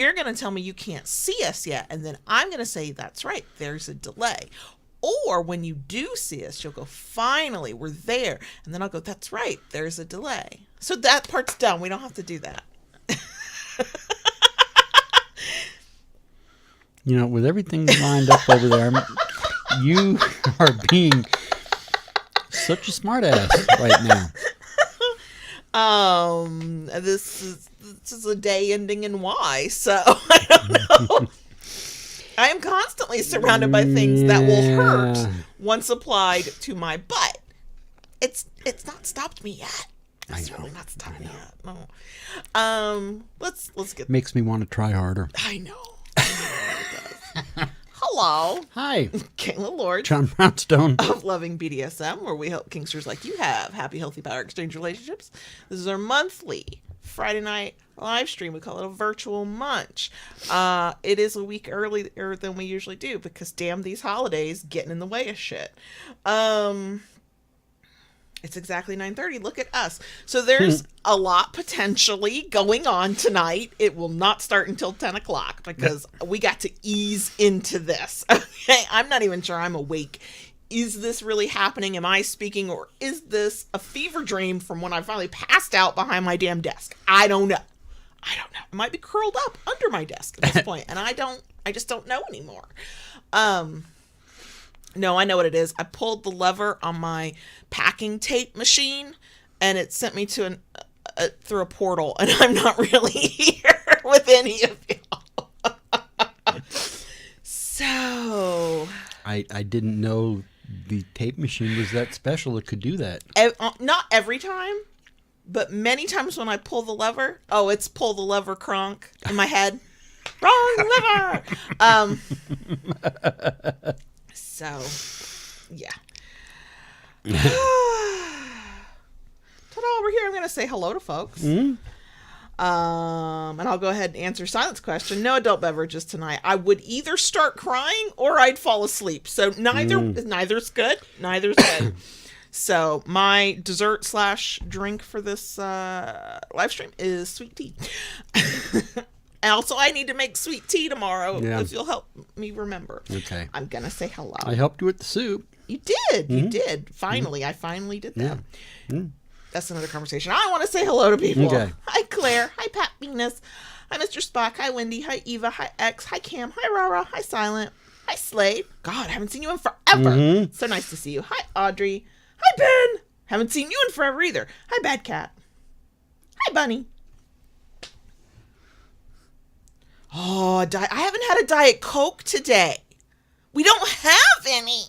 You're going to tell me you can't see us yet. And then I'm going to say, that's right, there's a delay. Or when you do see us, you'll go, finally, we're there. And then I'll go, that's right, there's a delay. So that part's done. We don't have to do that. You know, with everything lined up over there, you are being such a smartass right now. This is a day ending in Y, so I don't know. I am constantly surrounded by things that will hurt once applied to my butt. It's not stopped me yet. It's really not stopped me yet. No. Let's get. Makes me want to try harder. I know. It does. Hello. Hi. Kayla Lord. John Brownstone. Of Loving BDSM, where we help kinksters like you have happy, healthy power exchange relationships. This is our monthly Friday night live stream. We call it a virtual Munch. It is a week earlier than we usually do because damn these holidays getting in the way of shit. It's exactly 9:30. Look at us. So there's a lot potentially going on tonight. It will not start until 10 o'clock because we got to ease into this. Okay, I'm not even sure I'm awake. Is this really happening? Am I speaking, or is this a fever dream from when I finally passed out behind my damn desk? I don't know. It might be curled up under my desk at this point, and I just don't know anymore. No, I know what it is. I pulled the lever on my packing tape machine, and it sent me to through a portal, and I'm not really here with any of y'all. So I didn't know the tape machine was that special. It could do that. Not every time, but many times when I pull the lever, it's pull the lever cronk in my head. Wrong lever. So, yeah. Ta-da, we're here. I'm going to say hello to folks. Mm-hmm. And I'll go ahead and answer Silent's question. No adult beverages tonight. I would either start crying or I'd fall asleep. So neither's good. Neither's good. So my dessert / drink for this live stream is sweet tea. And also, I need to make sweet tea tomorrow, if you'll help me remember. Okay. I'm going to say hello. I helped you with the soup. You did. Mm-hmm. You did. Finally. Mm-hmm. I finally did that. Yeah. Mm-hmm. That's another conversation. I want to say hello to people. Okay. Hi, Claire. Hi, Pat Venus. Hi, Mr. Spock. Hi, Wendy. Hi, Eva. Hi, X. Hi, Cam. Hi, Rara. Hi, Silent. Hi, Slade. God, I haven't seen you in forever. Mm-hmm. So nice to see you. Hi, Audrey. Hi, Ben. Haven't seen you in forever either. Hi, Bad Cat. Hi, Bunny. Oh, I haven't had a Diet Coke today. We don't have any.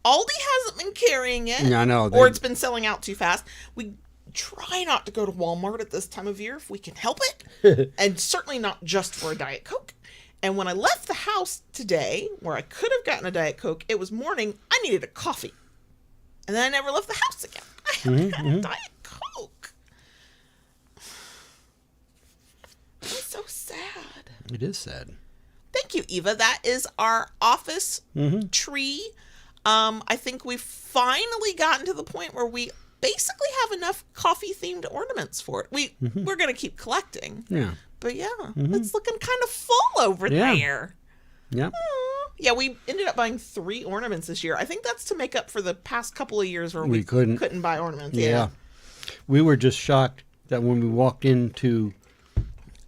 Aldi hasn't been carrying it. Yeah, I know. Or it's been selling out too fast. We try not to go to Walmart at this time of year if we can help it. And certainly not just for a Diet Coke. And when I left the house today, where I could have gotten a Diet Coke, it was morning, I needed a coffee. And then I never left the house again. I haven't had a Diet Coke. It's so sad. It is sad. Thank you, Eva. That is our office tree. I think we've finally gotten to the point where we basically have enough coffee-themed ornaments for it. We're going to keep collecting. Yeah. But it's looking kind of full over there. Yeah. Yeah, we ended up buying 3 ornaments this year. I think that's to make up for the past couple of years where we couldn't buy ornaments. Yeah. We were just shocked that when we walked into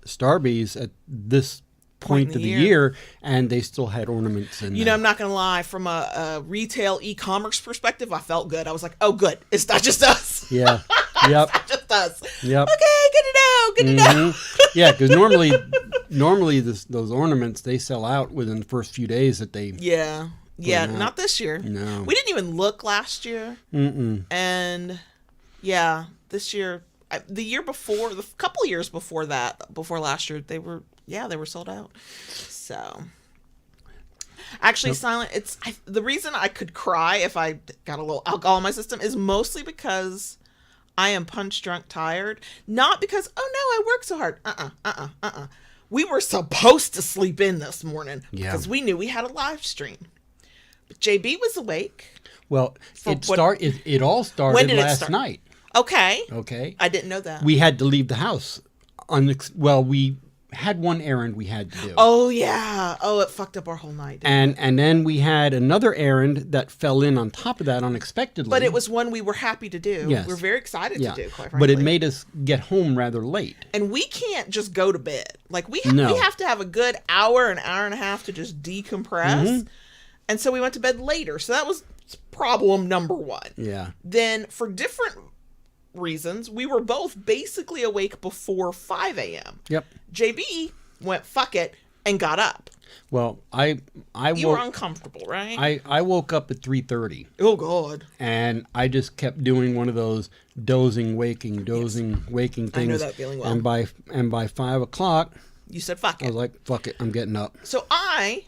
Starbucks at this point of the year, and they still had ornaments in I'm not going to lie, from a retail e-commerce perspective, I felt good. I was like, oh, good. It's not just us. Yeah. Yep. It's not just us. Yep. Okay, good to know. Good to know. Yeah, because normally those ornaments, they sell out within the first few days that they... Yeah, not this year. No. We didn't even look last year. And, this year... The year before, the couple years before that, before last year, they were sold out. So, actually, Silent, the reason I could cry if I got a little alcohol in my system is mostly because I am punch drunk tired. Not because, I worked so hard. We were supposed to sleep in this morning because we knew we had a live stream. But JB was awake. Well, it all started last night. Okay. Okay. I didn't know that. We had to leave the house. We had one errand we had to do. Oh yeah. Oh, it fucked up our whole night. And then we had another errand that fell in on top of that unexpectedly. But it was one we were happy to do. Yes. We were very excited to do, quite frankly. But it made us get home rather late. And we can't just go to bed. Like we No. have to have a good hour, an hour and a half to just decompress. Mm-hmm. And so we went to bed later. So that was problem number one. Yeah. Then for different reasons, we were both basically awake before 5 a.m. Yep. JB went fuck it and got up. Well, You were uncomfortable, right? I woke up at 3:30. Oh God. And I just kept doing one of those dozing, waking things. I know that feeling well. And by 5 o'clock, You said fuck I was it. like, "Fuck it, I'm getting up." So I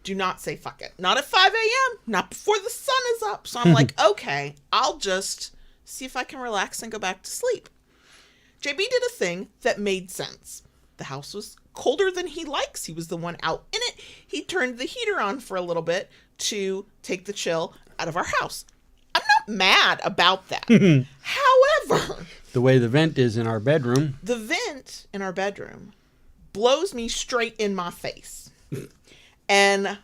do not say fuck it. Not at 5 a.m. Not before the sun is up. So I'm like, okay, I'll just see if I can relax and go back to sleep. JB did a thing that made sense. The house was colder than he likes. He was the one out in it. He turned the heater on for a little bit to take the chill out of our house. I'm not mad about that. However, The way the vent is in our bedroom. the vent in our bedroom blows me straight in my face. And I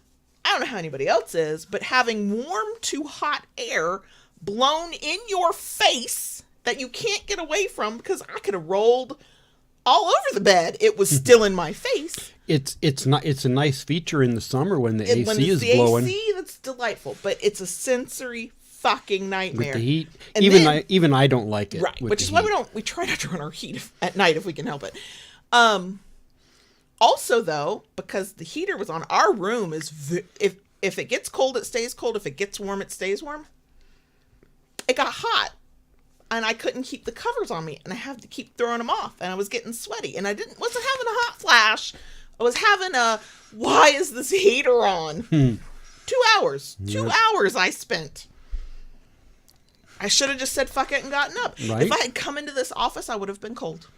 don't know how anybody else is, but having warm to hot air blown in your face that you can't get away from, because I could have rolled all over the bed, it was still in my face. It's a nice feature in the summer when the When AC it's is the blowing AC, that's delightful, but it's a sensory fucking nightmare. with the heat. And Even I don't like it. Right, with which the is why heat. we try not to run our heat at night if we can help it. Also, though, because the heater was on, our room is if it gets cold, it stays cold. If it gets warm, it stays warm. It got hot, and I couldn't keep the covers on me, and I had to keep throwing them off, and I was getting sweaty, and I wasn't having a hot flash. I was having a, why is this heater on? 2 hours. 2 hours I spent. I should have just said fuck it and gotten up. Right. If I had come into this office, I would have been cold.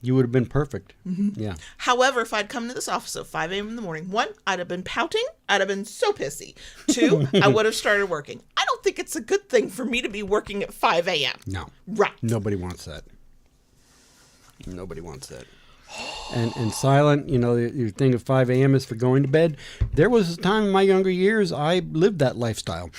You would have been perfect. Yeah. However, if I'd come to this office at 5 a.m. in the morning, 1, I'd have been pouting. I'd have been so pissy. 2, I would have started working. I don't think it's a good thing for me to be working at 5 a.m. No. Right. Nobody wants that. Nobody wants that. And Silent, your thing of 5 a.m. is for going to bed. There was a time in my younger years I lived that lifestyle.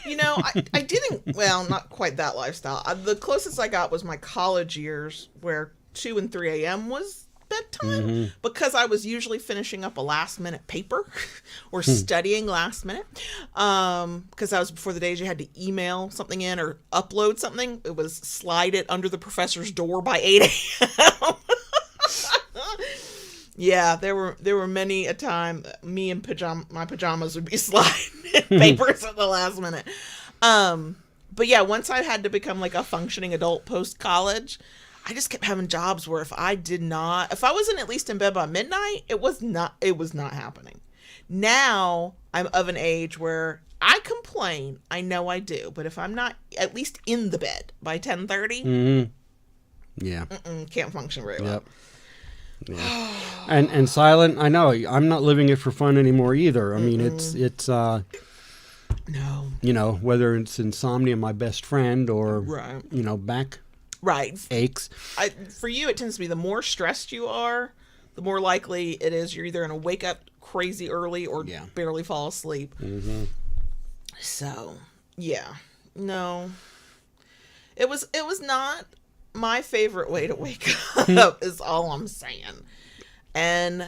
I didn't, well, not quite that lifestyle. The closest I got was my college years, where 2 and 3 a.m. was bedtime, because I was usually finishing up a last minute paper or studying last minute. Because that was before the days you had to email something in or upload something. It was slide it under the professor's door by 8 a.m. Yeah, there were many a time me and my pajamas would be sliding papers at the last minute. But yeah, once I had to become like a functioning adult post college, I just kept having jobs where if I wasn't at least in bed by midnight, it was not happening. Now I'm of an age where I complain, I know I do, but if I'm not at least in the bed by 10:30, Yeah. can't function very well. Yep. Yeah. And Silent, I know I'm not living it for fun anymore either. I mean, it's No. whether it's insomnia, my best friend, or Right. back Right. aches. For you, it tends to be the more stressed you are, the more likely it is you're either going to wake up crazy early or barely fall asleep. So, yeah. No. It was not my favorite way to wake up is all I'm saying. And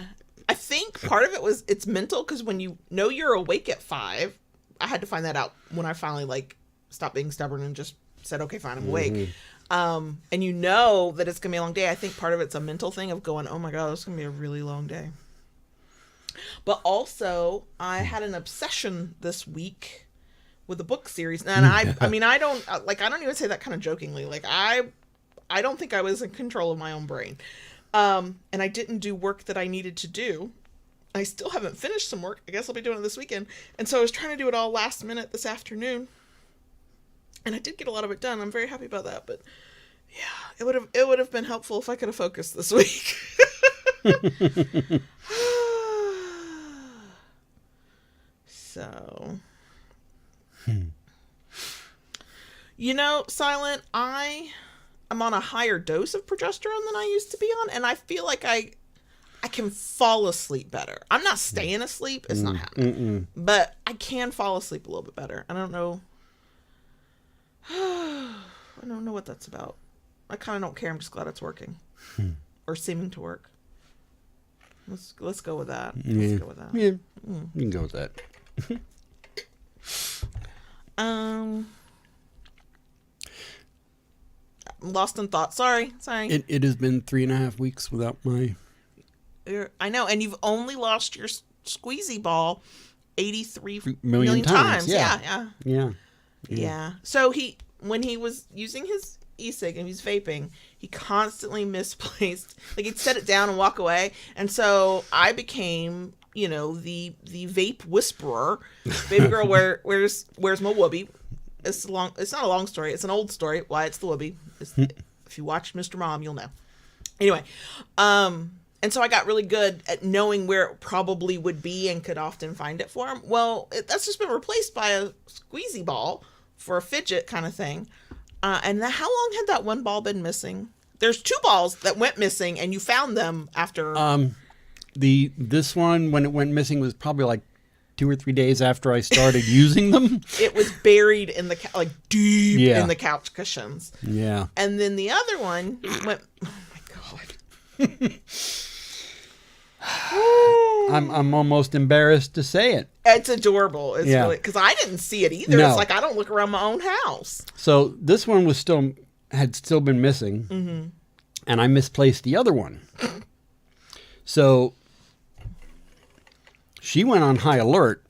I think part of it's mental, because when you know you're awake at 5, I had to find that out when I finally stopped being stubborn and just said, okay, fine, I'm awake. And you know that it's going to be a long day. I think part of it's a mental thing of going, oh my God, this is going to be a really long day. But also, I had an obsession this week with a book series. And I don't even say that kind of jokingly. I don't think I was in control of my own brain. And I didn't do work that I needed to do. I still haven't finished some work. I guess I'll be doing it this weekend. And so I was trying to do it all last minute this afternoon. And I did get a lot of it done. I'm very happy about that. But yeah, it would have been helpful if I could have focused this week. So, Silent, I'm on a higher dose of progesterone than I used to be on, and I feel like I I can fall asleep better. I'm not staying asleep. It's not happening. But I can fall asleep a little bit better. I don't know. I don't know what that's about. I kind of don't care. I'm just glad it's working. Or seeming to work. Let's go with that. Let's go with that. Yeah, you can go with that. I'm lost in thought. Sorry. It has been 3.5 weeks without my... I know, and you've only lost your squeezy ball 83 million times. Yeah. So when he was using his e-cig and he's vaping, he constantly misplaced, like he'd set it down and walk away. And so I became, the vape whisperer. Baby girl, where's my whoopee? It's not a long story. It's an old story. Why it's the whoopee. If you watched Mr. Mom, you'll know. Anyway, and so I got really good at knowing where it probably would be and could often find it for him. Well, that's just been replaced by a squeezy ball for a fidget kind of thing. And how long had that one ball been missing? There's 2 balls that went missing, and you found them after. This one, when it went missing, was probably like 2 or 3 days after I started using them. It was buried in the deep in the couch cushions. Yeah. And then the other one went. Oh my God. I'm almost embarrassed to say it. It's adorable. It's really, because I didn't see it either. No. It's like I don't look around my own house. So this one had still been missing, and I misplaced the other one. So she went on high alert,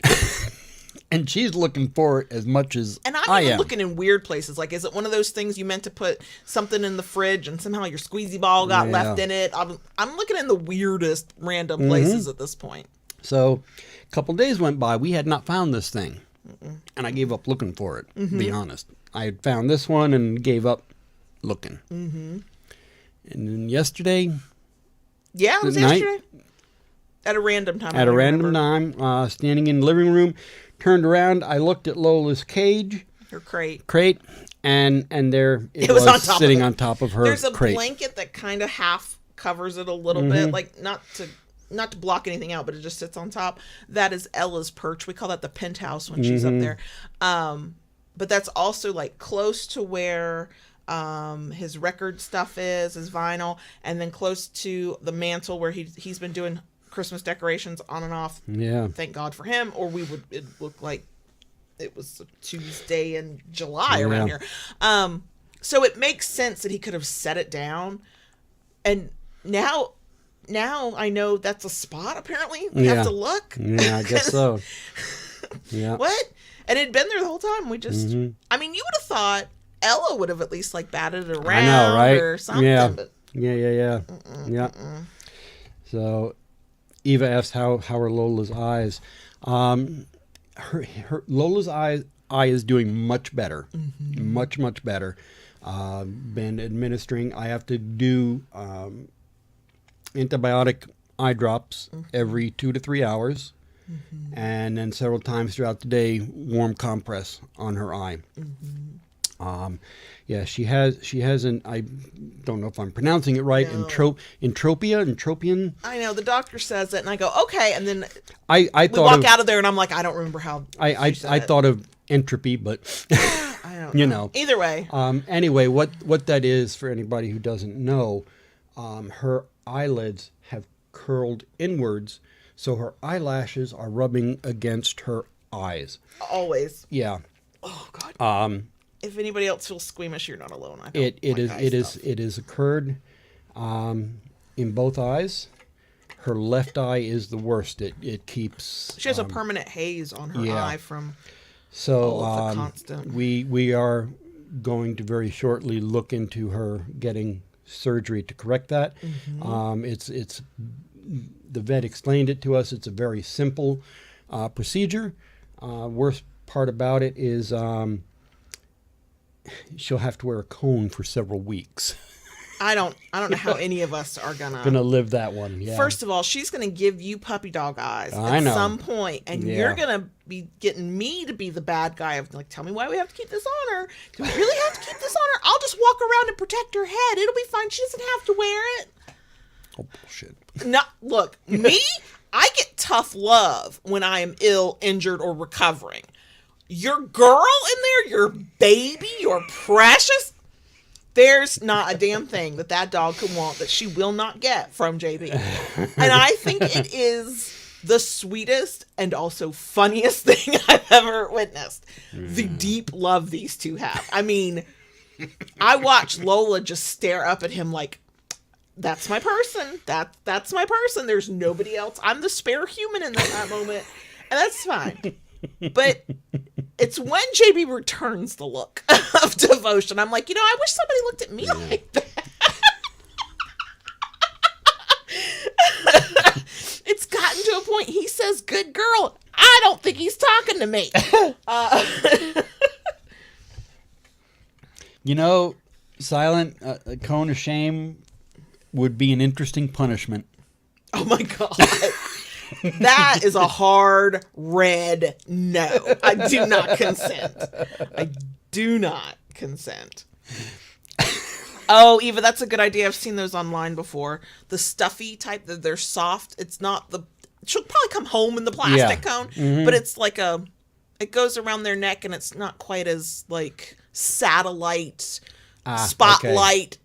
and she's looking for it as much as I am. And I'm even looking in weird places. Like, is it one of those things you meant to put something in the fridge and somehow your squeezy ball got left in it? I'm looking in the weirdest random places at this point. So a couple of days went by. We had not found this thing. And I gave up looking for it, to be honest. I had found this one and gave up looking. And then yesterday... Yeah, it was yesterday. At a random time. At a random time, standing in the living room, turned around, I looked at Lola's cage. Her crate. And there it was on top sitting on top of her crate. There's a blanket that kind of half covers it a little bit, like not to block anything out, but it just sits on top. That is Ella's perch. We call that the penthouse when she's up there. But that's also like close to where his record stuff is, his vinyl, and then close to the mantle where he's been doing Christmas decorations on and off. Yeah. Thank God for him, or it looked like it was a Tuesday in July around here. So it makes sense that he could have set it down. And now I know that's a spot, apparently. We have to look. Yeah, I guess so. Yeah. What? And it'd been there the whole time. We just, I mean, you would have thought Ella would have at least like batted it around, I know, right? or something. Yeah. But Yeah. So Eva asks how are Lola's eyes. Her Lola's eye is doing much better, much better. Been administering. I have to do antibiotic eye drops every 2 to 3 hours, and then several times throughout the day, warm compress on her eye. Yeah, she has an, I don't know if I'm pronouncing it right, entropion. I know, the doctor says it, and I go, okay, and then I we walk out of there, and I'm like, I don't remember how I thought of entropy, but I don't know. Either way. Anyway, what that is, for anybody who doesn't know, her eyelids have curled inwards, so her eyelashes are rubbing against her eyes. Always. Yeah. Oh, God. If anybody else feels squeamish, you're not alone. It is occurred in both eyes. Her left eye is the worst. It keeps. She has a permanent haze on her eye from. So all of the constant. we are going to very shortly look into her getting surgery to correct that. It's the vet explained it to us. It's a very simple procedure. Worst part about it is. She'll have to wear a cone for several weeks. I don't know how any of us are gonna live that one. Yeah. First of all, she's gonna give you puppy dog eyes some point, and you're gonna be getting me to be the bad guy of like, tell me why we have to keep this on her. Do we really have to keep this on her? I'll just walk around and protect her head. It'll be fine. She doesn't have to wear it. Oh, bullshit. Look, me, I get tough love when I am ill, injured, or recovering. Your girl in there, your baby, your precious, there's not a damn thing that dog could want that she will not get from JB. And I think it is the sweetest and also funniest thing I've ever witnessed. The deep love these two have. I mean, I watched Lola just stare up at him like, that's my person. That's my person. There's nobody else. I'm the spare human in that moment. And that's fine. But it's when JB returns the look of devotion. I'm like, I wish somebody looked at me like that. It's gotten to a point. He says, good girl. I don't think he's talking to me. Silent, a cone of shame would be an interesting punishment. Oh, my God. That is a hard red no. I do not consent. I do not consent. Oh, Eva, that's a good idea. I've seen those online before. The stuffy type, they're soft. It's not she'll probably come home in the plastic cone, but it's like it goes around their neck and it's not quite as like satellite, spotlight,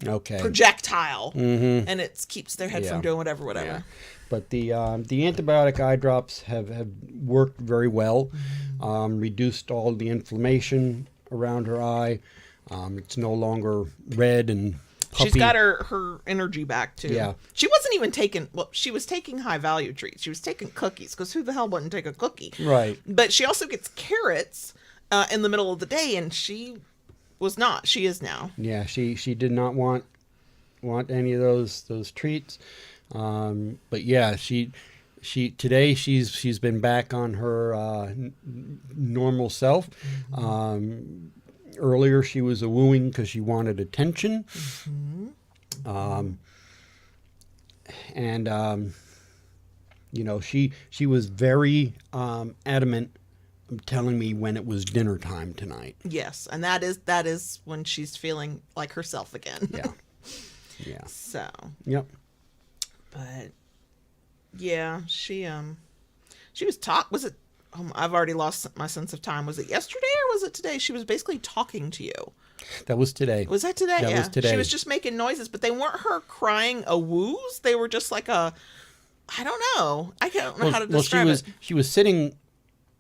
projectile. And it keeps their head from doing whatever. Yeah. But the antibiotic eye drops have worked very well, reduced all the inflammation around her eye. It's no longer red and puffy. She's got her energy back too. Yeah. She wasn't even she was taking high value treats. She was taking cookies because who the hell wouldn't take a cookie? Right. But she also gets carrots in the middle of the day, and she was not. She is now. Yeah, she did not want any of those treats. But yeah, she today she's been back on her normal self. Earlier she was a wooing because she wanted attention. She was very adamant telling me when it was dinner time tonight. Yes, and that is when she's feeling like herself again. Yeah. So. Yep. But yeah, she was was it? I've already lost my sense of time. Was it yesterday or was it today? She was basically talking to you. That was today. Was that today? That was today. She was just making noises, but they weren't her crying a woos. They were just like I don't know. I don't know how to describe it. She was sitting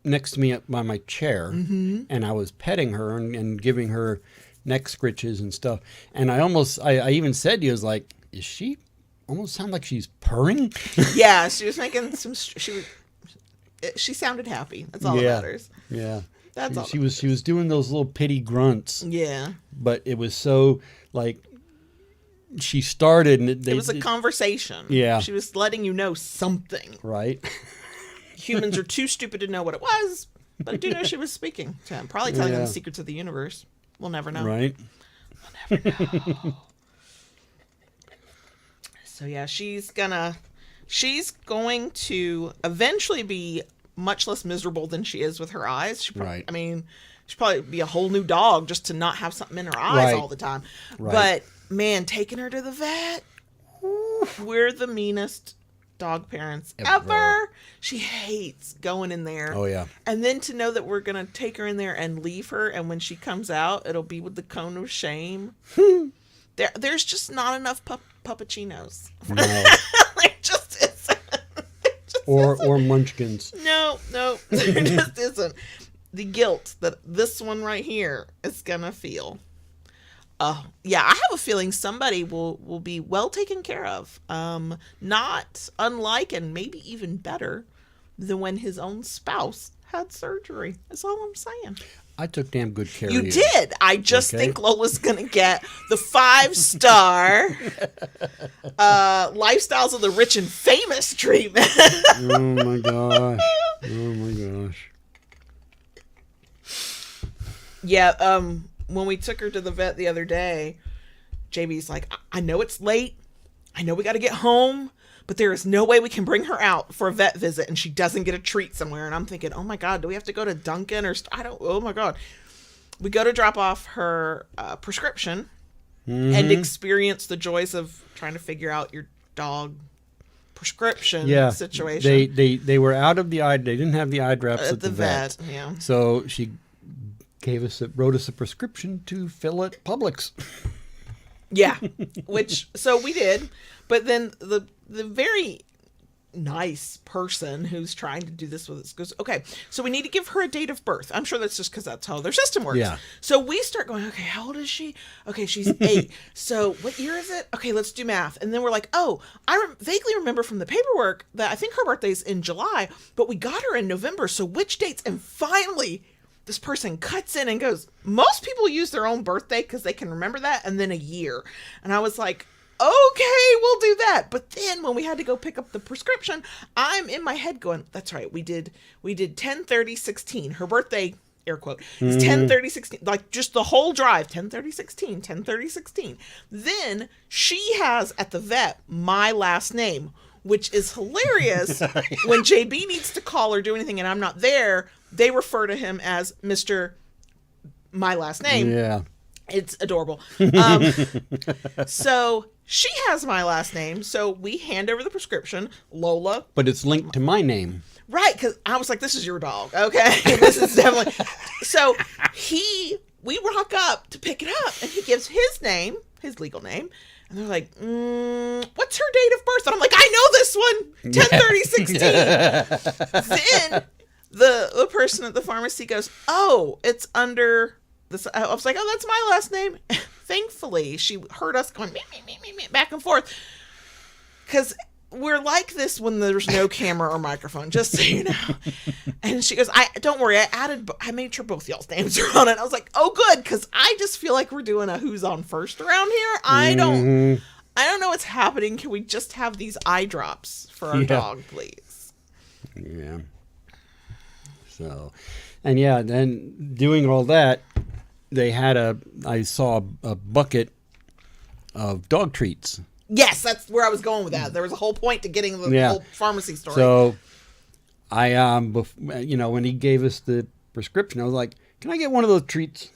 next to me by my chair, and I was petting her and giving her neck scritches and stuff. And I even said to you, I was like, is she almost sound like she's purring? Yeah, she was making some. She sounded happy. That's all that matters. Yeah, that's all. She was doing those little pity grunts. Yeah, but it was so like she started, and it was a conversation. Yeah, she was letting you know something. Right. Humans are too stupid to know what it was, but I do know she was speaking to him, probably telling them the secrets of the universe. We'll never know. Right. We'll never know. So yeah, she's going to eventually be much less miserable than she is with her eyes. Right. I mean, she'd probably be a whole new dog just to not have something in her eyes all the time. Right. But man, taking her to the vet, we're the meanest dog parents ever. She hates going in there. Oh yeah. And then to know that we're gonna take her in there and leave her, and when she comes out, it'll be with the cone of shame. There's just not enough puppuccinos. No. There just isn't. Or munchkins. No, there just isn't. The guilt that this one right here is gonna feel. Yeah, I have a feeling somebody will be well taken care of. Not unlike and maybe even better than when his own spouse had surgery. That's all I'm saying. I took damn good care of you. You did. I just think Lola's going to get the 5-star Lifestyles of the Rich and Famous treatment. Oh my gosh. Yeah, when we took her to the vet the other day, JB's like, I know it's late. I know we got to get home, but there is no way we can bring her out for a vet visit and she doesn't get a treat somewhere. And I'm thinking, oh my God, do we have to go to Dunkin' or oh my God. We go to drop off her prescription and experience the joys of trying to figure out your dog prescription situation. They were out of the eye. They didn't have the eye drops at the vet. Yeah. So she wrote us a prescription to fill at Publix. Yeah, so we did, but then the very nice person who's trying to do this with us goes, okay, so we need to give her a date of birth. I'm sure that's just because that's how their system works. Yeah. So we start going, okay, how old is she? Okay, she's 8. So what year is it? Okay, let's do math. And then we're like, oh, I vaguely remember from the paperwork that I think her birthday's in July, but we got her in November. So which dates? And finally, this person cuts in and goes, most people use their own birthday because they can remember that, and then a year. And I was like, okay, we'll do that. But then when we had to go pick up the prescription, I'm in my head going, that's right, we did 10/30/16. Her birthday, air quote, is 10/30/16. Like just the whole drive, 10/30/16, 10/30/16. Then she has at the vet my last name, which is hilarious. When JB needs to call or do anything and I'm not there, they refer to him as Mr. My last name. Yeah. It's adorable. So she has my last name. So we hand over the prescription, Lola. But it's linked to my name. Right. Because I was like, this is your dog. Okay. This is definitely. So we rock up to pick it up and he gives his name, his legal name. And they're like, what's her date of birth? And I'm like, I know this one. 10/30/16. Then the person at the pharmacy goes, oh, it's under this. I was like, oh, that's my last name. Thankfully, she heard us going me, back and forth. Because we're like this when there's no camera or microphone, just so you know. And she goes, don't worry, I made sure both y'all's names are on it. I was like, oh, good, because I just feel like we're doing a who's on first around here. I don't know what's happening. Can we just have these eye drops for our dog, please? Yeah. So, and yeah, then doing all that, I saw a bucket of dog treats. Yes, that's where I was going with that. There was a whole point to getting the whole pharmacy story. So, when he gave us the prescription, I was like, can I get one of those treats?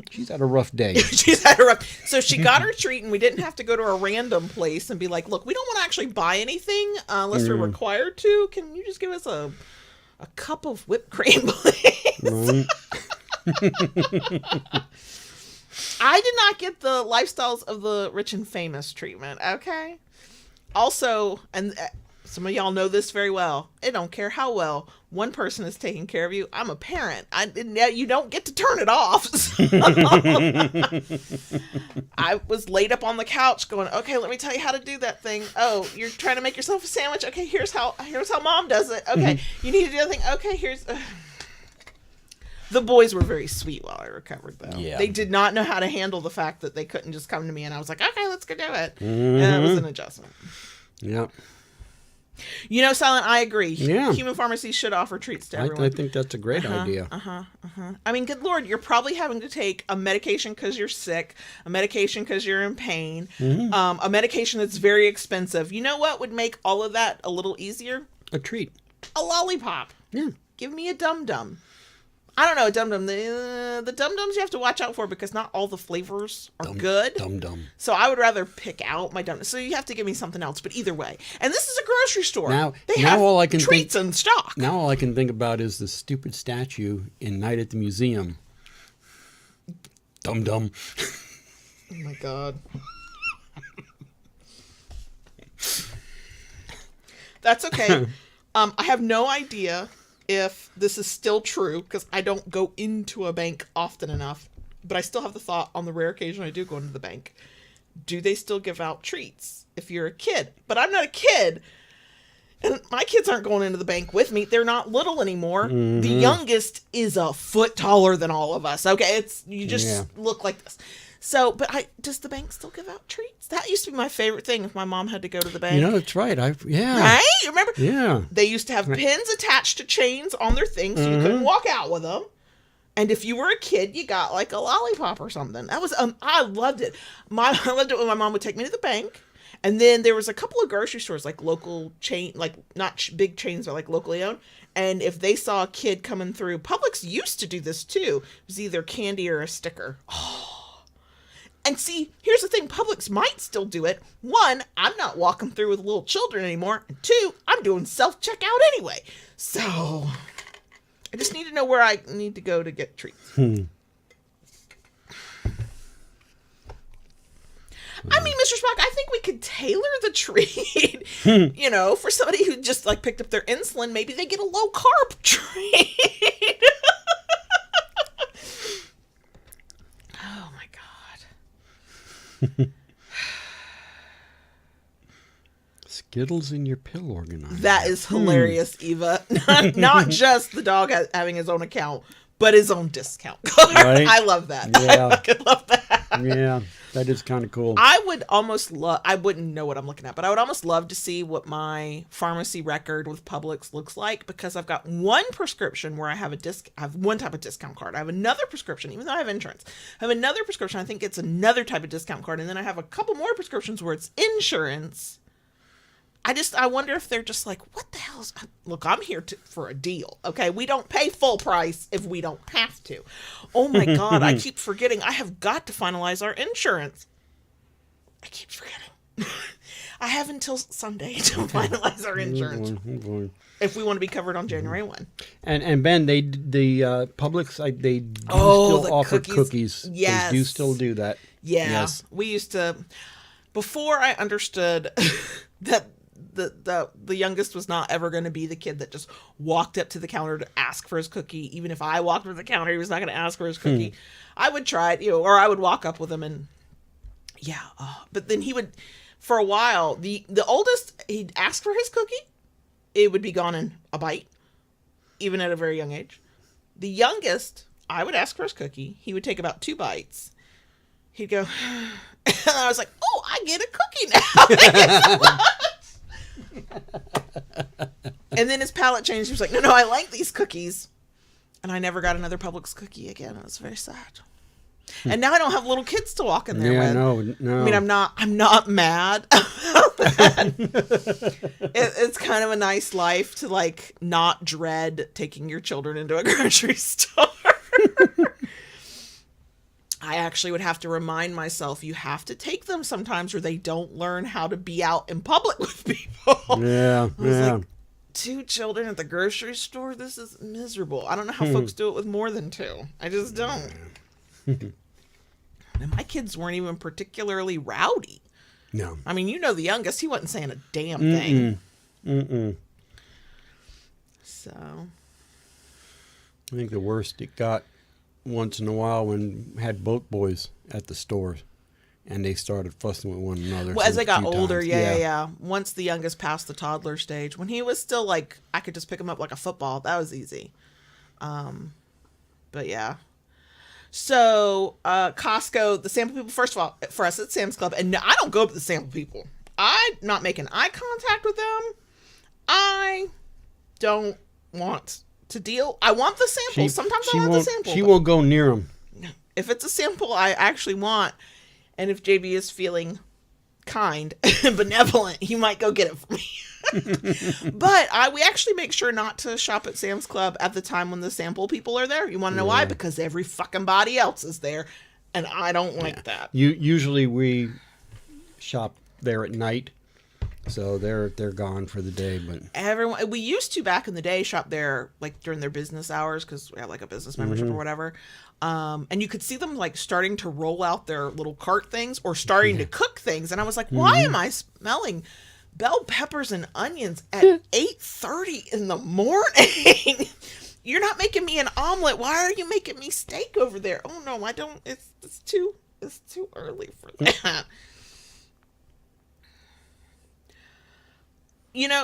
She's had a rough day. So she got her treat, and we didn't have to go to a random place and be like, look, we don't want to actually buy anything unless we're required to. Can you just give us a cup of whipped cream, please? I did not get the lifestyles of the rich and famous treatment, okay? Also, and some of y'all know this very well, I don't care how well one person is taking care of you. I'm a parent. You don't get to turn it off. I was laid up on the couch going, okay, let me tell you how to do that thing. Oh, you're trying to make yourself a sandwich? Okay, here's how mom does it. Okay, you need to do the thing. Okay, here's... The boys were very sweet while I recovered, though. Yeah. They did not know how to handle the fact that they couldn't just come to me, and I was like, okay, let's go do it. And it was an adjustment. Yeah. You know, Silent, I agree. Yeah. Human pharmacies should offer treats to everyone. I think that's a great idea. I mean, good Lord, you're probably having to take a medication because you're sick, a medication because you're in pain, a medication that's very expensive. You know what would make all of that a little easier? A treat. A lollipop. Yeah. Give me a dum-dum. I don't know, a dum-dum. The dum-dums you have to watch out for because not all the flavors are good. Dum-dum. So I would rather pick out my dum-dum. So you have to give me something else. But either way. And this is a grocery store. They have treats in stock. Now all I can think about is the stupid statue in Night at the Museum. Dum-dum. Oh, my God. That's okay. I have no idea if this is still true, because I don't go into a bank often enough, but I still have the thought on the rare occasion I do go into the bank. Do they still give out treats if you're a kid? But I'm not a kid, and my kids aren't going into the bank with me. They're not little anymore. The youngest is a foot taller than all of us. Okay, you just look like this. So, but does the bank still give out treats? That used to be my favorite thing if my mom had to go to the bank. You know, that's right. Right? You remember? Yeah. They used to have pins attached to chains on their things so you couldn't walk out with them. And if you were a kid, you got like a lollipop or something. That was, I loved it. I loved it when my mom would take me to the bank. And then there was a couple of grocery stores, like local chain, like not big chains, but like locally owned. And if they saw a kid coming through, Publix used to do this too. It was either candy or a sticker. Oh. And see, here's the thing, Publix might still do it. One, I'm not walking through with little children anymore. And two, I'm doing self-checkout anyway. So, I just need to know where I need to go to get treats. I mean, Mr. Spock, I think we could tailor the treat, you know, for somebody who just, like, picked up their insulin. Maybe they get a low-carb treat. Oh, my God. Skittles in your pill organizer. That is hilarious, Eva. Not just the dog having his own account, but his own discount card. Right? I love that. Yeah. I fucking love that. Yeah, that is kind of cool. I would almost love, I wouldn't know what I'm looking at, but I would almost love to see what my pharmacy record with Publix looks like, because I've got one prescription where I have I have one type of discount card. I have another prescription, even though I have insurance. I have another prescription, I think it's another type of discount card. And then I have a couple more prescriptions where it's insurance. I wonder if they're just like, what the hell is, look, I'm here for a deal. Okay. We don't pay full price if we don't have to. Oh my God. I keep forgetting. I have got to finalize our insurance. I keep forgetting. I have until Sunday to finalize our insurance. If we want to be covered on January 1. And Ben, the Publix, they do the still offer cookies. Yes. They do still do that. Yeah. Yes. We used to, before I understood that the youngest was not ever going to be the kid that just walked up to the counter to ask for his cookie. Even if I walked up to the counter, he was not going to ask for his cookie. I would try it, or I would walk up with him and but then he would, for a while, the oldest, he'd ask for his cookie. It would be gone in a bite, even at a very young age. The youngest, I would ask for his cookie. He would take about 2 bites. He'd go, and I was like, oh, I get a cookie now. And then his palate changed. He was like, no, I like these cookies. And I never got another Publix cookie again. It was very sad. And now I don't have little kids to walk in there with. No. I mean, I'm not mad about that. It's kind of a nice life to, like, not dread taking your children into a grocery store. I actually would have to remind myself, you have to take them sometimes or they don't learn how to be out in public with people. Yeah, Like, 2 children at the grocery store? This is miserable. I don't know how folks do it with more than 2. I just don't. And my kids weren't even particularly rowdy. No. I mean, the youngest, he wasn't saying a damn thing. So. I think the worst it got once in a while when we had both boys at the store and they started fussing with one another. Well, as they got older, yeah. Once the youngest passed the toddler stage, when he was still like, I could just pick him up like a football. That was easy. But yeah. So, Costco, the sample people, first of all, for us at Sam's Club, and I don't go up to the sample people. I'm not making eye contact with them. I don't want to deal. I want the samples. Sometimes I want the sample. She won't go near them. If it's a sample I actually want, and if JB is feeling kind and benevolent, he might go get it for me. But we actually make sure not to shop at Sam's Club at the time when the sample people are there. You want to know why? Because every fucking body else is there, and I don't like that. Usually we shop there at night, so they're gone for the day. But we used to back in the day shop there like during their business hours because we had like a business membership or whatever. And you could see them like starting to roll out their little cart things or starting to cook things, and I was like, why am I smelling bell peppers and onions at 8:30 in the morning? You're not making me an omelet. Why are you making me steak over there? Oh no, I don't. It's too early for that.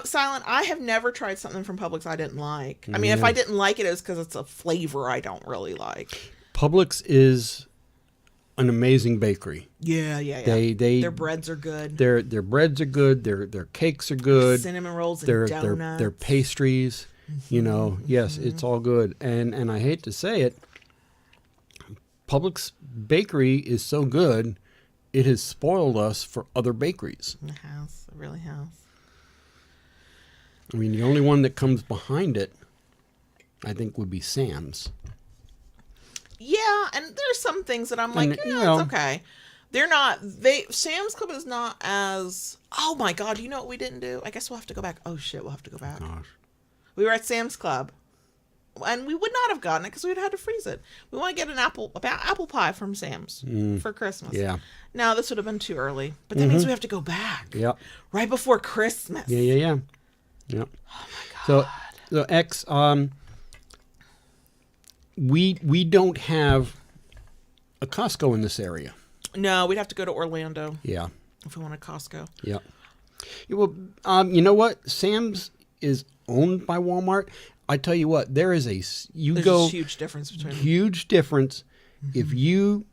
Silent, I have never tried something from Publix I didn't like. I mean, if I didn't like it, it's because it's a flavor I don't really like. Publix is an amazing bakery. Yeah. Their breads are good. Their breads are good. Their cakes are good. Cinnamon rolls and donuts. Their pastries. Yes, it's all good. And I hate to say it, Publix bakery is so good, it has spoiled us for other bakeries. It has. It really has. I mean, the only one that comes behind it, I think, would be Sam's. Yeah, and there's some things that I'm like, it's okay. They're not. Sam's Club is not as. Oh my God! You know what we didn't do? I guess we'll have to go back. Oh shit! We'll have to go back. Gosh. We were at Sam's Club, and we would not have gotten it because we'd had to freeze it. We want to get an apple pie from Sam's for Christmas. Yeah. Now this would have been too early, but that means we have to go back. Yep. Right before Christmas. Yeah. Yep. Oh my God. So X, we don't have a Costco in this area. No, we'd have to go to Orlando. Yeah. If we want a Costco. Yep. Yeah, well, you know what? Sam's is owned by Walmart. I tell you what, there's a huge difference between them. Huge difference. If you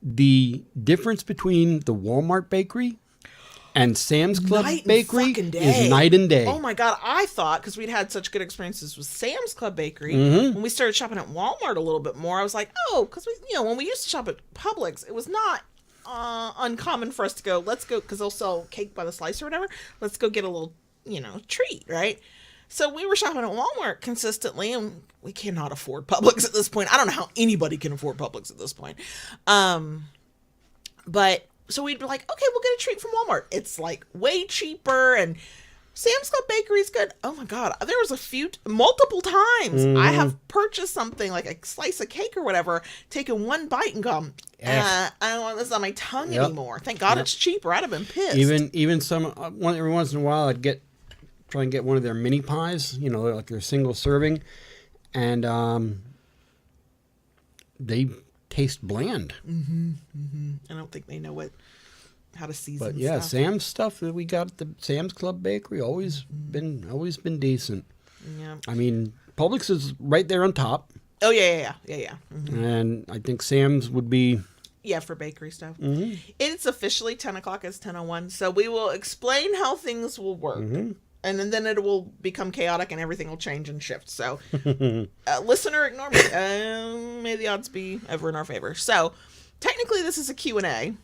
the difference between the Walmart bakery and Sam's Club bakery is night and day. Oh my God. I thought, because we'd had such good experiences with Sam's Club bakery, when we started shopping at Walmart a little bit more, I was like, oh, because when we used to shop at Publix, it was not uncommon for us to go, let's go, because they'll sell cake by the slice or whatever. Let's go get a little, treat, right? So we were shopping at Walmart consistently, and we cannot afford Publix at this point. I don't know how anybody can afford Publix at this point. But so we'd be like, okay, we'll get a treat from Walmart. It's like way cheaper, and Sam's Club Bakery's good. Oh my God. There was multiple times I have purchased something like a slice of cake or whatever, taken one bite and gone, I don't want this on my tongue anymore. Thank God it's cheaper. I'd have been pissed. Even every once in a while I'd try and get one of their mini pies, like their single serving, and they taste bland. I don't think they know how to season. But yeah, stuff. Sam's stuff that we got at the Sam's Club Bakery always been decent. Yeah. I mean, Publix is right there on top. Oh yeah. And I think Sam's would be. Yeah, for bakery stuff. It's officially 10 o'clock. It's 10:01. So we will explain how things will work. And then it will become chaotic and everything will change and shift. So, listener, ignore me. May the odds be ever in our favor. So, technically, this is a Q&A.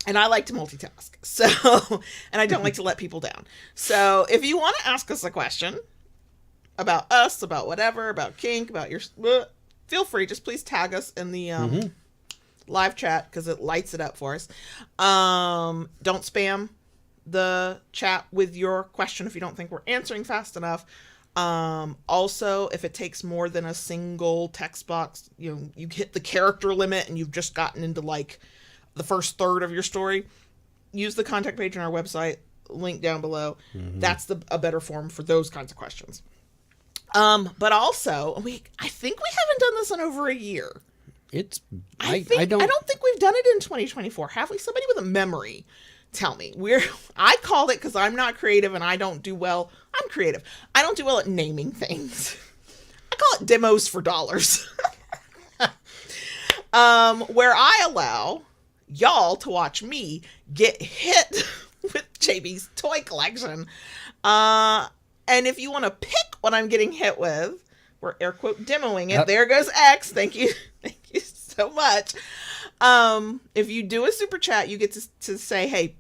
And I like to multitask. So, and I don't like to let people down. So, if you want to ask us a question about us, about whatever, about kink, about your... feel free. Just please tag us in the live chat because it lights it up for us. Don't spam the chat with your question if you don't think we're answering fast enough. Also, if it takes more than a single text box, you hit the character limit and you've just gotten into like the first third of your story, use the contact page on our website, link down below. That's a better form for those kinds of questions. But also, I think we haven't done this in over a year. I don't think we've done it in 2024. Have we? Somebody with a memory tell me. I called it because I'm not creative and I don't do well. I'm creative. I don't do well at naming things. I call it demos for dollars. Where I allow y'all to watch me get hit with JB's toy collection. And if you want to pick what I'm getting hit with, we're air quote demoing it. Yep. There goes X. Thank you. Thank you so much. If you do a super chat, you get to say, hey,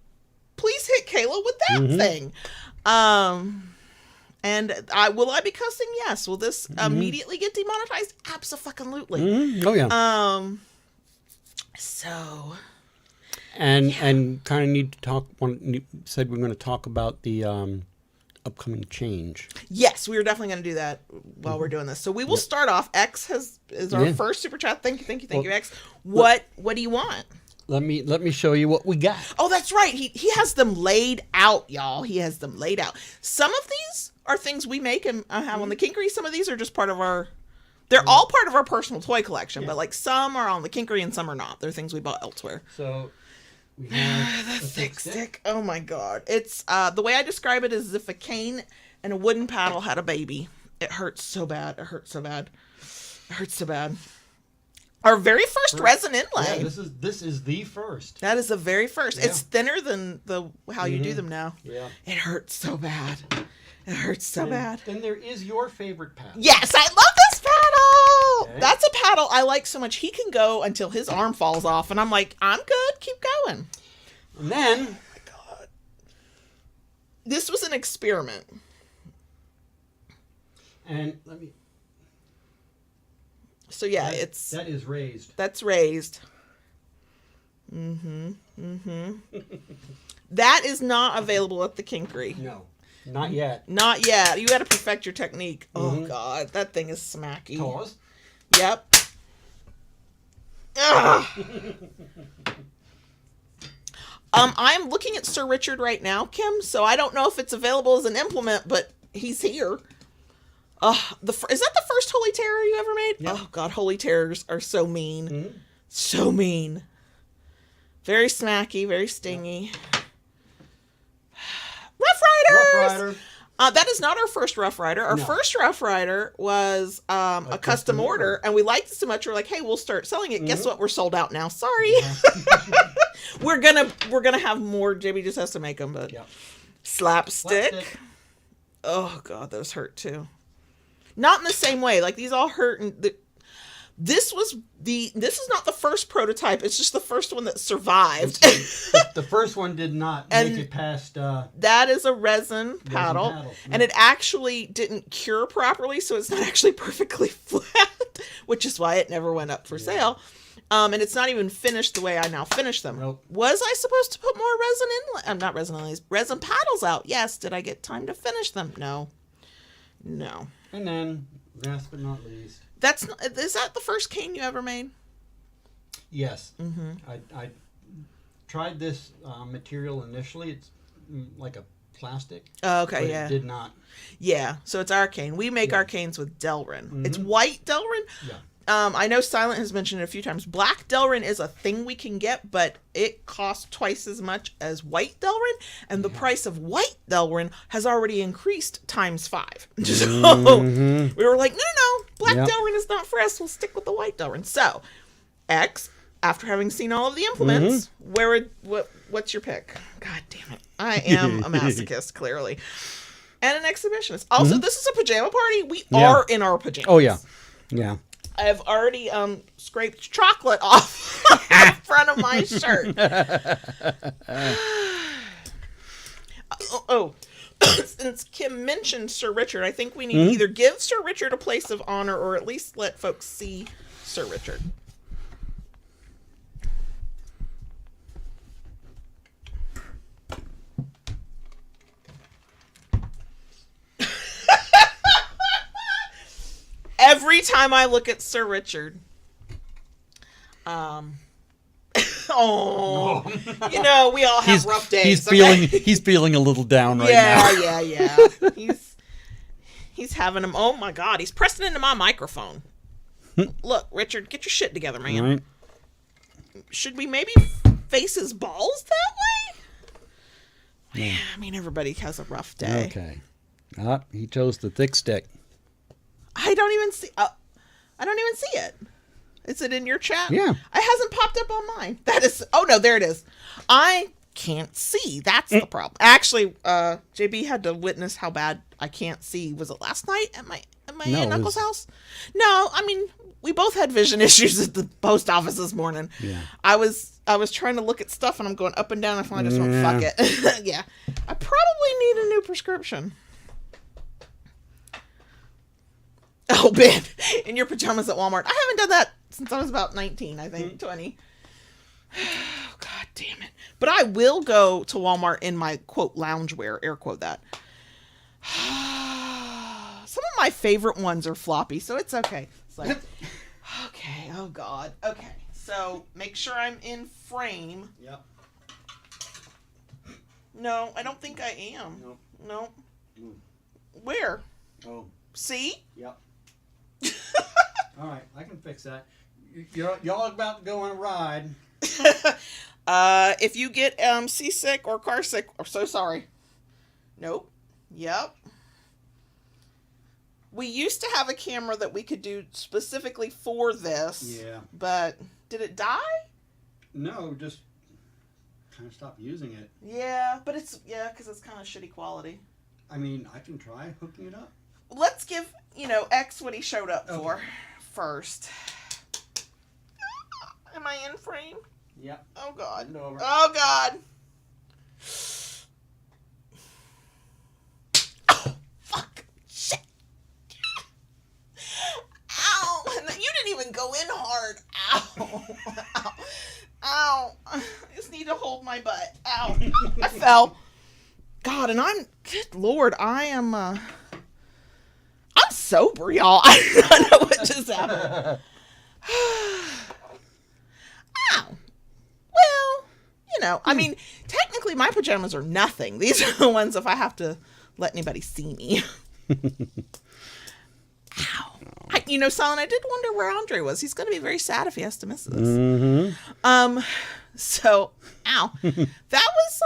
please hit Kayla with that thing. And will I be cussing? Yes. Will this immediately get demonetized? Abso-fucking-lutely. Oh yeah. So. And kind of need to talk. Said we're going to talk about the upcoming change. Yes, we are definitely going to do that while we're doing this. So we will start off. X is our first super chat. Thank you, X. What do you want? Let me show you what we got. Oh, that's right. He has them laid out, y'all. He has them laid out. Some of these are things we make and have on the Kinkery. Some of these are just part of our. They're all part of our personal toy collection, but like some are on the Kinkery and some are not. They're things we bought elsewhere. So we have the thick stick. Oh my God! It's the way I describe it is as if a cane and a wooden paddle had a baby. It hurts so bad. It hurts so bad. Our very first resin inlay. Yeah, this is the first. That is the very first. Yeah. It's thinner than how you do them now. Yeah. It hurts so bad. It hurts so bad. And there is your favorite paddle. Yes, I love this paddle. Okay. That's a paddle I like so much. He can go until his arm falls off, and I'm like, I'm good. Keep going. And then, oh my God, this was an experiment. And let me. So yeah, that is raised. That's raised. That is not available at the Kinkery. No, not yet. Not yet. You got to perfect your technique. Oh God, that thing is smacky. Pause. Yep. I'm looking at Sir Richard right now, Kim. So I don't know if it's available as an implement, but he's here. Is that the first Holy Terror you ever made? Yep. Oh God, Holy Terrors are so mean. So mean. Very smacky, very stingy. Rough Riders! That is not our first Rough Rider. Our first Rough Rider was a custom order, and we liked it so much we're like, hey, we'll start selling it. Guess what? We're sold out now. Sorry. Yeah. we're gonna have more. JB just has to make them, but slapstick. Oh God, those hurt too. Not in the same way. Like these all hurt, and this is not the first prototype. It's just the first one that survived. The first one did not make it past. That is a resin paddle. And it actually didn't cure properly, so it's not actually perfectly flat, which is why it never went up for sale. And it's not even finished the way I now finish them. Nope. Was I supposed to put more resin in? I'm not resin inlays. Resin paddles out. Yes. Did I get time to finish them? No. And then, last but not least. Is that the first cane you ever made? Yes. I tried this material initially. It's like a plastic. Oh, okay, but yeah. It did not. Yeah, so it's our cane. We make our canes with Delrin. It's white Delrin. Yeah. I know Silent has mentioned it a few times. Black Delrin is a thing we can get, but it costs twice as much as white Delrin, and the price of white Delrin has already increased times 5. So we were like, no, black Delrin is not for us. We'll stick with the white Delrin. So, X, after having seen all of the implements, what's your pick? God damn it. I am a masochist, clearly. And an exhibitionist. Also, this is a pajama party. We are in our pajamas. Oh, yeah. Yeah. I've already scraped chocolate off the front of my shirt. Since Kim mentioned Sir Richard, I think we need to either give Sir Richard a place of honor or at least let folks see Sir Richard. Every time I look at Sir Richard, we all have rough days. He's feeling a little down right now. Yeah. He's having them. Oh my God, he's pressing into my microphone. Look, Richard, get your shit together, man. Right. Should we maybe face his balls that way? Yeah, I mean, everybody has a rough day. Okay. He chose the thick stick. I don't even see it. Is it in your chat? Yeah. It hasn't popped up on mine. That is. Oh no, there it is. I can't see. That's the problem. Actually, JB had to witness how bad I can't see. Was it last night at my Aunt Knuckles' house? No, I mean we both had vision issues at the post office this morning. Yeah. I was trying to look at stuff and I'm going up and down. I finally just went fuck it. Yeah. I probably need a new prescription. Oh, Ben, in your pajamas at Walmart. I haven't done that since I was about 19, I think, 20. Oh, God damn it. But I will go to Walmart in my, quote, loungewear, air quote that. Some of my favorite ones are floppy, so it's okay. It's like, okay, oh, God. Okay, so make sure I'm in frame. Yep. No, I don't think I am. Nope. No. Where? Oh. See? Yep. All right, I can fix that. Y'all about to go on a ride. If you get seasick or car sick, I'm so sorry. Nope. Yep. We used to have a camera that we could do specifically for this. Yeah. But did it die? No, just kind of stopped using it. Yeah, but because it's kind of shitty quality. I mean, I can try hooking it up. Let's give, X what he showed up for first. Am I in frame? Yep. Oh, God. Bend over. Oh, God. Oh, fuck. Shit. Ow. You didn't even Ow. Ow. Ow. I just need to hold my butt. Ow. I fell. God, and good Lord, I'm sober, y'all. I don't know what just happened. Ow. Well, I mean, technically my pajamas are nothing. These are the ones if I have to let anybody see me. Ow. Silent, I did wonder where Andre was. He's going to be very sad if he has to miss this. Mm-hmm. So, ow. That was,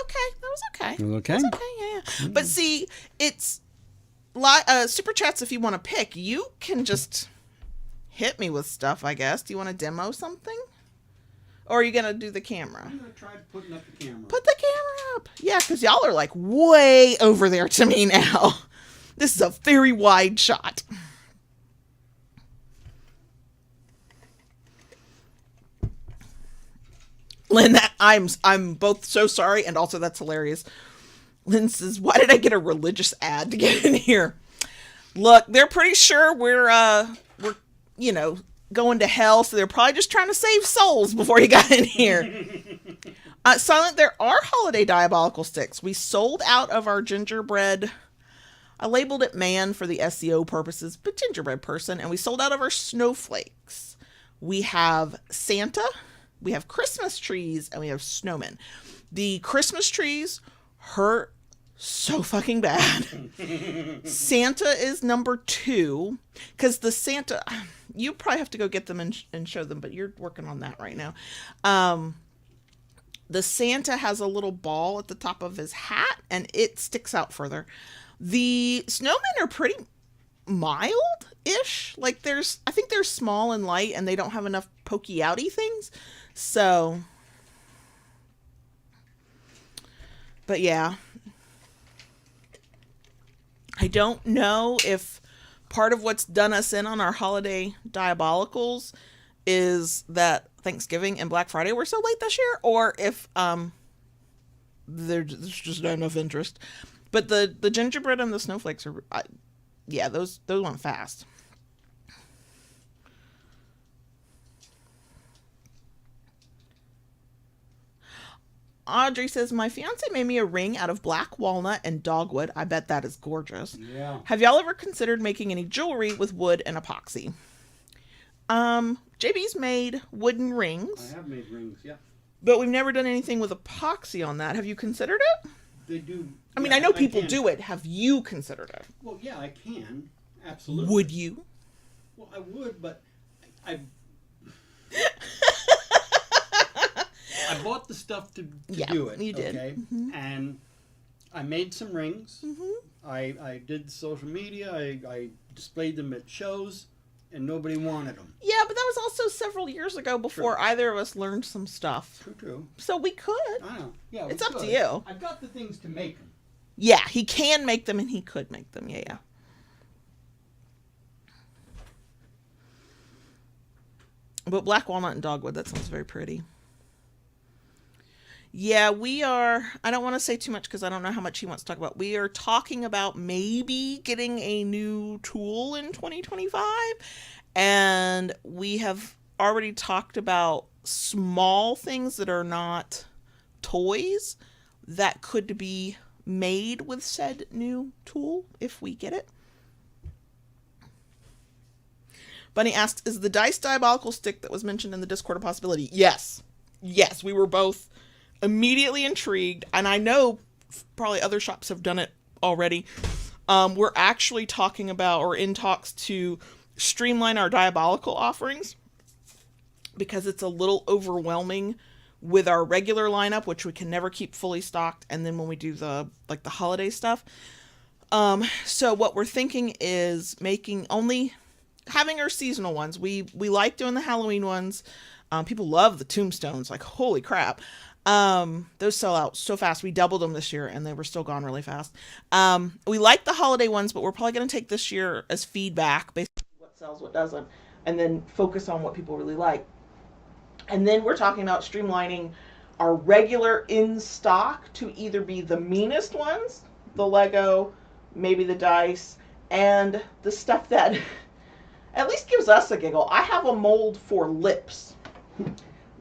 okay. That was okay. Okay. That's okay, yeah. Mm-hmm. But see, it's, super chats if you want to pick. You can just hit me with stuff, I guess. Do you want to demo something? Or are you going to do the camera? I'm going to try putting up the camera. Put the camera up. Yeah, because y'all are like way over there to me now. This is a very wide shot. Lynn, I'm both so sorry and also that's hilarious. Lynn says, why did I get a religious ad to get in here? Look, they're pretty sure we're going to hell, so they're probably just trying to save souls before you got in here. Silent, there are holiday diabolical sticks. We sold out of our gingerbread. I labeled it man for the SEO purposes, but gingerbread person. And we sold out of our snowflakes. We have Santa, we have Christmas trees, and we have snowmen. The Christmas trees hurt so fucking bad. Santa is number 2, because the Santa, you probably have to go get them and show them, but you're working on that right now. The Santa has a little ball at the top of his hat, and it sticks out further. The snowmen are pretty mild-ish. Like, I think they're small and light, and they don't have enough pokey-outy things. So, but yeah. I don't know if part of what's done us in on our holiday diabolicals is that Thanksgiving and Black Friday were so late this year, or if there's just not enough interest. But the gingerbread and the snowflakes are, those went fast. Audrey says, my fiance made me a ring out of black walnut and dogwood. I bet that is gorgeous. Yeah. Have y'all ever considered making any jewelry with wood and epoxy? JB's made wooden rings. I have made rings, yeah. But we've never done anything with epoxy on that. Have you considered it? They do. I mean, I know people do it. Have you considered it? Well, yeah, I can. Absolutely. Would you? Well, I would, but I bought the stuff to do it. You did. Okay? Mm-hmm. And I made some rings. Mm-hmm. I did social media. I displayed them at shows, and nobody wanted them. Yeah, but that was also several years ago before either of us learned some stuff. True. So we could. I know. Yeah, it's up to you. I've got the things to make them. Yeah, he can make them and he could make them. Yeah. But black walnut and dogwood, that sounds very pretty. Yeah, we are, I don't want to say too much because I don't know how much he wants to talk about. We are talking about maybe getting a new tool in 2025. And we have already talked about small things that are not toys that could be made with said new tool if we get it. Bunny asks, is the dice diabolical stick that was mentioned in the Discord a possibility? Yes. Yes, we were both immediately intrigued, and I know probably other shops have done it already. We're actually talking about, or in talks to streamline our diabolical offerings because it's a little overwhelming with our regular lineup, which we can never keep fully stocked, and then when we do the holiday stuff. So what we're thinking is having our seasonal ones. We like doing the Halloween ones. People love the tombstones, like holy crap. Those sell out so fast. We doubled them this year and they were still gone really fast. We like the holiday ones, but we're probably going to take this year as feedback, basically what sells, what doesn't, and then focus on what people really like. And then we're talking about streamlining our regular in stock to either be the meanest ones, the Lego, maybe the dice, and the stuff that at least gives us a giggle. I have a mold for lips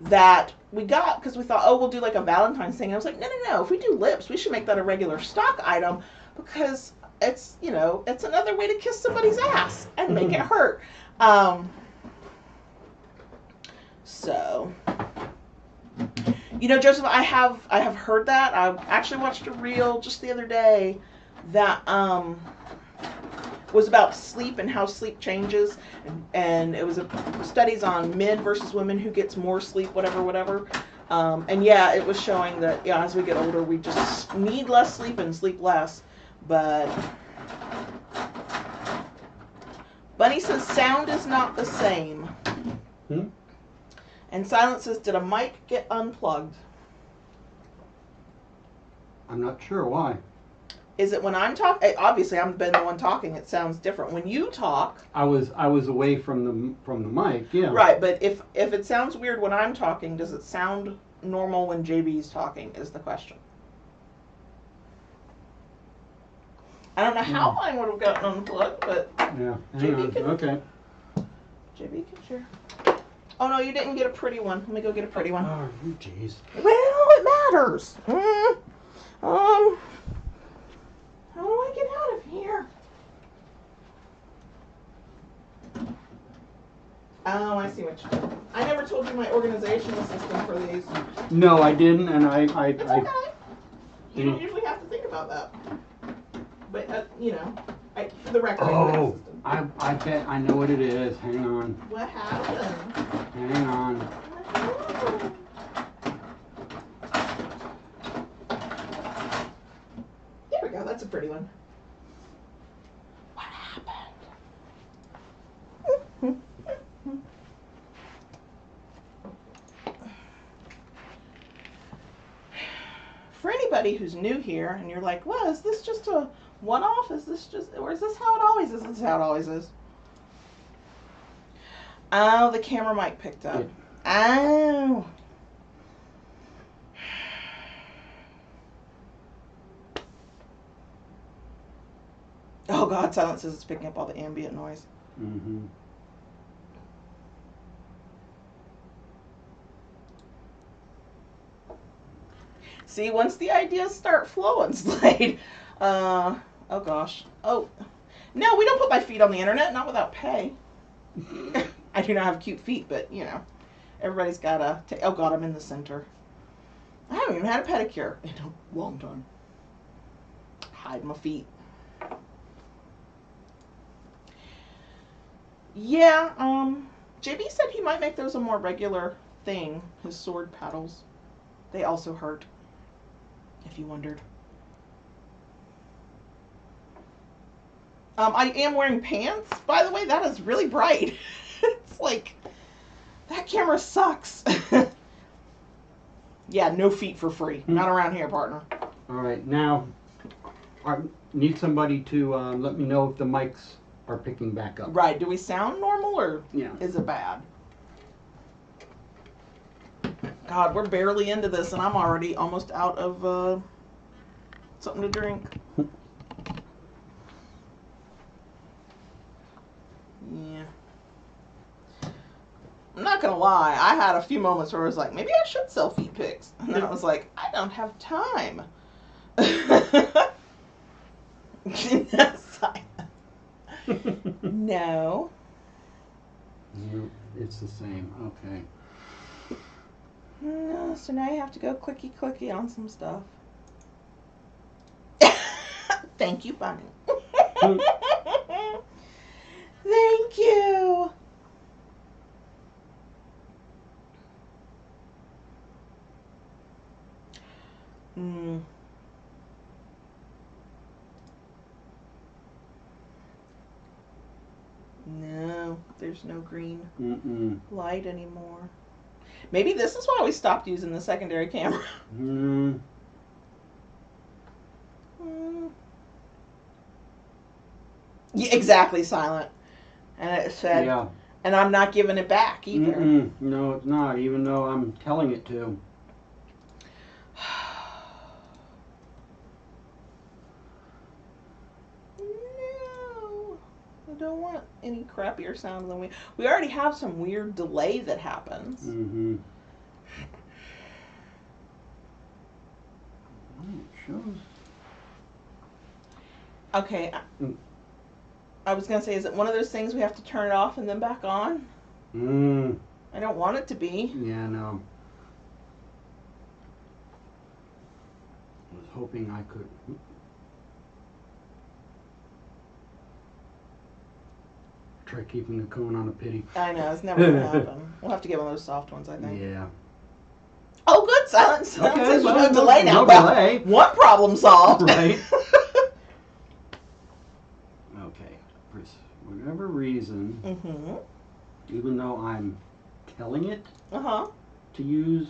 that we got because we thought, oh, we'll do like a Valentine's thing. I was like, no. If we do lips, we should make that a regular stock item because it's, you know, it's another way to kiss somebody's ass and make it hurt. So, you know, Joseph, I have heard that. I actually watched a reel just the other day that was about sleep and how sleep changes, and it was studies on men versus women, who gets more sleep, whatever. And yeah, it was showing that as we get older, we just need less sleep and sleep less. But Bunny says sound is not the same. And Silence says, did a mic get unplugged? I'm not sure why. Is it when I'm talking? Obviously, I'm been the one talking. It sounds different when you talk. I was away from the mic, yeah. Right, but if it sounds weird when I'm talking, does it sound normal when JB's talking? Is the question. I don't know how mine would have gotten unplugged, but yeah. JB can. Okay. JB can share. Oh no, you didn't get a pretty one. Let me go get a pretty one. Oh, jeez. Well, it matters. How do I get out of here? Oh, I see what you're doing. I never told you my organizational system for these. No, I didn't, and It's okay. You don't usually have to think about that. But, you know, for the record, Oh, I bet I know what it is. Hang on. What happened? Hang on. There we go. That's a pretty one. What happened? For anybody who's new here and you're like, well, is this just a one-off? Or is this how it always is? This is how it always is. Oh, the camera mic picked up. Yeah. Oh. Oh, God, Silence says it's picking up all the ambient noise. Mm-hmm. See, once the ideas start flowing, Slade. Oh, gosh. Oh. No, we don't put my feet on the internet, not without pay. I do not have cute feet, but, you know, everybody's got oh, God, I'm in the center. I haven't even had a pedicure in a long time. Hide my feet. Yeah, JB said he might make those a more regular thing, his sword paddles. They also hurt, if you wondered. I am wearing pants, by the way. That is really bright. It's like, that camera sucks. Yeah, no feet for free. Not around here, partner. All right, now, I need somebody to let me know if the mics are picking back up. Right. Do we sound normal, or is it bad? God, we're barely into this, and I'm already almost out of something to drink. Yeah. I'm not gonna lie, I had a few moments where I was like, maybe I should sell feet pics. And then I was like, I don't have time. No. It's the same. Okay. No, so now you have to go clicky on some stuff. Thank you, Bunny. Thank you. No, there's no green light anymore. Maybe this is why we stopped using the secondary camera. Yeah, exactly, Silent. And it said, and I'm not giving it back either. No, it's not, even though I'm telling it to. No, I don't want any crappier sound than we already have some weird delay that happens. Mm-hmm. It shows. Okay. I was going to say, is it one of those things we have to turn it off and then back on? I don't want it to be. Yeah, no. I was hoping I could. Try keeping the cone on a pity. I know, it's never going to happen. We'll have to get one of those soft ones, I think. Yeah. Oh, good. Silence. Okay, There's well, no delay now. No delay. One problem solved. Right. Okay. For whatever reason, even though I'm telling it to use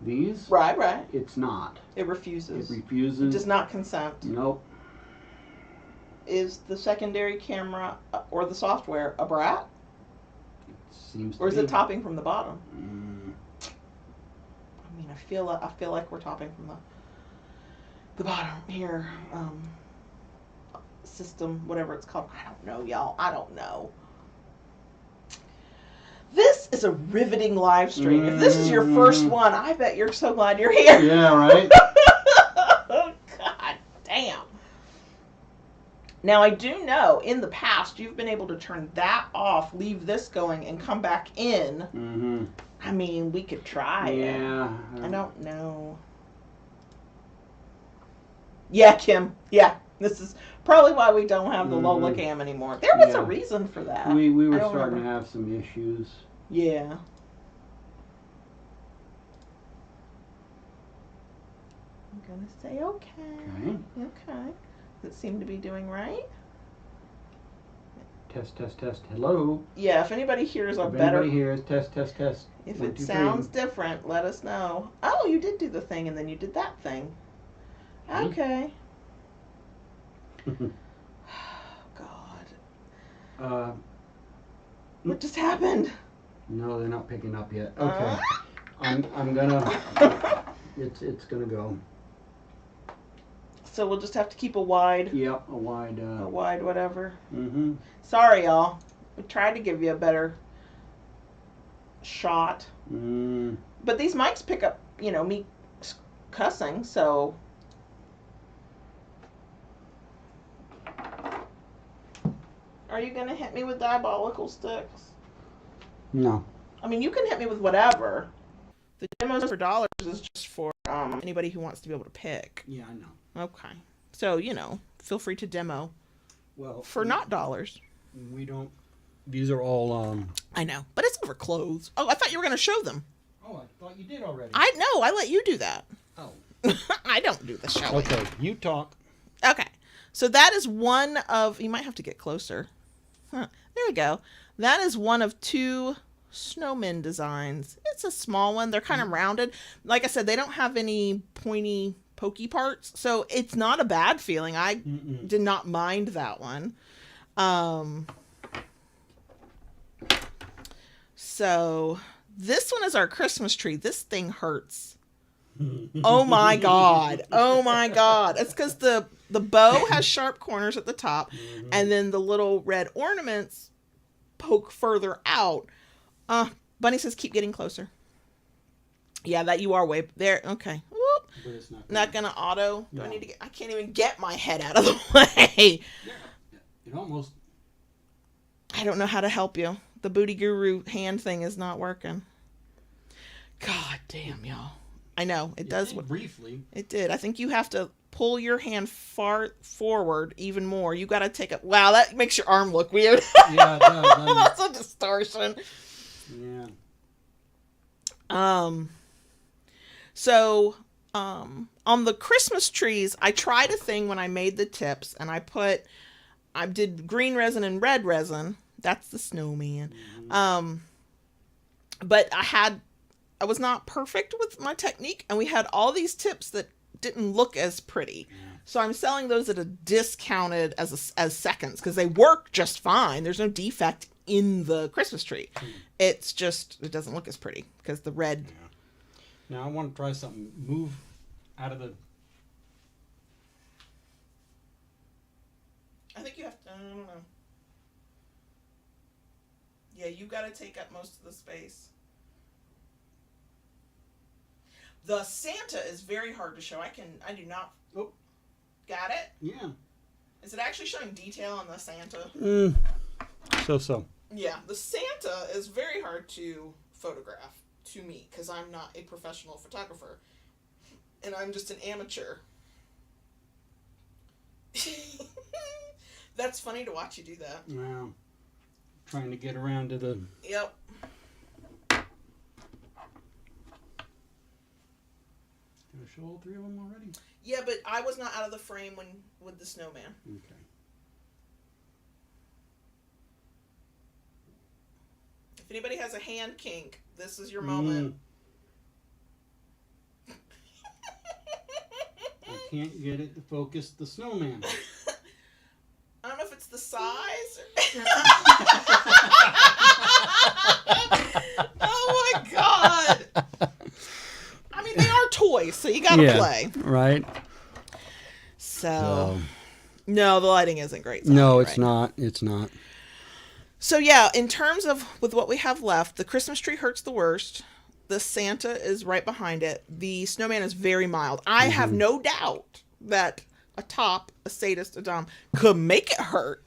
these, right, it's not. it refuses. It refuses. It does not consent. Nope. Is the secondary camera or the software a brat? It seems to or is be. it topping from the bottom? I mean, I feel like we're topping from the bottom here. System, whatever it's called. I don't know, y'all. I don't know. This is a riveting live stream. If this is your first one, I bet you're so glad you're here. Yeah, right? Oh, God damn. Now, I do know in the past you've been able to turn that off, leave this going, and come back in. I mean, we could try it. Yeah. I don't know. Yeah, Kim. Yeah. This is probably why we don't have the Lola cam anymore. There was a reason for that. We were starting to have some issues. Yeah. I'm going to say okay. Okay. Does it seem to be doing right? Test. Hello. Yeah, if anybody hears a if better... anybody hears, test. If 1, it 2, sounds different, let us know. Oh, you did do the thing, and then you did that thing. Okay. God. What just happened? No, they're not picking up yet. Okay. I'm gonna... It's gonna go. So we'll just have to keep a wide... Yep, a wide... A wide whatever. Sorry, y'all. We tried to give you a better shot. But these mics pick up, me cussing, so... Are you going to hit me with diabolical sticks? No. I mean, you can hit me with whatever. The demos for dollars is just for anybody who wants to be able to pick. Yeah, I know. Okay. So, feel free to demo. Well, for not dollars. We don't... These are all... I know. But it's over clothes. Oh, I thought you were going to show them. Oh, I thought you did already. I know. I let you do that. Oh. I don't do the showing. Okay, you talk. Okay. So that is one of... You might have to get closer. There we go. That is one of 2 snowmen designs. It's a small one. They're kind of rounded. Like I said, they don't have any pointy, pokey parts. So it's not a bad feeling. I did not mind that one. So this one is our Christmas tree. This thing hurts. Oh my God. Oh my God. It's because the bow has sharp corners at the top, and then the little red ornaments poke further out. Bunny says keep getting closer. Yeah, that you are way there. Okay. Whoop. But it's not gonna auto. No. I can't even get my head out of the way. Yeah, it almost... I don't know how to help you. The Booty Guru hand thing is not working. God damn, y'all. I know. It does. Briefly. It did. I think you have to pull your hand far forward even more. You got to take it. Wow, that makes your arm look weird. Yeah, it does. That's a distortion. Yeah. So, on the Christmas trees, I tried a thing when I made the tips, and I did green resin and red resin. That's the snowman. But I was not perfect with my technique, and we had all these tips that didn't look as pretty. So I'm selling those at a discounted as seconds because they work just fine. There's no defect in the Christmas tree. It's just, it doesn't look as pretty because the red. Yeah. Now I want to try something. Move out of the... I think you have to, I don't know. Yeah, you got to take up most of the space. The Santa is very hard to show. I do not. Oh. Got it? Yeah. Is it actually showing detail on the Santa? So. Yeah, the Santa is very hard to photograph to me because I'm not a professional photographer. And I'm just an amateur. That's funny to watch you do that. Wow. Trying to get around to the... Yep. Did I show all three of them already? Yeah, but I was not out of the frame with the snowman. Okay. If anybody has a hand kink, this is your moment. I can't get it to focus the snowman. I don't know if it's the size. Oh my god! I mean, they are toys, so you gotta play, right? So, no, the lighting isn't great. No, it's not. It's not. So yeah, in terms of with what we have left, the Christmas tree hurts the worst. The Santa is right behind it. The snowman is very mild. I have no doubt that a sadist, a dom, could make it hurt.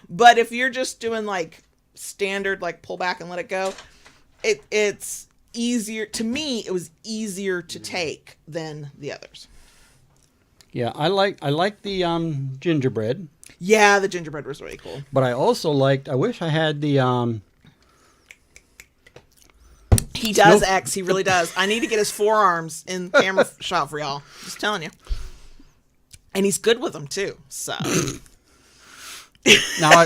But if you're just doing like standard, like pull back and let it go, it's easier. To me, it was easier to take than the others. Yeah, I like the gingerbread. Yeah, the gingerbread was really cool. But I also I wish I had the He does X. He really does. I need to get his forearms in camera shot for y'all. Just telling you. And he's good with them too. So now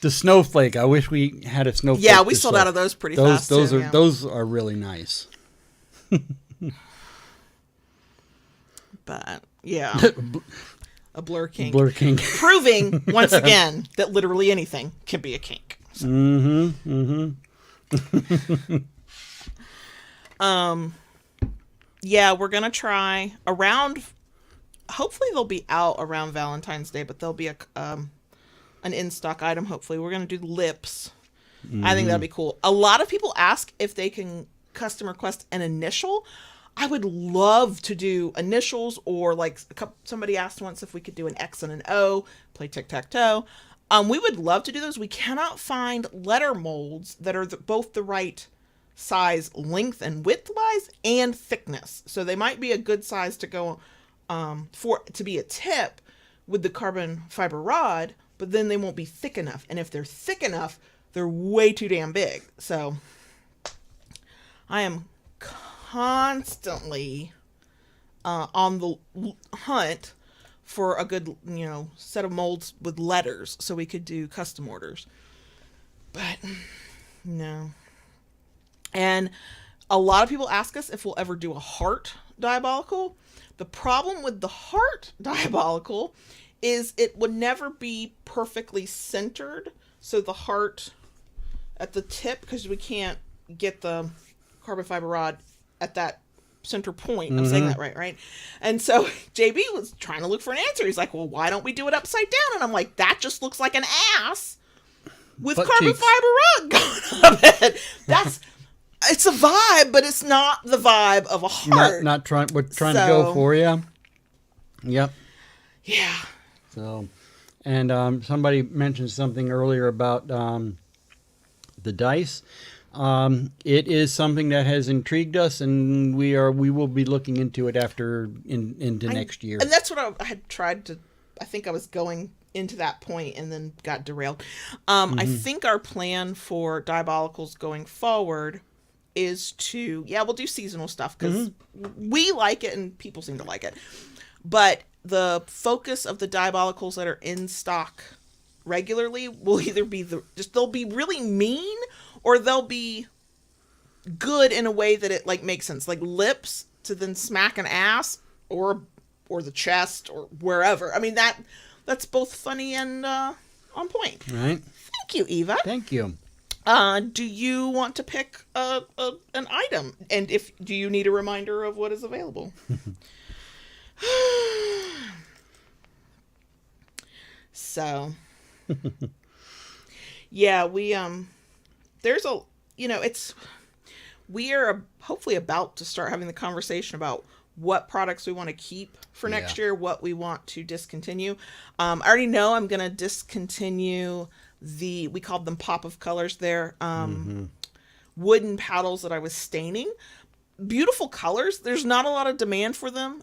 the snowflake. I wish we had a snowflake. Yeah, we sold out of those pretty fast. Those are really nice. But yeah, a blur kink. Blur kink. Proving once again that literally anything can be a kink. So. Yeah, we're gonna try around. Hopefully, they'll be out around Valentine's Day, but there'll be an in stock item. Hopefully, we're gonna do lips. I think that'd be cool. A lot of people ask if they can custom request an initial. I would love to do initials, or like somebody asked once if we could do an X and an O, play tic-tac-toe. We would love to do those. We cannot find letter molds that are both the right size, length and width-wise, and thickness. So they might be a good size to go to be a tip with the carbon fiber rod, but then they won't be thick enough. And if they're thick enough, they're way too damn big. So I am constantly on the hunt for a good, set of molds with letters so we could do custom orders. But no. And a lot of people ask us if we'll ever do a heart diabolical. The problem with the heart diabolical is it would never be perfectly centered. So the heart at the tip, because we can't get the carbon fiber rod at that center point. I'm saying that right? And so JB was trying to look for an answer. He's like, well, why don't we do it upside down? And I'm like, that just looks like an ass with butt carbon cheeks. fiber rod going up it. It's a vibe, but it's not the vibe of a heart. Not trying. We're trying to go for you. Yep. Yeah. So, and somebody mentioned something earlier about the dice. It is something that has intrigued us, and we will be looking into it into next year. And that's what I had tried to. I think I was going into that point and then got derailed. I think our plan for Diabolicals going forward is we'll do seasonal stuff because we like it and people seem to like it. But the focus of the Diabolicals that are in stock regularly will either be they'll be really mean, or they'll be good in a way that it like makes sense, like lips to then smack an ass or the chest or wherever. I mean that's both funny and on point. Right. Thank you, Eva. Thank you. Do you want to pick an item, and do you need a reminder of what is available? So Yeah, there's we are hopefully about to start having the conversation about what products we want to keep for next year, what we want to discontinue. I already know I'm going to discontinue we called them pop of colors there, wooden paddles that I was staining. Beautiful colors. There's not a lot of demand for them.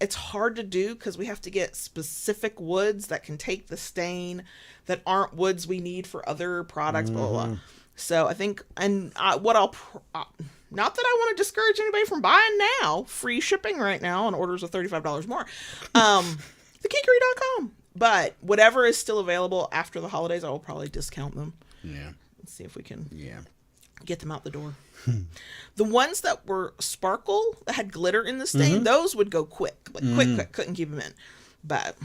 It's hard to do because we have to get specific woods that can take the stain that aren't woods we need for other products, blah, blah, blah. So I think, and what I'll, not that I want to discourage anybody from buying now, free shipping right now on orders of $35 more, thekinkery.com. But whatever is still available after the holidays, I will probably discount them. Yeah. Let's see if we can get them out the door. The ones that were sparkle, that had glitter in the stain, those would go quick. Like quick, couldn't keep them in. But...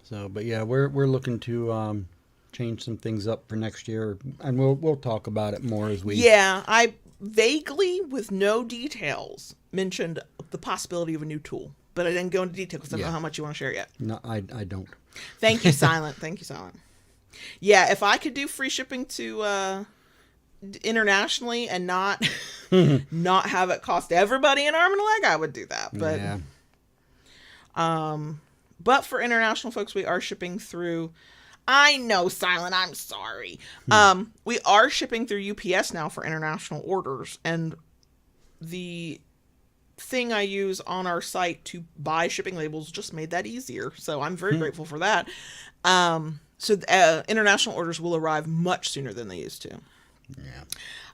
So, but yeah, we're looking to change some things up for next year, and we'll talk about it more as we. Yeah, I vaguely, with no details, mentioned the possibility of a new tool, but I didn't go into detail because I don't know how much you want to share yet. No, I don't. Thank you, Silent. Thank you, Silent. Yeah, if I could do free shipping to internationally and not have it cost everybody an arm and a leg, I would do that. But but for international folks, we are shipping through. I know, Silent, I'm sorry. We are shipping through UPS now for international orders, and the thing I use on our site to buy shipping labels just made that easier. So I'm very grateful for that. So international orders will arrive much sooner than they used to. Yeah.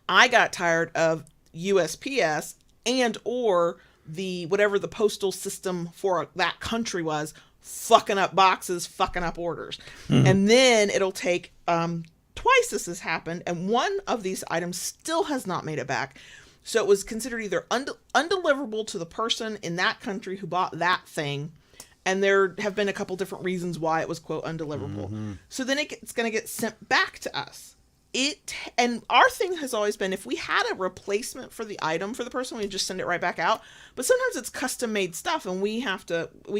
I got tired of USPS and or whatever the postal system for that country was, fucking up boxes, fucking up orders. And then it'll take twice this has happened, and one of these items still has not made it back. So it was considered either undeliverable to the person in that country who bought that thing, and there have been a couple different reasons why it was, quote, undeliverable. So then it's going to get sent back to us. And our thing has always been, if we had a replacement for the item for the person, we just send it right back out. But sometimes it's custom made stuff, and we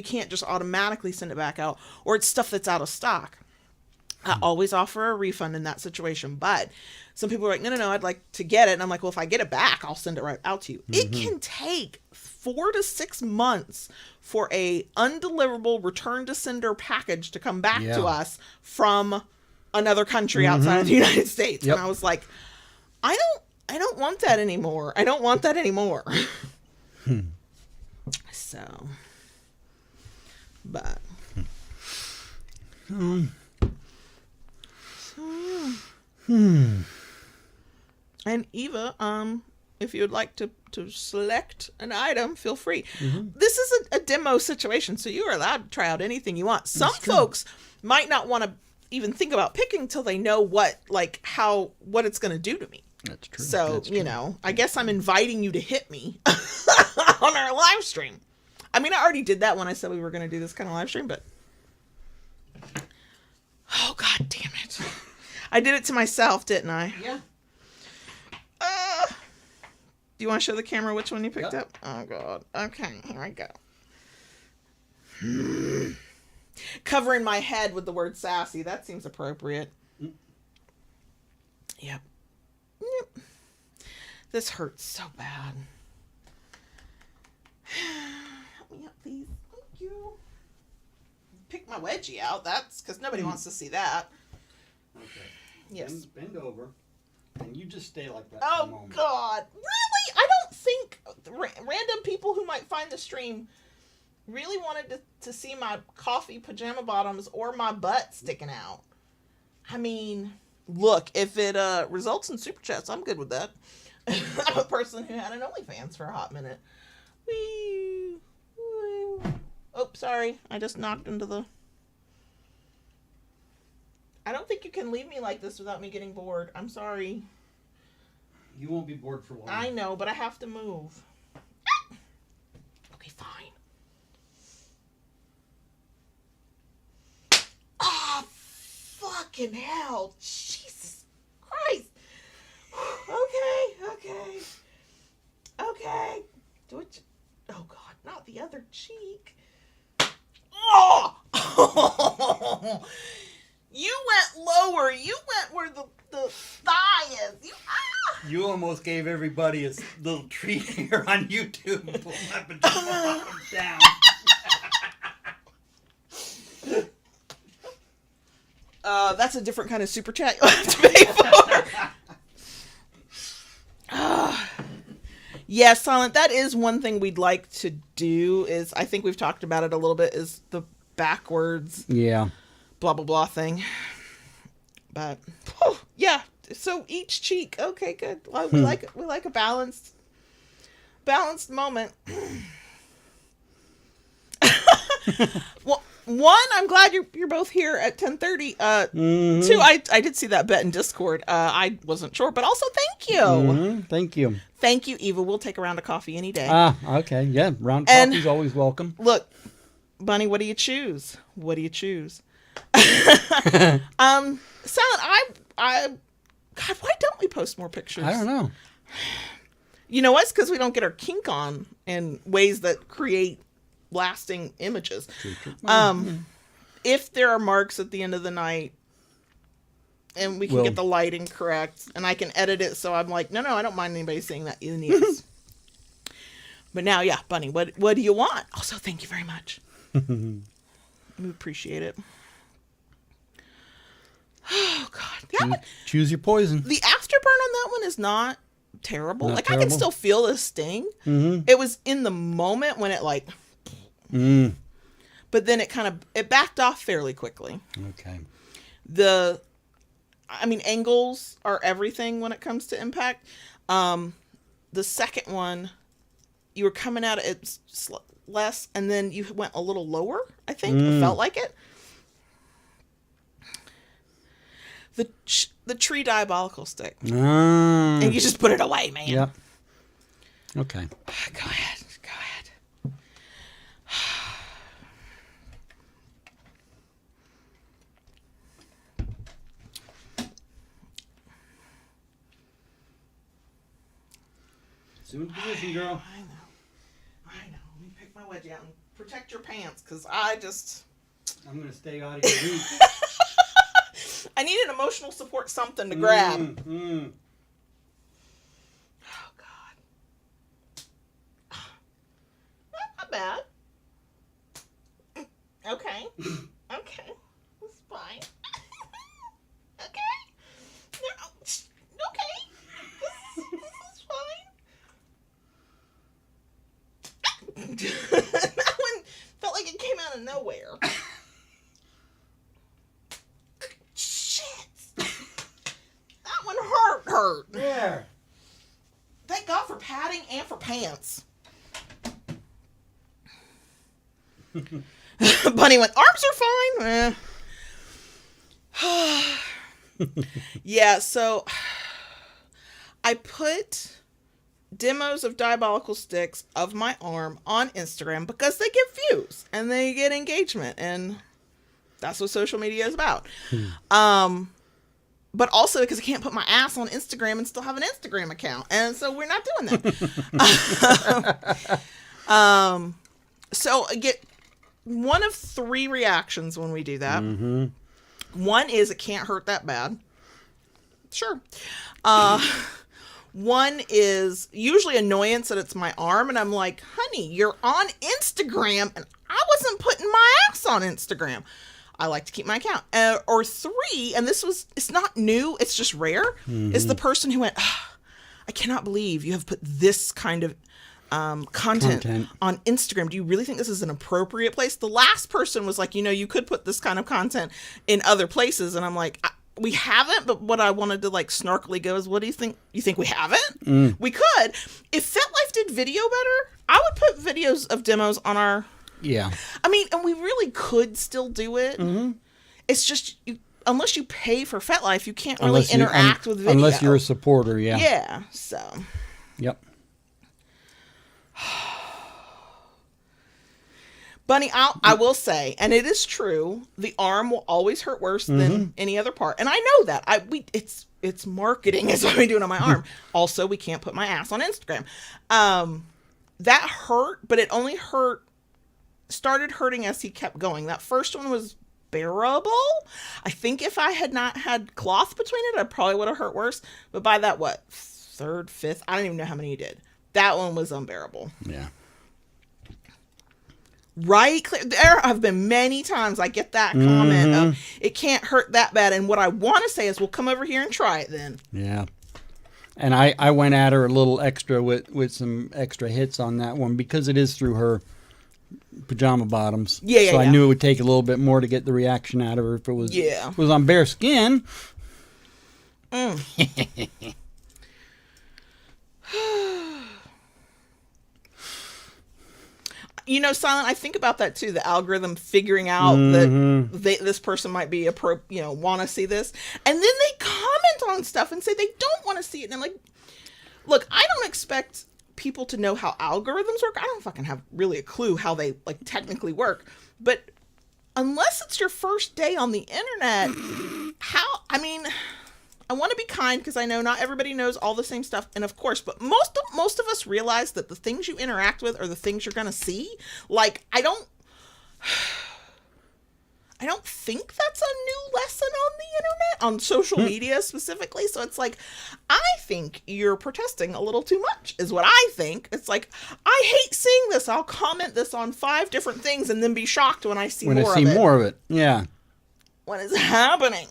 can't just automatically send it back out, or it's stuff that's out of stock. I always offer a refund in that situation, but some people are like, no, I'd like to get it. And I'm like, well, if I get it back, I'll send it right out to you. It can take 4 to 6 months for a undeliverable return to sender package to come back to us from another country outside of the United States. And I was like, I don't want that anymore. I don't want that anymore. So, but. And Eva, if you would like to select an item, feel free. This is a demo situation, so you are allowed to try out anything you want. Some folks might not want to even think about picking till they know what it's going to do to me. That's true. So, I guess I'm inviting you to hit me on our live stream. I mean, I already did that when I said we were going to do this kind of live stream, but oh, God damn it. I did it to myself, didn't I? Yeah. Do you want to show the camera which one you picked up? Oh, God. Okay, here I go. Covering my head with the word sassy. That seems appropriate. Yep. This hurts so bad. Help me up, please. Thank you. Pick my wedgie out. That's because nobody wants to see that. Okay. Yes. Bend over. And you just stay like that for a moment. God. Really? I don't think random people who might find the stream really wanted to see my coffee pajama bottoms or my butt sticking out. I mean, look, if it results in super chats, I'm good with that. I'm a person who had an OnlyFans for a hot minute. Wee. Oh, sorry. I just knocked into the... I don't think you can leave me like this without me getting bored. I'm sorry. You won't be bored for long. I know, but I have to move. Okay, fine. Oh, fucking hell. Jesus Christ. Okay. Do it. Oh, God, not the other cheek. You went lower. You went where the thigh is. You almost gave everybody a little treat here on YouTube. Pull my pajama bottoms down. That's a different kind of super chat you'll have to pay for. Yeah, Silent, that is one thing we'd like to do is, I think we've talked about it a little bit, is the backwards Yeah. blah, blah, blah thing. But, yeah, so each cheek. Okay, good. Well, we like a balanced moment. Well, one, I'm glad you're both here at 10:30. Two, I did see that bet in Discord. I wasn't sure, but also thank you. Thank you. Thank you, Eva. We'll take a round of coffee any day. Okay. Yeah, round of coffee's always welcome. Look, Bunny, what do you choose? What do you choose? Silent, God, why don't we post more pictures? I don't know. You know what? It's because we don't get our kink on in ways that create lasting images. If there are marks at the end of the night and we can get the lighting correct and I can edit it so I'm like, no, I don't mind anybody saying that in these. But now, yeah, Bunny, what do you want? Also, thank you very much. We appreciate it. Oh, God. Choose your poison. The afterburn on that one is not terrible. Not I terrible. can still feel the sting. It was in the moment when it but then it backed off fairly quickly. Okay. Angles are everything when it comes to impact. The second one, you were coming at it less, and then you went a little lower, I think. It felt like it. The tree diabolical stick. And you just put it away, man. Yep. Okay. Go ahead. Assume position, girl. I know. Let me pick my wedgie out and protect your pants, because I'm going to stay out of your reach. I need an emotional support something to grab. Oh, God. Not bad. Okay. That's fine. Okay. No. Okay. This is fine. That one felt like it came out of nowhere. Shit. That one hurt. There. Thank God for padding and for pants. Bunny went, arms are fine. Yeah, so I put demos of diabolical sticks of my arm on Instagram because they get views and they get engagement, and that's what social media is about. But also because I can't put my ass on Instagram and still have an Instagram account, and so we're not doing that. So I get one of 3 reactions when we do that. One is it can't hurt that bad. Sure. One is usually annoyance that it's my arm, and I'm like, honey, you're on Instagram, and I wasn't putting my ass on Instagram. I like to keep my account. Or 3, and it's not new, it's just rare, is the person who went, I cannot believe you have put this kind of content on Instagram. Do you really think this is an appropriate place? The last person was like, you could put this kind of content in other places. And I'm like, we haven't, but what I wanted to snarkily go is, what do you think? You think we haven't? We could. If FetLife did video better, I would put videos of demos on our... Yeah. And we really could still do it. It's just, unless you pay for FetLife, you can't really interact with video. Unless you're a supporter, yeah. Yeah, so... Yep. Bunny, I will say, and it is true, the arm will always hurt worse than any other part, and I know that. It's marketing is what I'm doing on my arm. Also, we can't put my ass on Instagram. That hurt, but it only hurt started hurting as he kept going. That first one was bearable. I think if I had not had cloth between it, I probably would have hurt worse. But by that, what, third, fifth, I don't even know how many he did. That one was unbearable. Yeah. Right? There have been many times I get that comment of, it can't hurt that bad. And what I want to say is, well, come over here and try it then. Yeah. And I went at her a little extra with some extra hits on that one because it is through her pajama bottoms. Yeah. So I knew it would take a little bit more to get the reaction out of her if it was, if it was on bare skin. You know, Silent, I think about that too. The algorithm figuring out that this person might be want to see this, and then they comment on stuff and say they don't want to see it. And I'm like, look, I don't expect people to know how algorithms work. I don't fucking have really a clue how they like technically work. But unless it's your first day on the internet, I want to be kind because I know not everybody knows all the same stuff, and of course, but most of us realize that the things you interact with are the things you're gonna see. Like, I don't think that's a new lesson on the internet, on social media specifically. So it's like, I think you're protesting a little too much, is what I think. It's like, I hate seeing this. I'll comment this on 5 different things and then be shocked when I see more of it. Yeah. What is happening?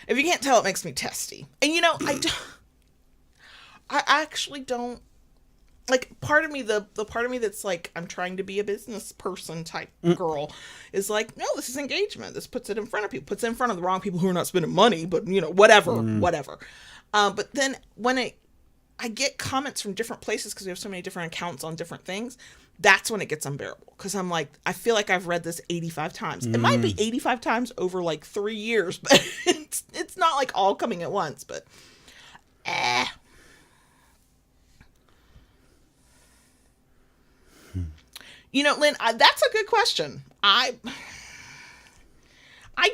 If you can't tell, it makes me testy. And you know, I actually don't, like, part of me, the part of me that's like, I'm trying to be a business person type girl is like, no, this is engagement. This puts it in front of people, puts it in front of the wrong people who are not spending money, but you know, whatever. But then when I get comments from different places, because we have so many different accounts on different things, that's when it gets unbearable. Because I'm like, I feel like I've read this 85 times. It might be 85 times over like 3 years, but it's not like all coming at once. But you know, Lynn, that's a good question. I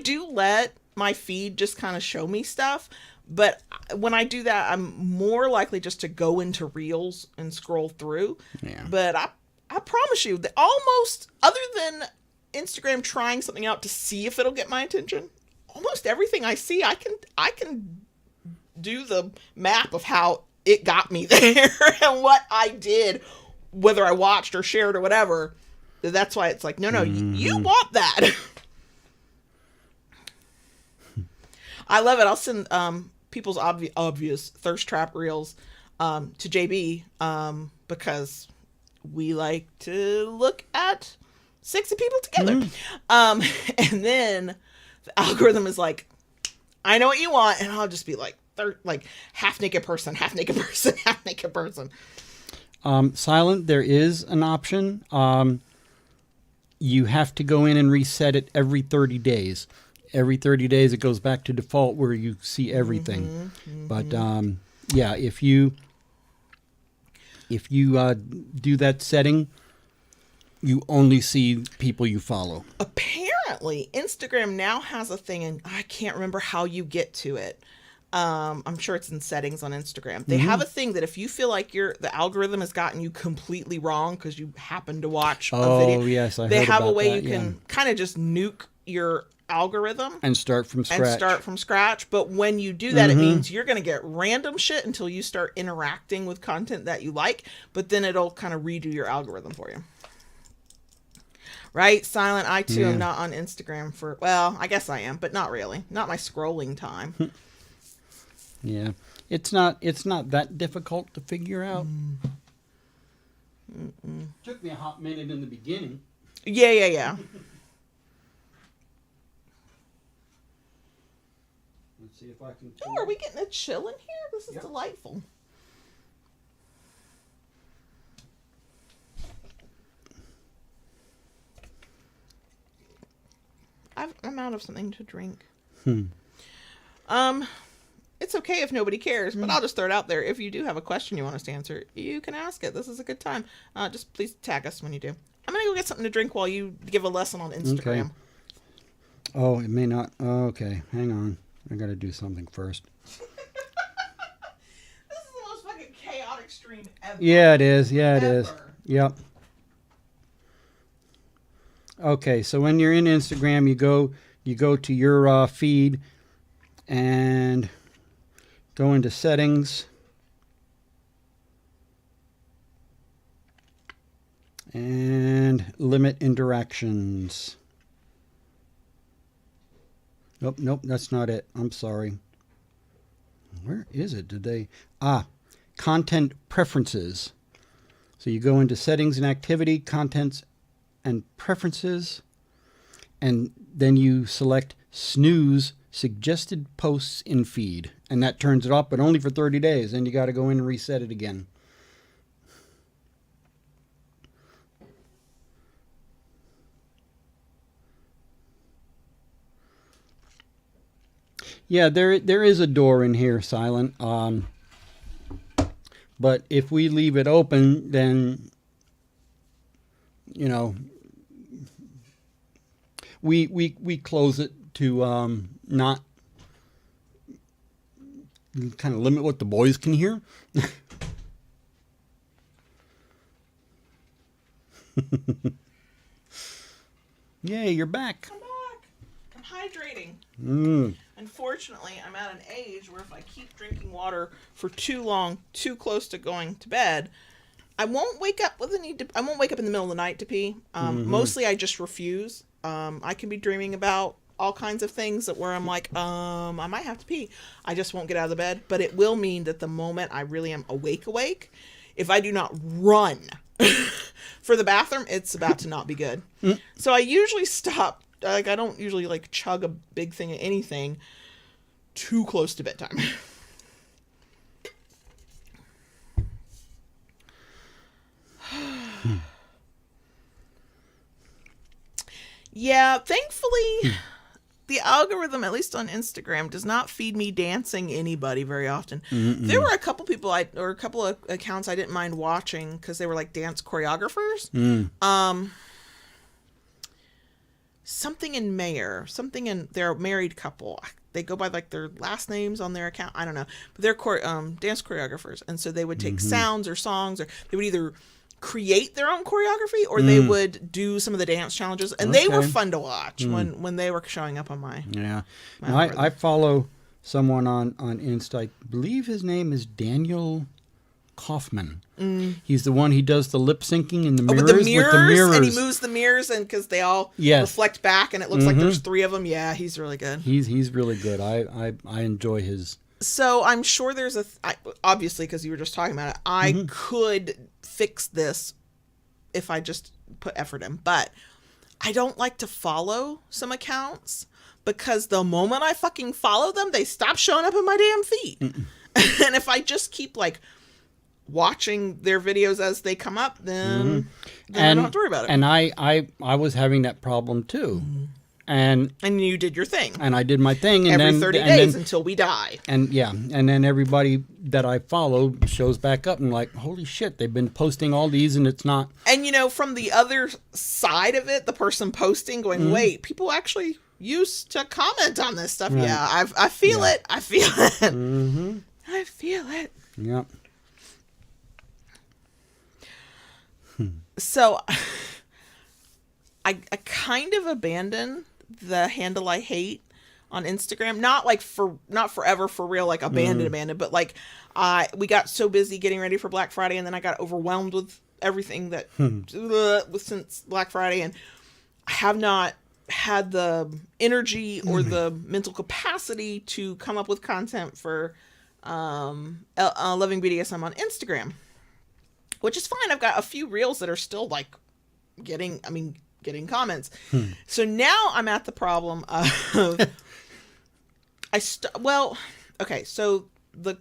do let my feed just kind of show me stuff. But when I do that, I'm more likely just to go into Reels and scroll through. Yeah. But I promise you that almost, other than Instagram trying something out to see if it'll get my attention, almost everything I see, I can do the map of how it got me there and what I did, whether I watched or shared or whatever. That's why it's like, no, you want that. I love it. I'll send people's obvious thirst trap reels to JB because we like to look at sexy people together. And then the algorithm is like, I know what you want, and I'll just be like, half naked person, half naked person, half naked person. Silent, there is an option. You have to go in and reset it every 30 days. Every 30 days, it goes back to default where you see everything. But yeah, if you do that setting, you only see people you follow. Apparently, Instagram now has a thing, and I can't remember how you get to it. I'm sure it's in settings on Instagram. They have a thing that if you feel like the algorithm has gotten you completely wrong because you happen to watch a video. Oh, yes, I heard they have about a way that, you can kind of just nuke your algorithm and start from scratch. But when you do that, it means you're going to get random shit until you start interacting with content that you like, but then it'll kind of redo your algorithm for you. Right? Silent, I too am not on Instagram well, I guess I am, but not really. Not my scrolling time. Yeah. It's not that difficult to figure out. Took me a hot minute in the beginning. Yeah. Let's see if I can. Oh, are we getting a chill in here? This is delightful. I'm out of something to drink. It's okay if nobody cares, but I'll just throw it out there. If you do have a question you want us to answer, you can ask it. This is a good time. Just please tag us when you do. I'm going to go get something to drink while you give a lesson on Instagram. Okay. Oh, it may not. Oh, okay. Hang on. I got to do something first. This is the most fucking chaotic stream ever. Yeah, it is. Yeah, it is. Yep. Okay, so when you're in Instagram, you go to your feed and go into settings. And limit interactions. Nope, that's not it. I'm sorry. Where is it? Content preferences. So you go into settings and activity, contents and preferences, and then you select snooze suggested posts in feed. And that turns it off, but only for 30 days. Then you got to go in and reset it again. Yeah, there is a door in here, Silent. But if we leave it open, then, you know, we close it to not kind of limit what the boys can hear. Yay, you're back. I'm back. I'm hydrating. Mm. Unfortunately, I'm at an age where if I keep drinking water for too long, too close to going to bed, I won't wake up with the need to. I won't wake up in the middle of the night to pee. Mostly, I just refuse. I can be dreaming about all kinds of things that where I'm like, I might have to pee. I just won't get out of the bed. But it will mean that the moment I really am awake, if I do not run for the bathroom, it's about to not be good. So I usually stop. Like, I don't usually like chug a big thing of anything too close to bedtime. Yeah, thankfully, the algorithm, at least on Instagram, does not feed me dancing anybody very often. There were a couple people or a couple of accounts I didn't mind watching because they were like dance choreographers. Something in Mayer, they're a married couple. They go by like their last names on their account. I don't know, but they're dance choreographers, and so they would take sounds or songs, or they would either create their own choreography or they would do some of the dance challenges, and they were fun to watch when they were showing up on my Now, I follow someone on Insta. I believe his name is Daniel Kaufman. He's the one, he does the lip syncing in the mirrors, with the mirrors, and he mirrors. moves the mirrors, and because they all reflect back, and it looks like there's 3 of them. Yeah, he's really good. He's really good. I enjoy his. So I'm sure there's obviously, because you were just talking about it, I could fix this if I just put effort in, but I don't like to follow some accounts because the moment I fucking follow them, they stop showing up in my damn feed. And if I just keep like watching their videos as they come up, then I don't have to worry about it. And I was having that problem too. And you did your thing. And I did my thing. And every then, 30 days until we die. And then everybody that I follow shows back up and like, holy shit, they've been posting all these and it's not. And from the other side of it, the person posting going, wait, people actually used to comment on this stuff. Right. Yeah, I feel it. I feel it. I feel it. Yep. So I kind of abandoned the handle I hate on Instagram. Not forever for real, like abandoned, but like we got so busy getting ready for Black Friday, and then I got overwhelmed with everything that since Black Friday, and I have not had the energy or the mental capacity to come up with content for Loving BDSM on Instagram, which is fine. I've got a few reels that are still like getting comments. So now I'm at the problem of okay, so the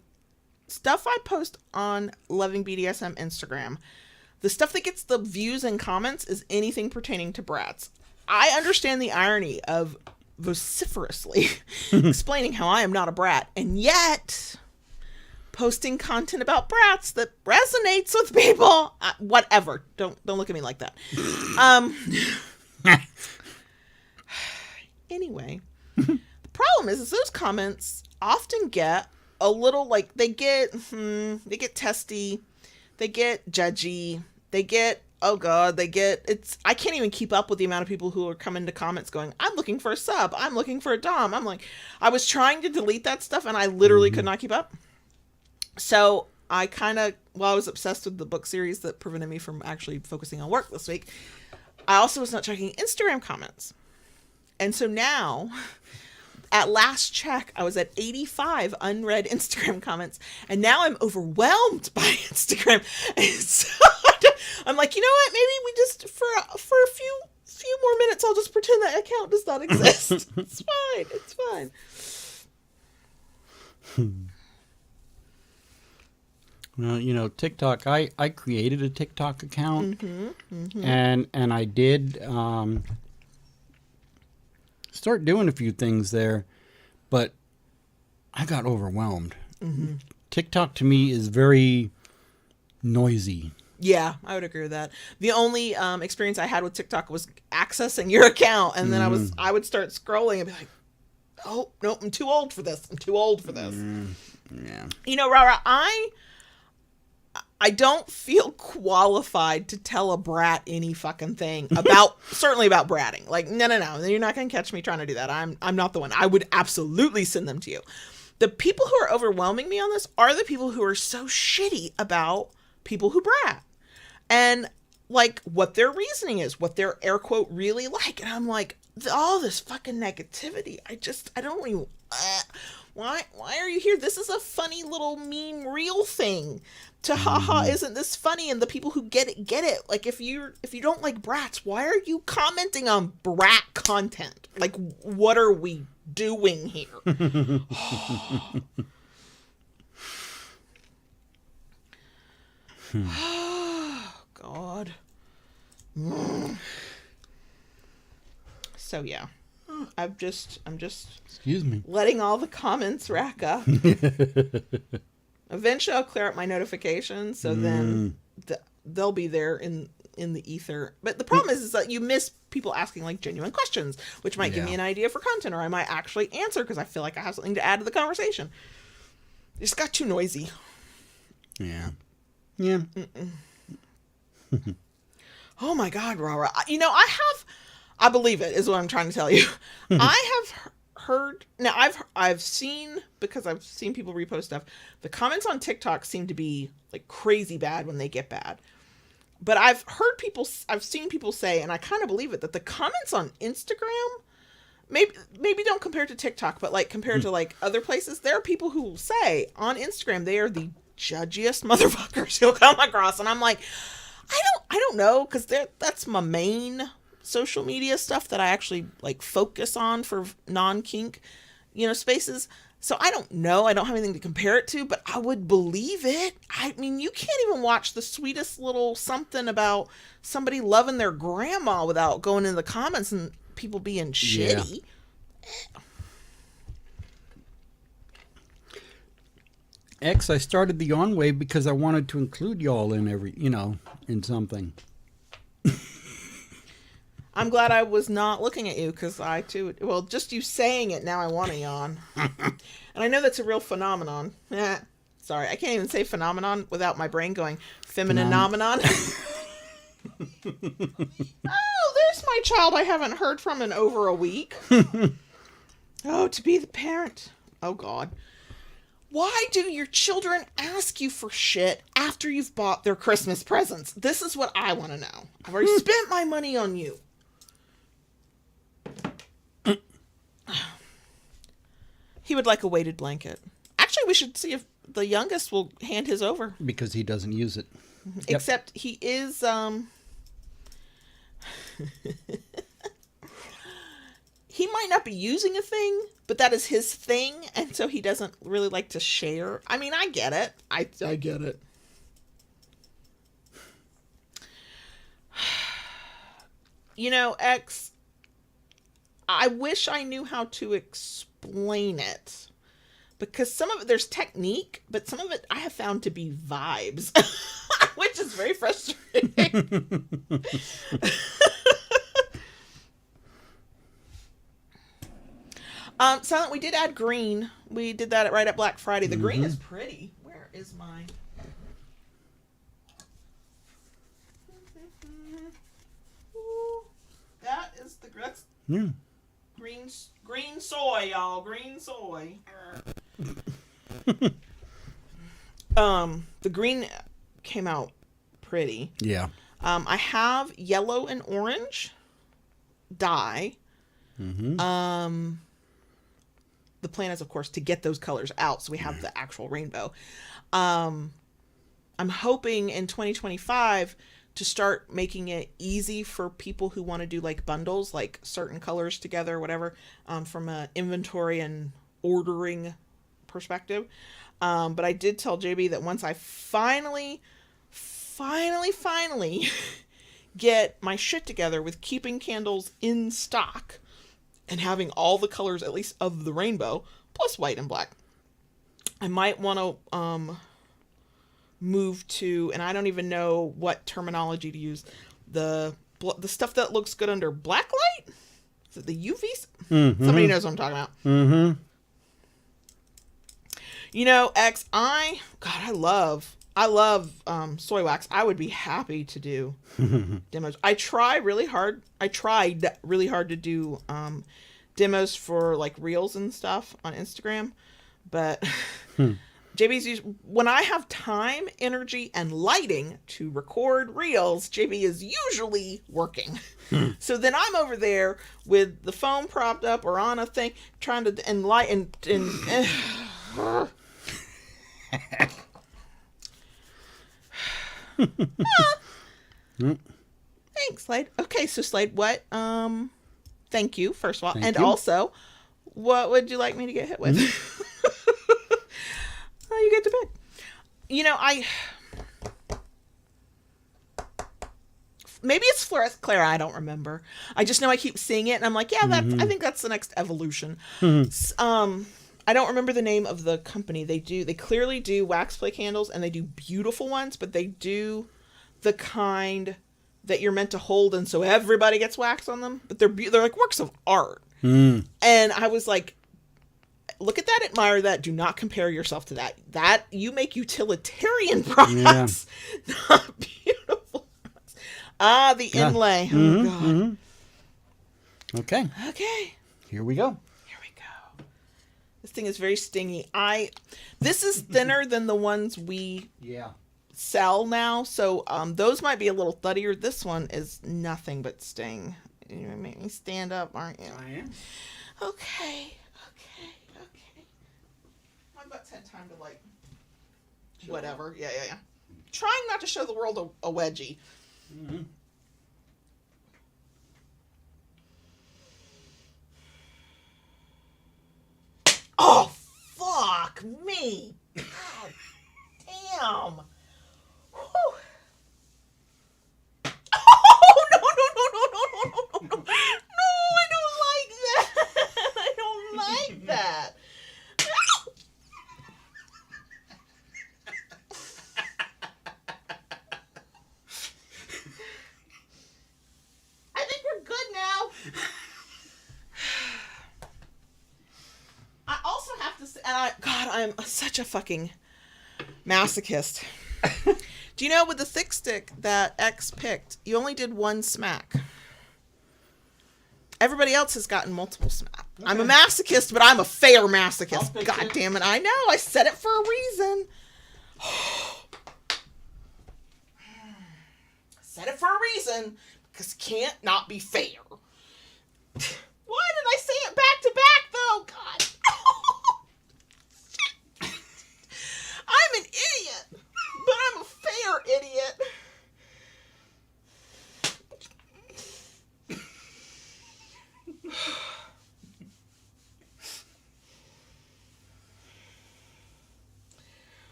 stuff I post on Loving BDSM Instagram, the stuff that gets the views and comments is anything pertaining to brats. I understand the irony of vociferously explaining how I am not a brat, and yet posting content about brats that resonates with people. Whatever. Don't look at me like that. Anyway, the problem is those comments often get a little like they get testy, they get judgy, they get oh God, I can't even keep up with the amount of people who are coming to comments going, I'm looking for a sub, I'm looking for a dom. I'm like, I was trying to delete that stuff and I literally could not keep up. So I I was obsessed with the book series that prevented me from actually focusing on work this week. I also was not checking Instagram comments. And so now, at last check, I was at 85 unread Instagram comments. And now I'm overwhelmed by Instagram. And so I'm like, you know what? Maybe we just, for a few more minutes, I'll just pretend that account does not exist. It's fine. It's fine. Well, TikTok, I created a TikTok account and I did start doing a few things there, but I got overwhelmed. TikTok to me is very noisy. Yeah, I would agree with that. The only experience I had with TikTok was accessing your account, and then I would start scrolling and be like, oh, no, I'm too old for this. Yeah. Rara, I don't feel qualified to tell a brat any fucking thing certainly about bratting. Like, no, you're not going to catch me trying to do that. I'm not the one. I would absolutely send them to you. The people who are overwhelming me on this are the people who are so shitty about people who brat. And like what their reasoning is, what their air quote really like. And I'm like, all this fucking negativity. I don't even, why are you here? This is a funny little meme reel thing. To haha, isn't this funny? And the people who get it. Like if you don't like brats, why are you commenting on brat content? Like, what are we doing here? God. So yeah. I'm just Excuse me. letting all the comments rack up. Eventually I'll clear up my notifications, so then they'll be there in the ether. But the problem is that you miss people asking like genuine questions, which might give me an idea for content, or I might actually answer because I feel like I have something to add to the conversation. It just got too noisy. Yeah. Oh my God, Rara. I believe it is what I'm trying to tell you. I have heard, now I've seen, because I've seen people repost stuff, the comments on TikTok seem to be like crazy bad when they get bad. But I've seen people say, and I kind of believe it, that the comments on Instagram, maybe don't compare to TikTok, but like compared to like other places, there are people who say on Instagram they are the judgiest motherfuckers you'll come across. And I'm like, I don't know, because that's my main social media stuff that I actually like focus on for non-kink, spaces. So I don't know. I don't have anything to compare it to, but I would believe it. I mean, you can't even watch the sweetest little something about somebody loving their grandma without going in the comments and people being shitty. I started the on wave because I wanted to include y'all in in something. I'm glad I was not looking at you, because I too, well, just you saying it, now I want to yawn. And I know that's a real phenomenon. Sorry, I can't even say phenomenon without my brain going feminine-nomenon. Oh, there's my child I haven't heard from in over a week. Oh, to be the parent. Oh, God. Why do your children ask you for shit after you've bought their Christmas presents? This is what I want to know. I've already spent my money on you. He would like a weighted blanket. Actually, we should see if the youngest will hand his over. Because he doesn't use it. Except he is, he might not be using a thing, but that is his thing, and so he doesn't really like to share. I mean, I get it. I get it. X, I wish I knew how to explain it. Because some of it, there's technique, but some of it I have found to be vibes. Which is very frustrating. Silent, we did add green. We did that right at Black Friday. The green is pretty. Where is my... Ooh, that is that's Yeah. green soy, y'all. Green soy. The green came out pretty. Yeah. I have yellow and orange dye. Mm-hmm. The plan is, of course, to get those colors out so we have the actual rainbow. I'm hoping in 2025 to start making it easy for people who want to do like bundles, like certain colors together, whatever, from an inventory and ordering perspective. But I did tell JB that once I finally get my shit together with keeping candles in stock and having all the colors, at least of the rainbow, plus white and black, I might want to move to, and I don't even know what terminology to use, the stuff that looks good under black light. Is it the UVs? Mm-hmm. Somebody knows what I'm talking about. Mm-hmm. You know, X, I love soy wax. I would be happy to do demos. I tried really hard to do demos for like reels and stuff on Instagram, but when I have time, energy, and lighting to record reels, JB is usually working. So then I'm over there with the phone propped up or on a thing, trying to enlighten Thanks, Slade. Okay, so Slade, what? Thank you, first of all, Thank you. Also, what would you like me to get hit with? Oh, you get to pick. You know, maybe it's fluorescent Clara. I don't remember. I just know I keep seeing it, and I'm like, yeah, I think that's the next evolution. I don't remember the name of the company. They clearly do wax play candles, and they do beautiful ones, but they do the kind that you're meant to hold, and so everybody gets wax on them. But they're like works of art. And I was like, look at that, admire that. Do not compare yourself to that. That you make utilitarian products, not beautiful products. The inlay. Oh God. Okay. Okay. Here we go. This thing is very stingy. This is thinner than the ones we sell now, so those might be a little thuddier. This one is nothing but sting. You're gonna make me stand up, aren't you? I am. Okay. My butt's had time to whatever. Yeah. Trying not to show the world a wedgie. Mm-hmm. Oh, fuck me. God damn. Whew. Oh, no. No, I don't like that. I don't like that. I think we're good now. I also have to say, I'm such a fucking masochist. Do you know with the thick stick that X picked, you only did one smack? Everybody else has gotten multiple smack. Okay. I'm a masochist, but I'm a fair masochist. God damn it, I know. I said it for a reason. I said it for a reason, because it can't not be fair. Why did I say it back to back, though? God. I'm an idiot, but I'm a fair idiot.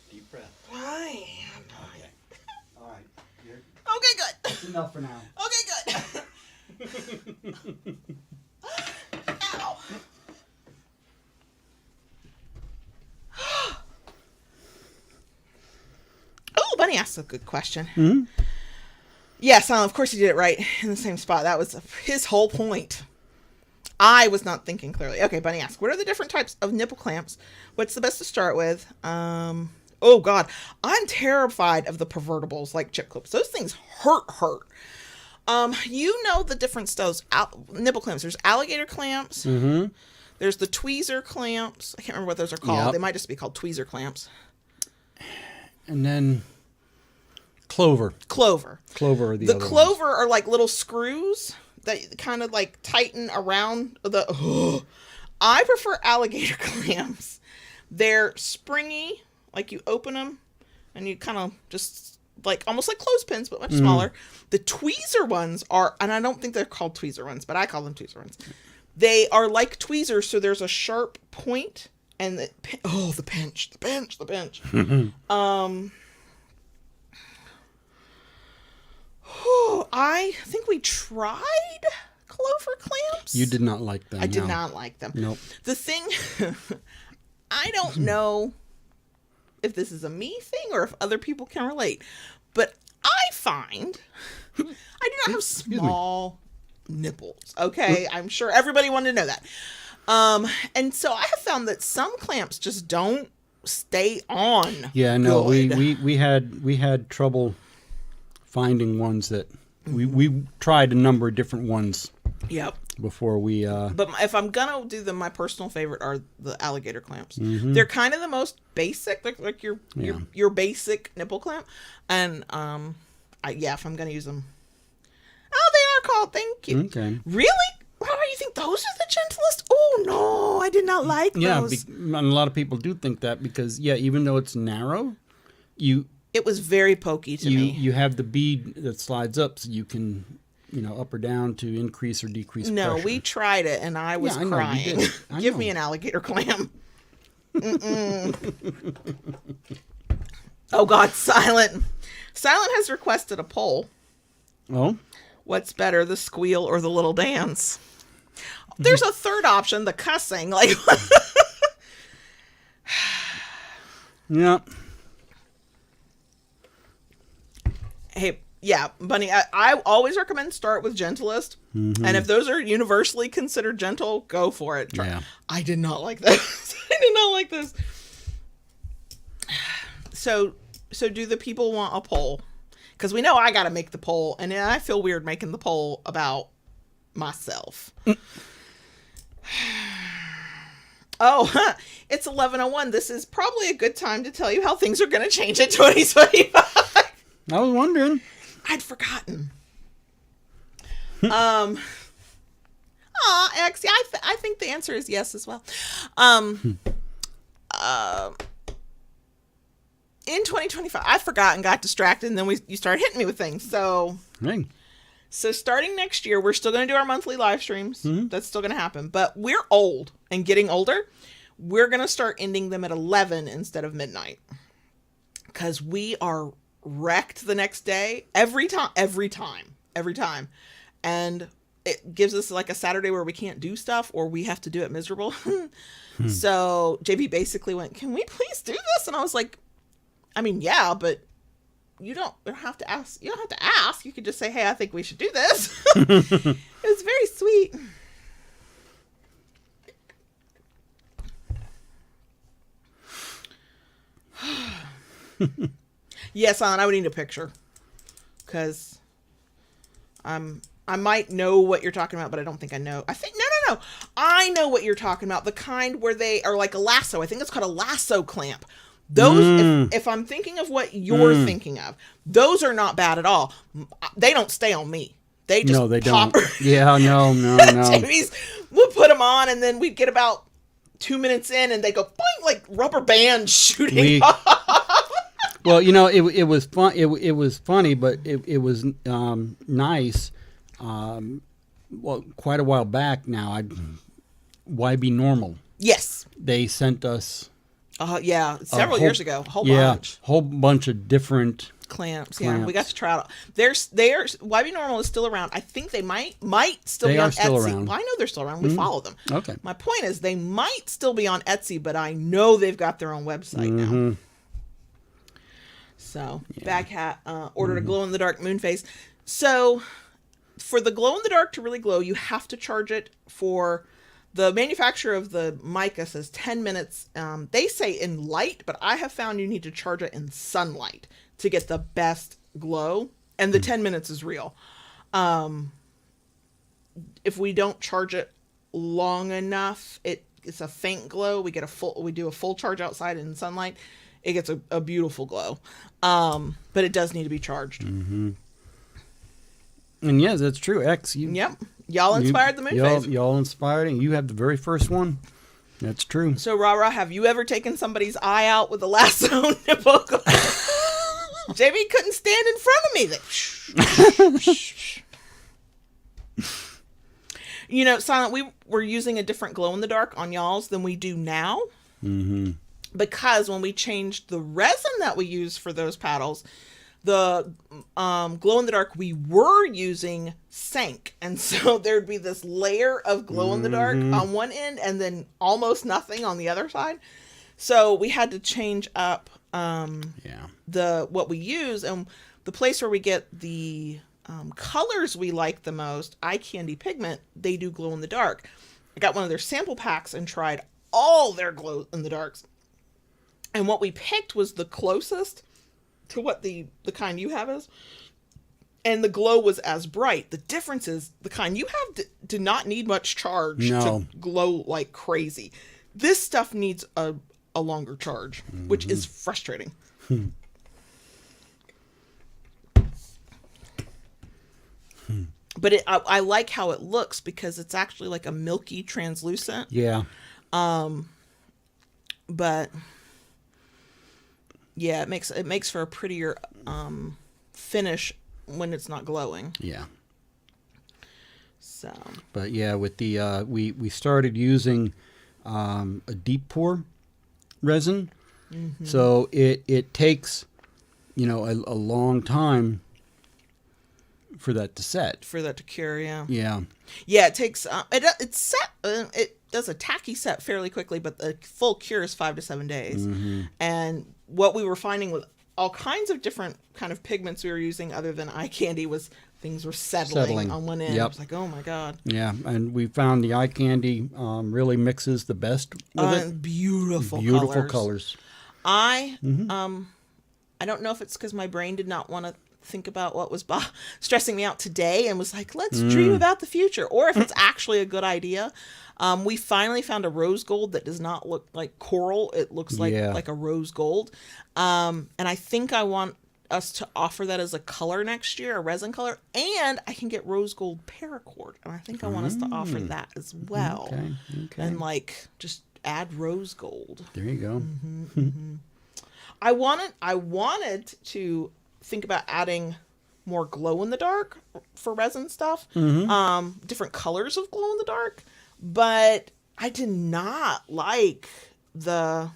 Deep breath. I am. Okay. All right. Okay, good. That's enough for now. Okay, good. Ow. Oh, Bunny asked a good question. Mm-hmm. Yes, of course he did it right in the same spot. That was his whole point. I was not thinking clearly. Okay, Bunny asked, what are the different types of nipple clamps? What's the best to start with? Oh God, I'm terrified of the pervertibles like chip clips. Those things hurt. You know the different styles. Nipple clamps. There's alligator clamps. Mm-hmm. There's the tweezer clamps. I can't remember what those are called. Yep. They might just be called tweezer clamps. And then Clover. Clover. Clover are the other Clover are like little screws that kind of like tighten around the. I prefer alligator clamps. They're springy. Like you open them and you kind of just like almost like clothespins, but much smaller. The tweezer ones are, and I don't think they're called tweezer ones, but I call them tweezer ones. They are like tweezers, so there's a sharp point and the pinch. I think we tried Clover clamps. You did not like them. I did not like them. Nope. The thing, I don't know if this is a me thing or if other people can relate, but I find I do not have small nipples. Okay, I'm sure everybody wanted to know that. And so I have found that some clamps just don't stay on. Yeah, no, good. we had trouble finding ones that we tried a number of different ones. Yep. Before we But if I'm gonna do them, my personal favorite are the alligator clamps. They're kind of the most basic, like your basic nipple clamp. And if I'm gonna use them, they are called. Thank you. Okay. Really? Robert, you think those are the gentlest? Oh no, I did not like those. And a lot of people do think that because even though it's narrow, it was very pokey to me. You have the bead that slides up, so you can. Up or down to increase or decrease No, pressure. We tried it, and I was crying. Give me an alligator clam. Oh, God, Silent. Silent has requested a poll. Oh? What's better, the squeal or the little dance? There's a third option, the cussing. Like, yeah. Hey, yeah, Bunny, I always recommend start with gentlest. And if those are universally considered gentle, go for it. Yeah. I did not like this. I did not like this. So do the people want a poll? Because we know I got to make the poll, and I feel weird making the poll about myself. It's 11:01. This is probably a good time to tell you how things are going to change in 2025. I was wondering. I'd forgotten. X. Yeah, I think the answer is yes as well. In 2025, I forgot and got distracted, and then you started hitting me with things. So starting next year, we're still going to do our monthly live streams. That's still going to happen. But we're old and getting older. We're going to start ending them at 11 instead of midnight. Because we are wrecked the next day every time, and it gives us like a Saturday where we can't do stuff or we have to do it miserable. So JP basically went, "Can we please do this?" And I was like, I mean, yeah, but you don't have to ask. You don't have to ask. You could just say, "Hey, I think we should do this." It was very sweet. Yes, I would need a picture because I might know what you're talking about, but I don't think I know. I think no. I know what you're talking about. The kind where they are like a lasso. I think it's called a lasso clamp. Those, if I'm thinking of what you're thinking of, those are not bad at all. They don't stay on me. They just pop. Don't. Yeah, no. Jamie's, we'll put them on, and then we'd get about 2 minutes in, and they go boing, like rubber bands shooting off. Well, it was fun. It was funny, but it was nice. Quite a while back now. YB Normal. Yes. They sent us. Several years ago, a whole bunch of different clamps. Yeah, we got to try it out. There's YB Normal is still around. I think they might still be on Etsy. Around. Well, I know they're still around. We follow them. Okay. My point is they might still be on Etsy, but I know they've got their own website now. So Bag Hat ordered a glow in the dark moon face. So for the glow in the dark to really glow, you have to charge it for The manufacturer of the mica says 10 minutes. They say in light, but I have found you need to charge it in sunlight to get the best glow. And the 10 minutes is real. If we don't charge it long enough, it's a faint glow. We do a full charge outside in sunlight. It gets a beautiful glow. But it does need to be charged. Mm-hmm. And yes, that's true. X. Yep. Y'all inspired the moon phase. Y'all inspired, and you have the very first one. That's true. So, Rara, have you ever taken somebody's eye out with a lasso nipple? JB couldn't stand in front of me. You know, Silent, we were using a different glow-in-the-dark on y'all's than we do now. Mm-hmm. Because when we changed the resin that we use for those paddles, the glow-in-the-dark we were using sank. And so there'd be this layer of glow-in-the-dark on one end and then almost nothing on the other side. So we had to change up what we use. And the place where we get the colors we like the most, Eye Candy Pigment, they do glow-in-the-dark. I got one of their sample packs and tried all their glow-in-the-darks. And what we picked was the closest to what the kind you have is. And the glow was as bright. The difference is the kind you have did not need much charge to glow like crazy. This stuff needs a longer charge, which is frustrating. But I like how it looks because it's actually like a milky translucent. Yeah. But yeah, it makes for a prettier finish when it's not glowing. Yeah. So. But yeah, with the we started using a deep pour resin, so it takes a long time for that to set, for that to cure. Yeah. It takes it's set. It does a tacky set fairly quickly, but the full cure is 5 to 7 days. And what we were finding with all kinds of different kind of pigments we were using other than Eye Candy was things were settling on one end. Yep. I was like, oh my God. Yeah, and we found the Eye Candy really mixes the best with it. Beautiful colors. I don't know if it's because my brain did not want to think about what was stressing me out today and was like, let's dream about the future, or if it's actually a good idea. We finally found a rose gold that does not look like coral. It looks like a rose gold. And I think I want us to offer that as a color next year, a resin color, and I can get rose gold paracord. And I think I want us to offer that as well. Okay. And just add rose gold. There you go. I wanted to think about adding more glow in the dark for resin stuff. Different colors of glow in the dark. But I did not like the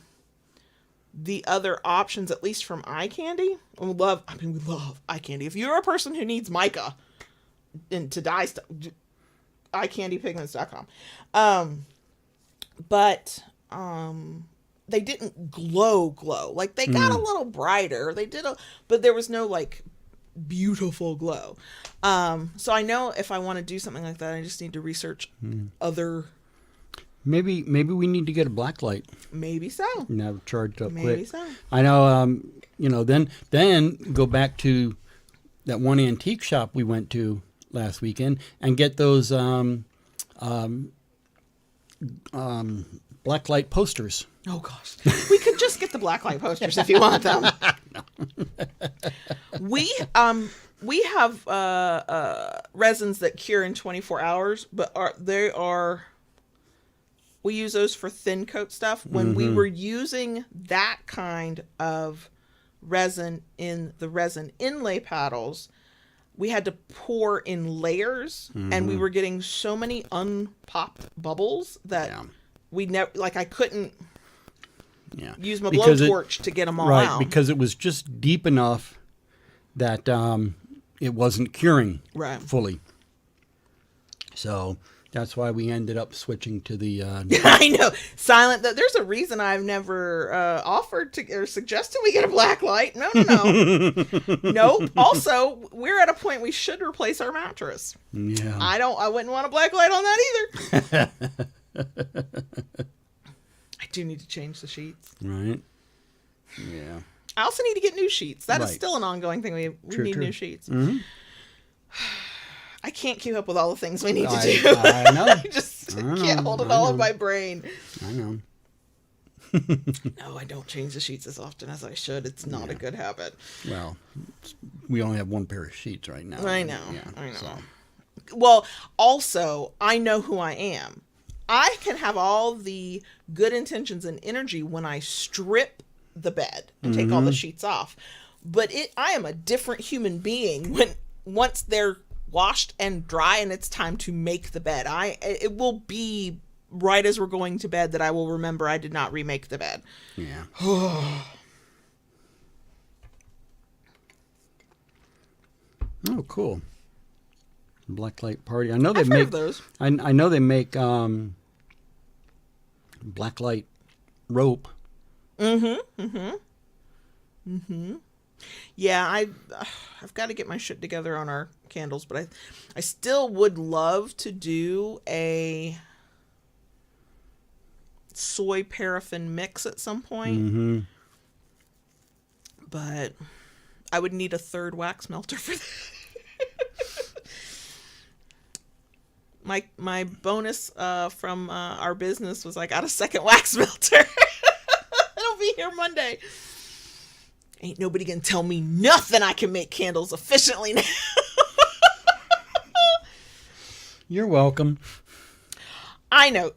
other options, at least from Eye Candy. We love Eye Candy. If you're a person who needs mica and to dye stuff, eyecandypigments.com. But they didn't glow. Like they got a little brighter. But there was no beautiful glow. So I know if I want to do something like that, I just need to research other. Maybe we need to get a black light. Maybe so. Now charged up quick. Maybe so. I know. Then go back to that one antique shop we went to last weekend and get those black light posters. Oh gosh, we could just get the black light posters if you want them. We have resins that cure in 24 hours, but we use those for thin coat stuff. When we were using that kind of resin in the resin inlay paddles, we had to pour in layers, and we were getting so many unpopped bubbles that we never I couldn't use my blowtorch to get them all out. Because it was just deep enough that it wasn't curing fully. So that's why we ended up switching to the... I know. Silent. There's a reason I've never offered to or suggested we get a black light. No. Nope. Also, we're at a point we should replace our mattress. Yeah. I wouldn't want a black light on that either. I do need to change the sheets. Right. Yeah. I also need to get new sheets. That is Right. still an ongoing thing. We need new sheets. Mm-hmm. I can't keep up with all the things we need to do. I know. I just I know. can't hold it all in my brain. I know. No, I don't change the sheets as often as I should. It's not a good habit. Well, we only have one pair of sheets right now. I know. Yeah, I know. so. Well, also, I know who I am. I can have all the good intentions and energy when I strip the bed and take all the sheets off. But I am a different human being once they're washed and dry and it's time to make the bed. It will be right as we're going to bed that I will remember I did not remake the bed. Yeah. Oh, cool. Blacklight party. I know they I've make heard of those. I know they make blacklight rope. Yeah, I've got to get my shit together on our candles, but I still would love to do a soy paraffin mix at some point. Mm-hmm. But I would need a third wax melter for that. My bonus from our business was I got a second wax melter. It'll be here Monday. Ain't nobody gonna tell me nothing. I can make candles efficiently now. You're welcome. I know,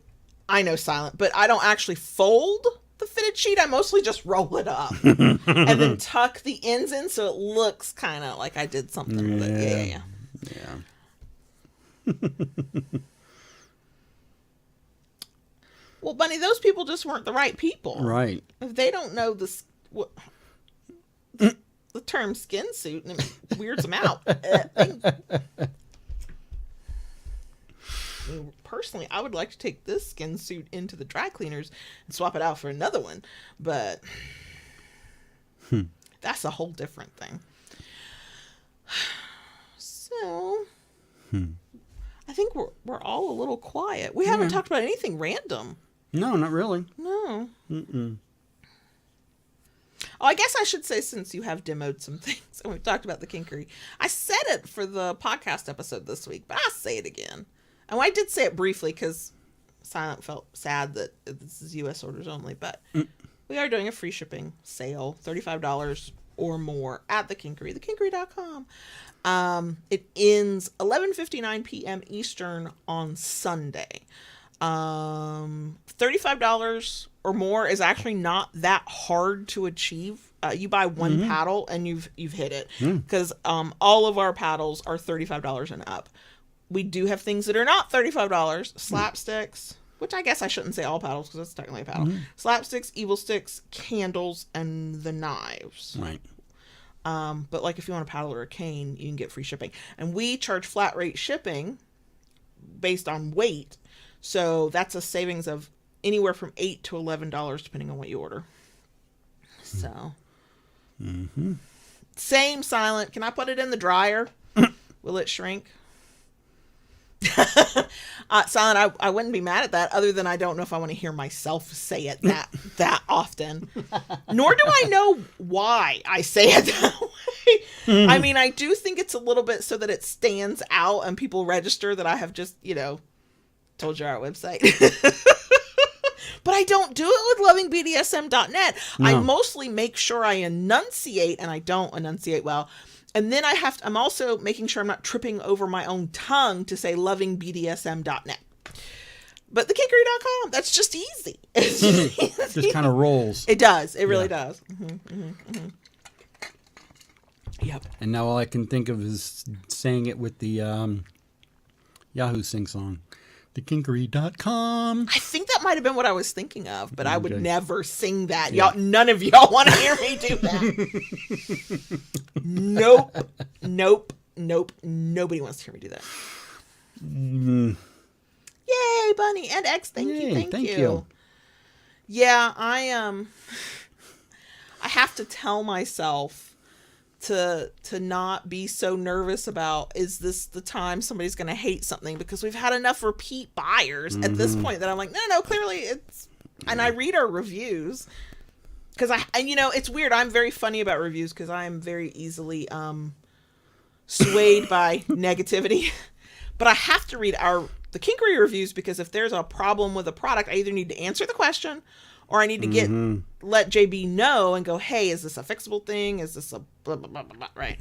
Silent, but I don't actually fold the fitted sheet. I mostly just roll it up and then tuck the ends in so it looks kind of like I did something with it. Yeah. Well, Bunny, those people just weren't the right people. Right. If they don't know the term skin suit, and it weirds them out. Personally, I would like to take this skin suit into the dry cleaners and swap it out for another one, but that's a whole different thing. So, I think we're all a little quiet. We haven't talked about anything random. No, not really. No. Mm-mm. Oh, I guess I should say, since you have demoed some things and we've talked about the kinkery, I said it for the podcast episode this week, but I'll say it again. And I did say it briefly because Silent felt sad that this is U.S. orders only, but we are doing a free shipping sale, $35 or more at the Kinkery, thekinkery.com. It ends 11:59 p.m. Eastern on Sunday. $35 or more is actually not that hard to achieve. You buy one paddle and you've hit it, because all of our paddles are $35 and up. We do have things that are not $35. Slapsticks, which I guess I shouldn't say all paddles because that's technically a paddle. Slapsticks, evil sticks, candles, and the knives. Right. But like if you want a paddle or a cane, you can get free shipping. And we charge flat rate shipping based on weight. So that's a savings of anywhere from $8 to $11 depending on what you order. So. Same, Silent. Can I put it in the dryer? Will it shrink? Silent, I wouldn't be mad at that, other than I don't know if I want to hear myself say it that often. Nor do I know why I say it that way. I mean, I do think it's a little bit so that it stands out and people register that I have just, told you our website. But I don't do it with lovingbdsm.net. No. I mostly make sure I enunciate, and I don't enunciate well. And then I'm also making sure I'm not tripping over my own tongue to say lovingbdsm.net. But thekinkery.com, that's just easy. Just kind of rolls. It does. It really does. Yep. And now all I can think of is saying it with the Yahoo sing song. Thekinkery.com. I think that might have been what I was thinking of, but I would never sing that. Yeah. Y'all, none of y'all want to hear me do that. Nope. Nobody wants to hear me do that. Yay, Bunny and X. Thank you. Yeah, I have to tell myself to not be so nervous about, is this the time somebody's going to hate something? Because we've had enough repeat buyers at this point that I'm like, no, clearly it's, and I read our reviews because and you know, it's weird. I'm very funny about reviews because I'm very easily swayed by negativity, but I have to read the Kinkery reviews because if there's a problem with a product, I either need to answer the question or I need to let JB know and go, hey, is this a fixable thing? Is this a blah, blah, blah, blah, blah, right?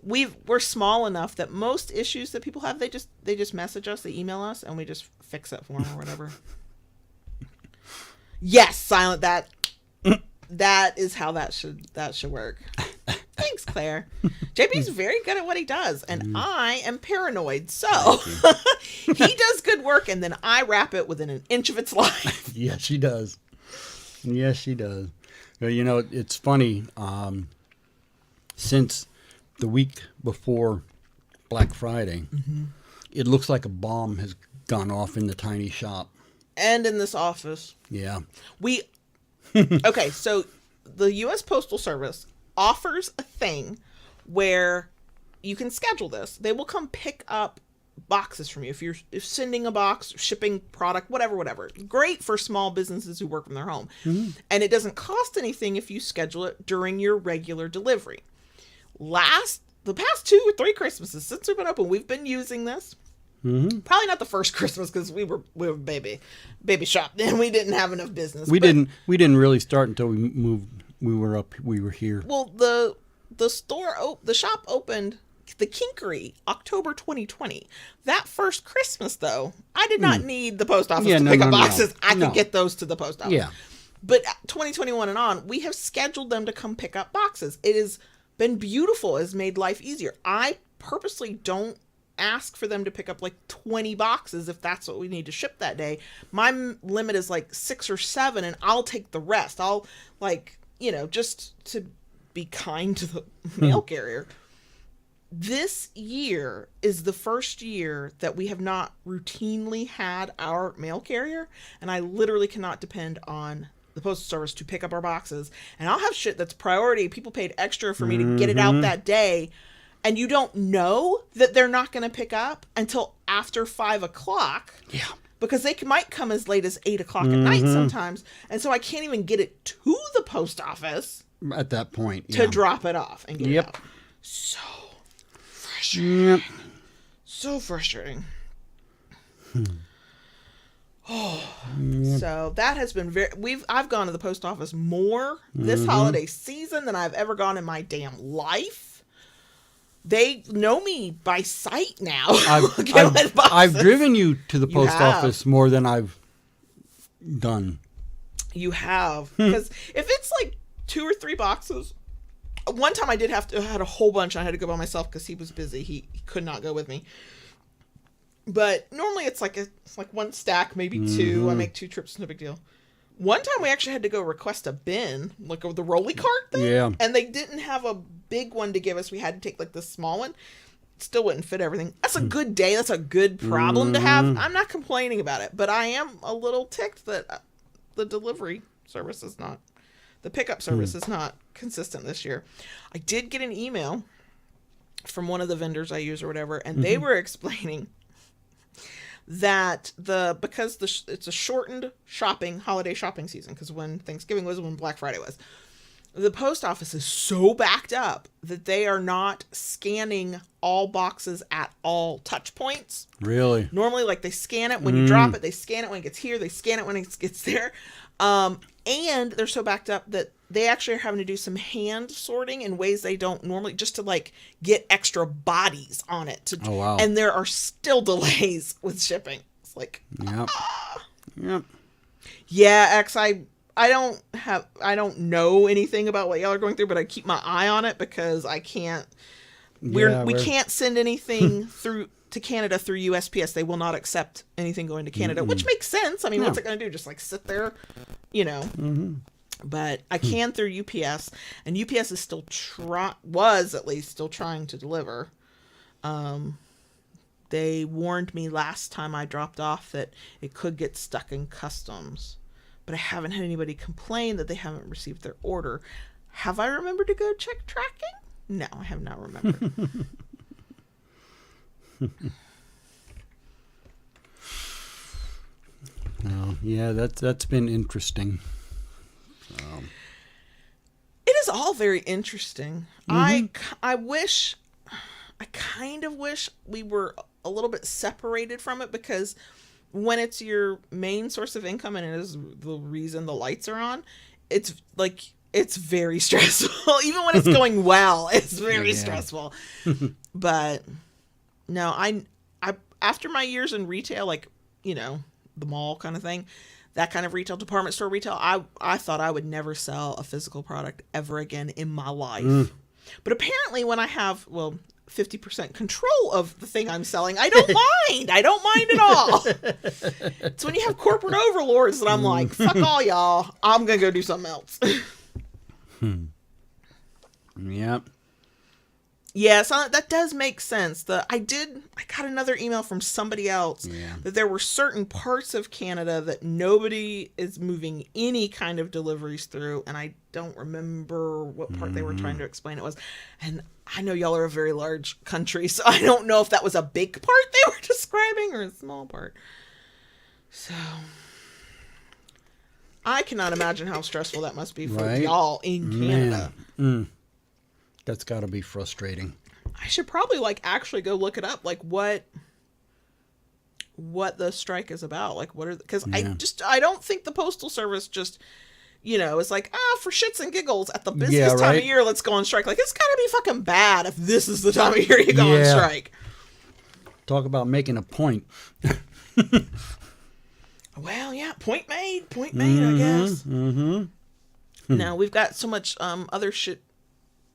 We're small enough that most issues that people have, they just message us, they email us, and we just fix it for them or whatever. Yes, silent that. That is how that should work. Thanks, Claire. JB's very good at what he does, and I am paranoid, so he does good work, and then I wrap it within an inch of its life. Yes, she does. Yes, she does. Well, you know, it's funny. Since the week before Black Friday, it looks like a bomb has gone off in the tiny shop. And in this office. Yeah. Okay, so the U.S. Postal Service offers a thing where you can schedule this. They will come pick up boxes from you if you're sending a box, shipping product, whatever. Great for small businesses who work from their home. And it doesn't cost anything if you schedule it during your regular delivery. The past 2 or 3 Christmases since we've been open, we've been using this. Probably not the first Christmas because we were baby shop and we didn't have enough business. We didn't really start until we moved. We were here. Well, the shop opened, the Kinkery, October 2020. That first Christmas, though, I did not need the post office to pick up boxes. I could get those to the post office. Yeah. But 2021 and on, we have scheduled them to come pick up boxes. It has been beautiful. It has made life easier. I purposely don't ask for them to pick up like 20 boxes if that's what we need to ship that day. My limit is like 6 or 7, and I'll take the rest. I'll just to be kind to the mail carrier. This year is the first year that we have not routinely had our mail carrier, and I literally cannot depend on the Postal Service to pick up our boxes. And I'll have shit that's priority. People paid extra for me to get it out that day, and you don't know that they're not going to pick up until after 5 o'clock. Yeah. Because they might come as late as 8 o'clock at night sometimes. And so I can't even get it to the post office at that point to drop it off and get it out. So frustrating. Yep. So frustrating. So that has been I've gone to the post office more this holiday season than I've ever gone in my damn life. They know me by sight now. I've driven you to the post office more than I've done. You have. Because if it's like 2 or 3 boxes, one time I had a whole bunch. I had to go by myself because he was busy. He could not go with me. But normally it's like one stack, maybe 2. I make 2 trips, no big deal. One time we actually had to go request a bin, like the rolly cart thing. Yeah. And they didn't have a big one to give us. We had to take like the small one. Still wouldn't fit everything. That's a good day. That's a good problem to have. I'm not complaining about it, but I am a little ticked that the delivery service is not, the pickup service is not consistent this year. I did get an email from one of the vendors I use or whatever, and they were explaining that it's a shortened holiday shopping season, because when Thanksgiving was, when Black Friday was, the post office is so backed up that they are not scanning all boxes at all touch points. Really? Normally, like, they scan it when you drop it, they scan it when it gets here, they scan it when it gets there. And they're so backed up that they actually are having to do some hand sorting in ways they don't normally, just to like get extra bodies on it. Oh, wow. And there are still delays with shipping. It's like, Yep. Yeah, X, I don't know anything about what y'all are going through, but I keep my eye on it because I can't, we can't send anything to Canada through USPS. They will not accept anything going to Canada, which makes sense. I mean, what's it going to do? Just like sit there, But I can through UPS, and UPS is was at least still trying to deliver. They warned me last time I dropped off that it could get stuck in customs, but I haven't had anybody complain that they haven't received their order. Have I remembered to go check tracking? No, I have not remembered. Oh, yeah, that's been interesting. It is all very interesting. I kind of wish we were a little bit separated from it, because when it's your main source of income and it is the reason the lights are on, it's like, it's very stressful. Even when it's going well, it's very stressful. But no, I after my years in retail, like, you know, the mall kind of thing, that kind of retail, department store retail, I thought I would never sell a physical product ever again in my life. But apparently when I have, 50% control of the thing I'm selling, I don't mind. I don't mind at all. It's when you have corporate overlords that I'm like, fuck all y'all, I'm going to go do something else. Yep. Yeah, so that does make sense. I got another email from somebody else that there were certain parts of Canada that nobody is moving any kind of deliveries through, and I don't remember what part they were trying to explain it was. And I know y'all are a very large country, so I don't know if that was a big part they were describing or a small part. So I cannot imagine how stressful that must be for y'all in Canada. That's got to be frustrating. I should probably actually go look it up, what the strike is about. Because I don't think the Postal Service just, it's like, for shits and giggles at the busiest time of year, let's go on strike. It's gotta be fucking bad if this is the time of year you go on strike. Talk about making a point. Well, yeah, point made, I guess. Now we've got so much other shit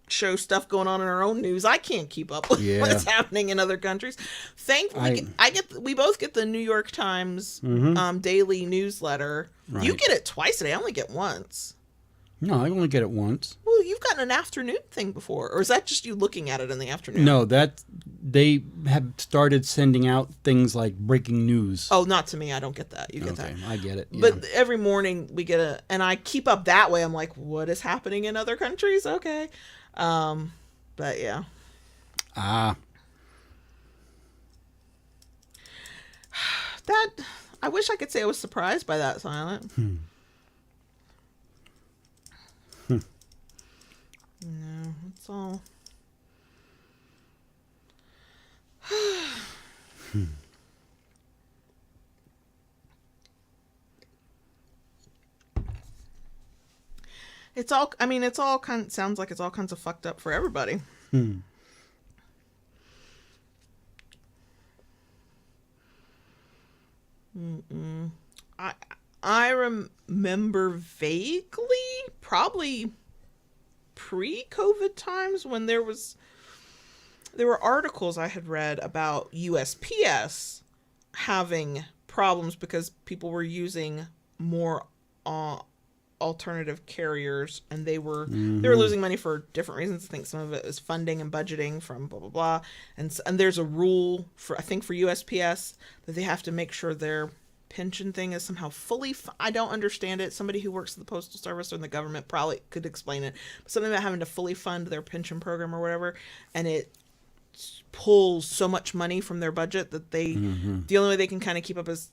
show stuff going on in our own news. I can't keep up with what's happening in other countries. Thankfully, we both get the New York Times daily newsletter. Right. You get it twice a day. I only get once. No, I only get it once. Well, you've gotten an afternoon thing before, or is that just you looking at it in the afternoon? No, they have started sending out things like breaking news. Oh, not to me. I don't get that. You get that. I get it. Yeah. But every morning we get and I keep up that way. I'm like, what is happening in other countries? Okay. But yeah. That, I wish I could say I was surprised by that, Silent. No, it's all. It's all, it's all sounds like it's all kinds of fucked up for everybody. I remember vaguely, probably pre-COVID times, when there were articles I had read about USPS having problems because people were using more alternative carriers, and they were losing money for different reasons. I think some of it is funding and budgeting from blah blah blah, and there's a rule for USPS that they have to make sure their pension thing is somehow fully I don't understand it. Somebody who works at the Postal Service or in the government probably could explain it, but something about having to fully fund their pension program or whatever, and it pulls so much money from their budget that the only way they can kind of keep up is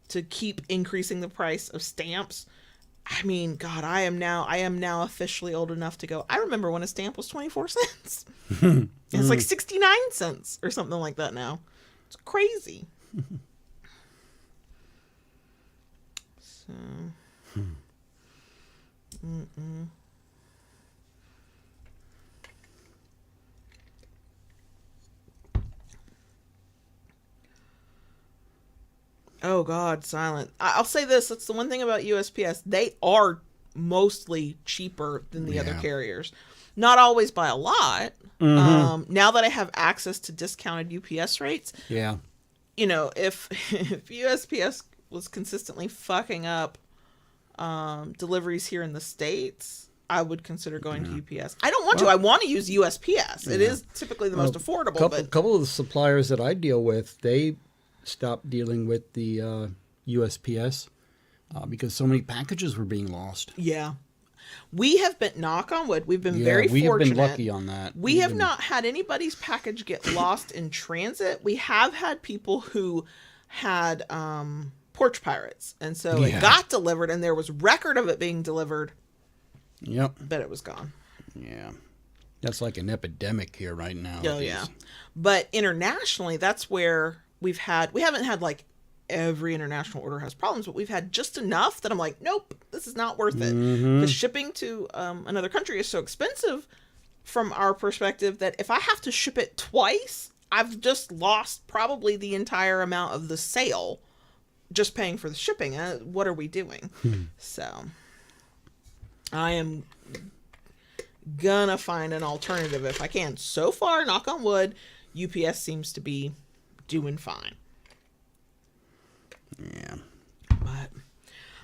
to keep increasing the price of stamps. God, I am now officially old enough to go, I remember when a stamp was 24 cents. It's like 69 cents or something like that now. It's crazy. So. Oh God, Silent. I'll say this. That's the one thing about USPS. They are mostly cheaper than the other carriers. Not always by a lot. Now that I have access to discounted UPS rates. Yeah. If USPS was consistently fucking up deliveries here in the States, I would consider going to UPS. I don't want to. I want to use USPS. It is typically the most affordable. A couple of the suppliers that I deal with, they stopped dealing with the USPS because so many packages were being lost. Yeah. We have been, knock on wood, we've been Yeah, very we fortunate. have been lucky on that. We have not had anybody's package get lost in transit. We have had people who had porch pirates, and so it got delivered, and there was record of it being delivered. Yep. But it was gone. Yeah. That's like an epidemic here right now. Oh, yeah. But internationally, that's where we haven't had like every international order has problems, but we've had just enough that I'm like, nope, this is not worth it. Because shipping to another country is so expensive from our perspective that if I have to ship it twice, I've just lost probably the entire amount of the sale just paying for the shipping. What are we doing? So I am gonna find an alternative if I can. So far, knock on wood, UPS seems to be doing fine. Yeah. But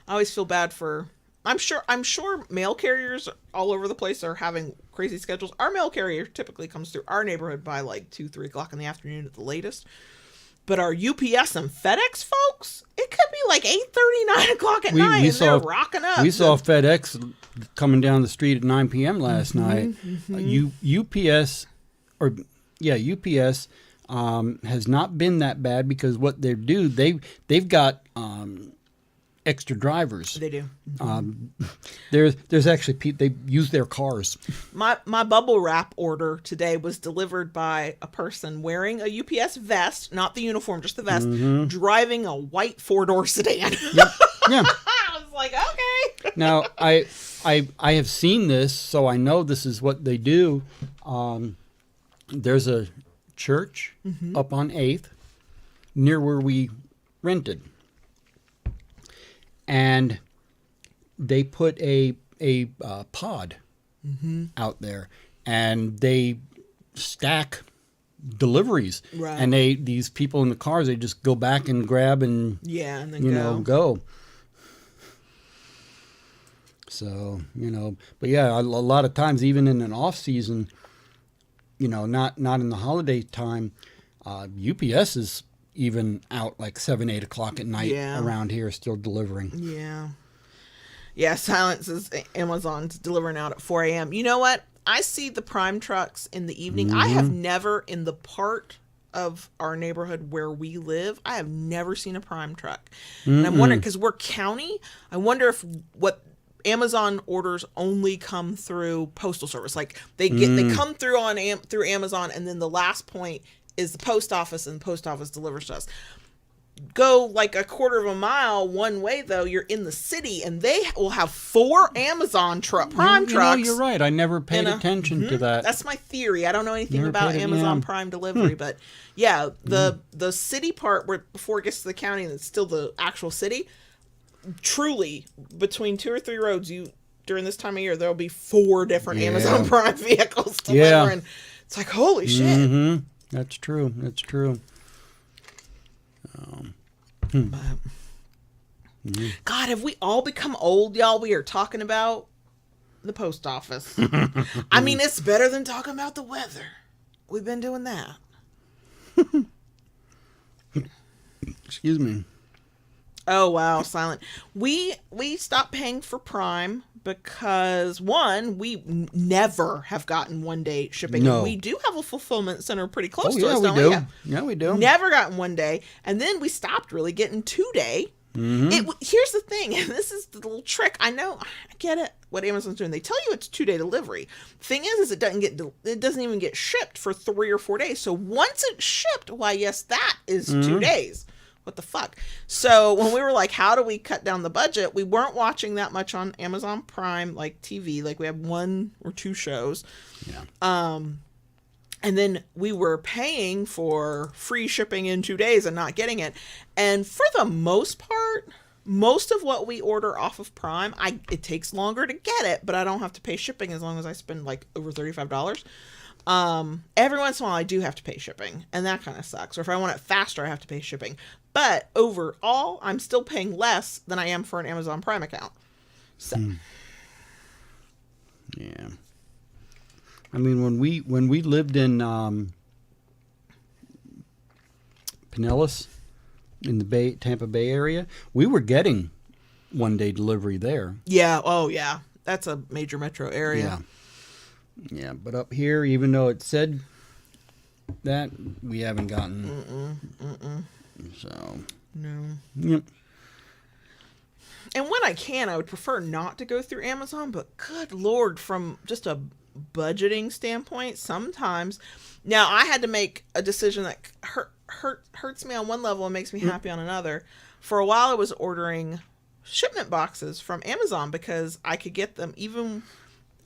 I always feel bad for, I'm sure mail carriers all over the place are having crazy schedules. Our mail carrier typically comes through our neighborhood by like 2-3 o'clock in the afternoon at the latest. But our UPS and FedEx folks, it could be like 8:30, 9 o'clock at night, and they're rocking up. We saw FedEx coming down the street at 9 p.m. last night. UPS has not been that bad because what they do, they've got extra drivers. They do. There's actually people, they use their cars. My bubble wrap order today was delivered by a person wearing a UPS vest, not the uniform, just the vest, driving a white 4-door sedan. Yep. Yeah. I was like, okay. Now I have seen this, so I know this is what they do. There's a church up on 8th near where we rented. And they put a pod out there, and they stack deliveries. Right. And these people in the cars, they just go back and grab and and then go. So but yeah, a lot of times, even in an off season, not in the holiday time, UPS is even out like 7-8 o'clock at night around here, still delivering. Silence is Amazon's delivering out at 4 a.m. You know what, I see the Prime trucks in the evening. I have never, in the part of our neighborhood where we live, I have never seen a Prime truck. And I'm wondering, because we're county, I wonder if what Amazon orders only come through postal service, like they come through through Amazon, and then the last point is the post office, and the post office delivers to us. Go like a quarter of a mile one way, though, you're in the city, and they will have 4 Amazon Prime trucks. You're right. I never paid attention to that. That's my theory. I don't know anything about Amazon Prime delivery, but yeah, the city part where before it gets to the county and it's still the actual city, truly between 2 or 3 roads, during this time of year, there'll be 4 different Amazon Prime vehicles delivering. It's like, holy shit. That's true. God, have we all become old, y'all? We are talking about the post office. I mean, it's better than talking about the weather. We've been doing that. Excuse me. Oh, wow, silent. We stopped paying for Prime because, one, we never have gotten one-day shipping. No. We do have a fulfillment center pretty close to us, we don't do. we? Yeah, we do. Never gotten one day. And then we stopped really getting 2-day. Here's the thing, and this is the little trick. I know, I get it, what Amazon's doing. They tell you it's 2-day delivery. Thing is it doesn't even get shipped for 3 or 4 days. So once it's shipped, why, yes, that is 2 days. What the fuck? So when we were like, how do we cut down the budget? We weren't watching that much on Amazon Prime, like TV. Like we have 1 or 2 shows. Yeah. And then we were paying for free shipping in 2 days and not getting it. And for the most part, most of what we order off of Prime, it takes longer to get it, but I don't have to pay shipping as long as I spend like over $35. Every once in a while I do have to pay shipping, and that kind of sucks. Or if I want it faster, I have to pay shipping. But overall, I'm still paying less than I am for an Amazon Prime account. So, yeah. I mean, when we lived in Pinellas, in the Tampa Bay area, we were getting 1-day delivery there. yeah. Oh, yeah. That's a major metro area. Yeah, but up here, even though it said that, we haven't gotten. So. No. Yep. And when I can, I would prefer not to go through Amazon, but good Lord, from just a budgeting standpoint, sometimes. Now, I had to make a decision that hurts me on one level and makes me happy on another. For a while, I was ordering shipment boxes from Amazon because I could get them even...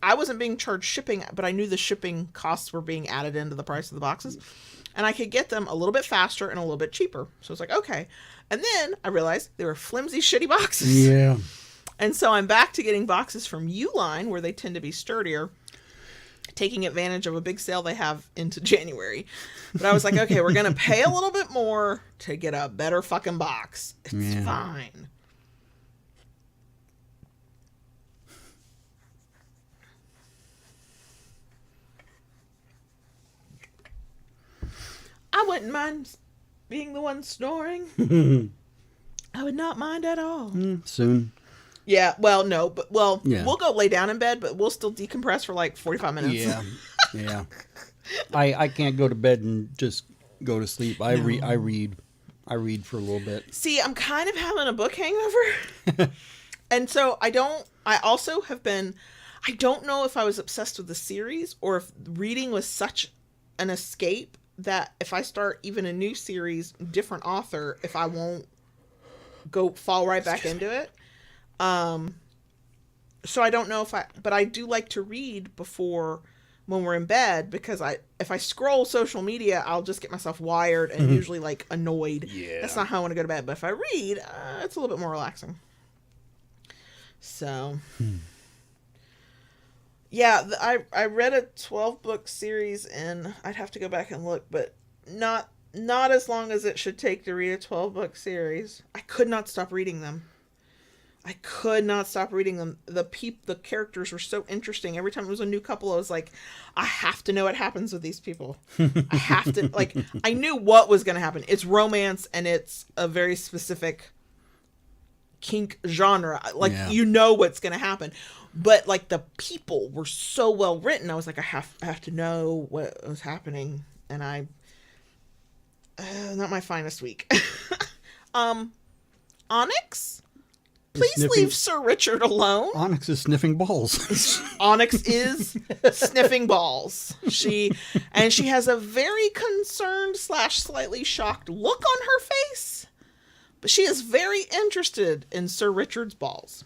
I wasn't being charged shipping, but I knew the shipping costs were being added into the price of the boxes. And I could get them a little bit faster and a little bit cheaper. So it's like, okay. And then I realized they were flimsy, shitty boxes. Yeah. And so I'm back to getting boxes from Uline, where they tend to be sturdier, taking advantage of a big sale they have into January. But I was like, okay, we're going to pay a little bit more to get a better fucking box. It's fine. I wouldn't mind being the one snoring. I would not mind at all. Soon. Yeah, well, no, but yeah. We'll go lay down in bed, but we'll still decompress for like 45 minutes. Yeah, yeah. I can't go to bed and just go to sleep. I read for a little bit. See, I'm kind of having a book hangover. And so I also have been, I don't know if I was obsessed with the series or if reading was such an escape that if I start even a new series, different author, if I won't fall right back into it. So I don't know but I do like to read before when we're in bed, because if I scroll social media, I'll just get myself wired and usually like annoyed. Yeah. That's not how I want to go to bed. But if I read, it's a little bit more relaxing. So, yeah, I read a 12-book series, and I'd have to go back and look, but not as long as it should take to read a 12-book series. I could not stop reading them. The characters were so interesting. Every time it was a new couple, I was like, I have to know what happens with these people. I have to, like, I knew what was going to happen. It's romance, and it's a very specific kink genre. Like, you know what's going to happen. But, like, the people were so well written. I was like, I have to know what was happening. And not my finest week. Onyx? Please leave Sir Richard alone. Onyx is sniffing balls. Onyx is sniffing balls. She has a very concerned / slightly shocked look on her face, but she is very interested in Sir Richard's balls.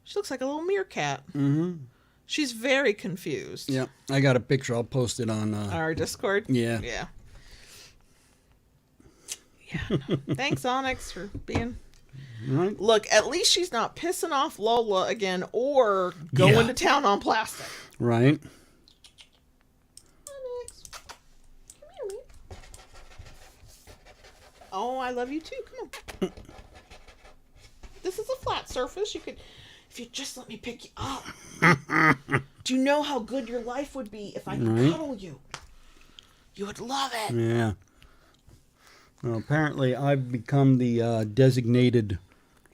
She looks like a little meerkat. Mm-hmm. She's very confused. Yeah, I got a picture. I'll post it on our Discord. Yeah. Yeah. Yeah. Thanks, Onyx, for being. Right. Look, at least she's not pissing off Lola again or going to town on plastic. Right. Onyx, come here, man. Oh, I love you too. Come on. This is a flat surface. You could, if you just let me pick you up. Do you know how good your life would be if I could cuddle you? You would love it. Yeah. Well, apparently, I've become the designated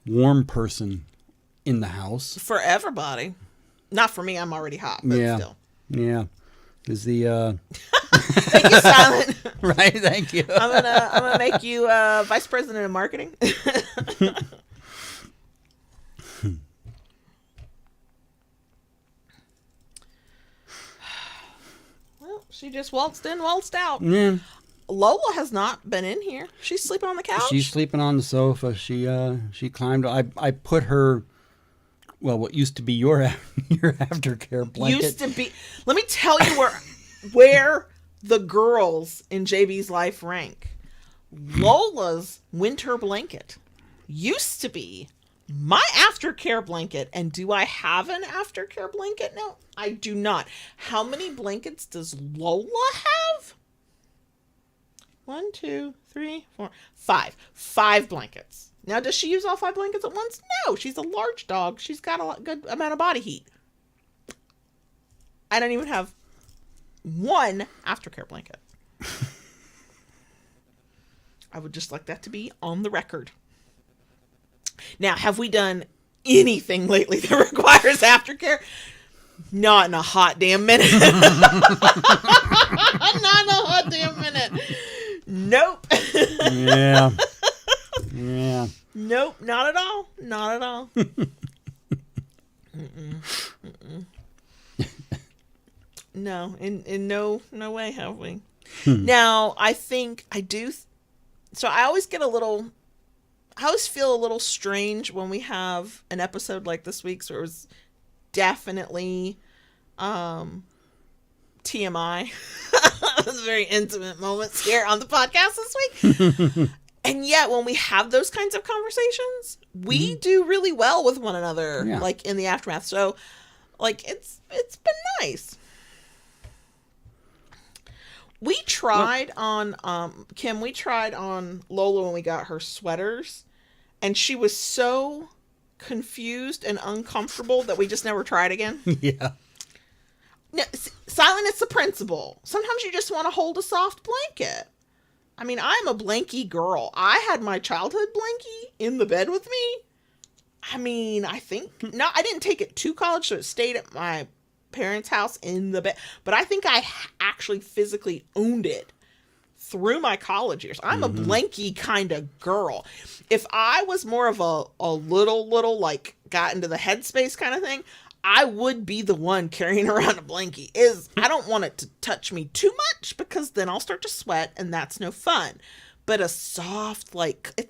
warm person in the house. For everybody. Not for me. I'm already hot, but still. Yeah. Is the... Thank you, Silent. Right, thank you. I'm gonna make you vice president of marketing. Well, she just waltzed in, waltzed out. Yeah. Lola has not been in here. She's sleeping on the couch. She's sleeping on the sofa. She climbed. I put her, well, what used to be your aftercare blanket. Used to be. Let me tell you where the girls in JB's life rank. Lola's winter blanket used to be my aftercare blanket. And do I have an aftercare blanket? No, I do not. How many blankets does Lola have? 1, 2, 3, 4, 5. 5 blankets. Now, does she use all 5 blankets at once? No, she's a large dog. She's got a good amount of body heat. I don't even have one aftercare blanket. I would just like that to be on the record. Now, have we done anything lately that requires aftercare. Not in a hot damn minute. Not in a hot damn minute. Nope. Yeah. Yeah. Nope. Not at all. Not at all. No. In no way have we. Now, I think I do. So I always get a little. I always feel a little strange when we have an episode like this week's where it was definitely TMI. It was very intimate moments here on the podcast this week. And yet when we have those kinds of conversations, we do really well with one another, like in the aftermath. So like it's been nice. We tried on Kim, we tried on Lola when we got her sweaters, and she was so confused and uncomfortable that we just never tried again. Yeah. No, Silent, it's the principle. Sometimes you just want to hold a soft blanket. I mean, I'm a blankie girl. I had my childhood blankie in the bed with me. I mean, I didn't take it to college, so it stayed at my parents' house in the bed. But I think I actually physically owned it through my college years. I'm a blankie kind of girl. If I was more of a little like got into the headspace kind of thing, I would be the one carrying around a blankie. I don't want it to touch me too much because then I'll start to sweat and that's no fun. But a soft, like, I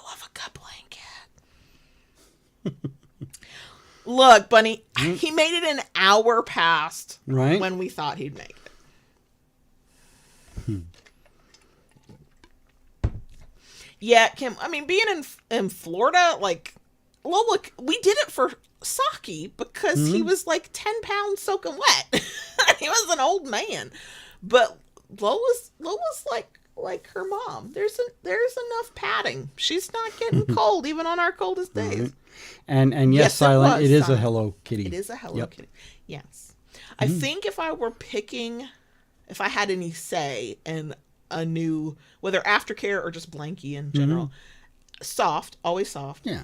love a good blanket. Look, Bunny, he made it an hour past when we thought he'd make it. Yeah, Kim, I mean, being in Florida, like, Lola, we did it for Saki because he was like 10 pounds soaking wet. He was an old man. But Lola's like her mom. There's enough padding. She's not getting cold even on our coldest days. And yes, Silent, it is a Hello Kitty. It is a Hello Kitty. Yes. I think if I had any say in a new, whether aftercare or just blankie in general, soft, always soft. Yeah.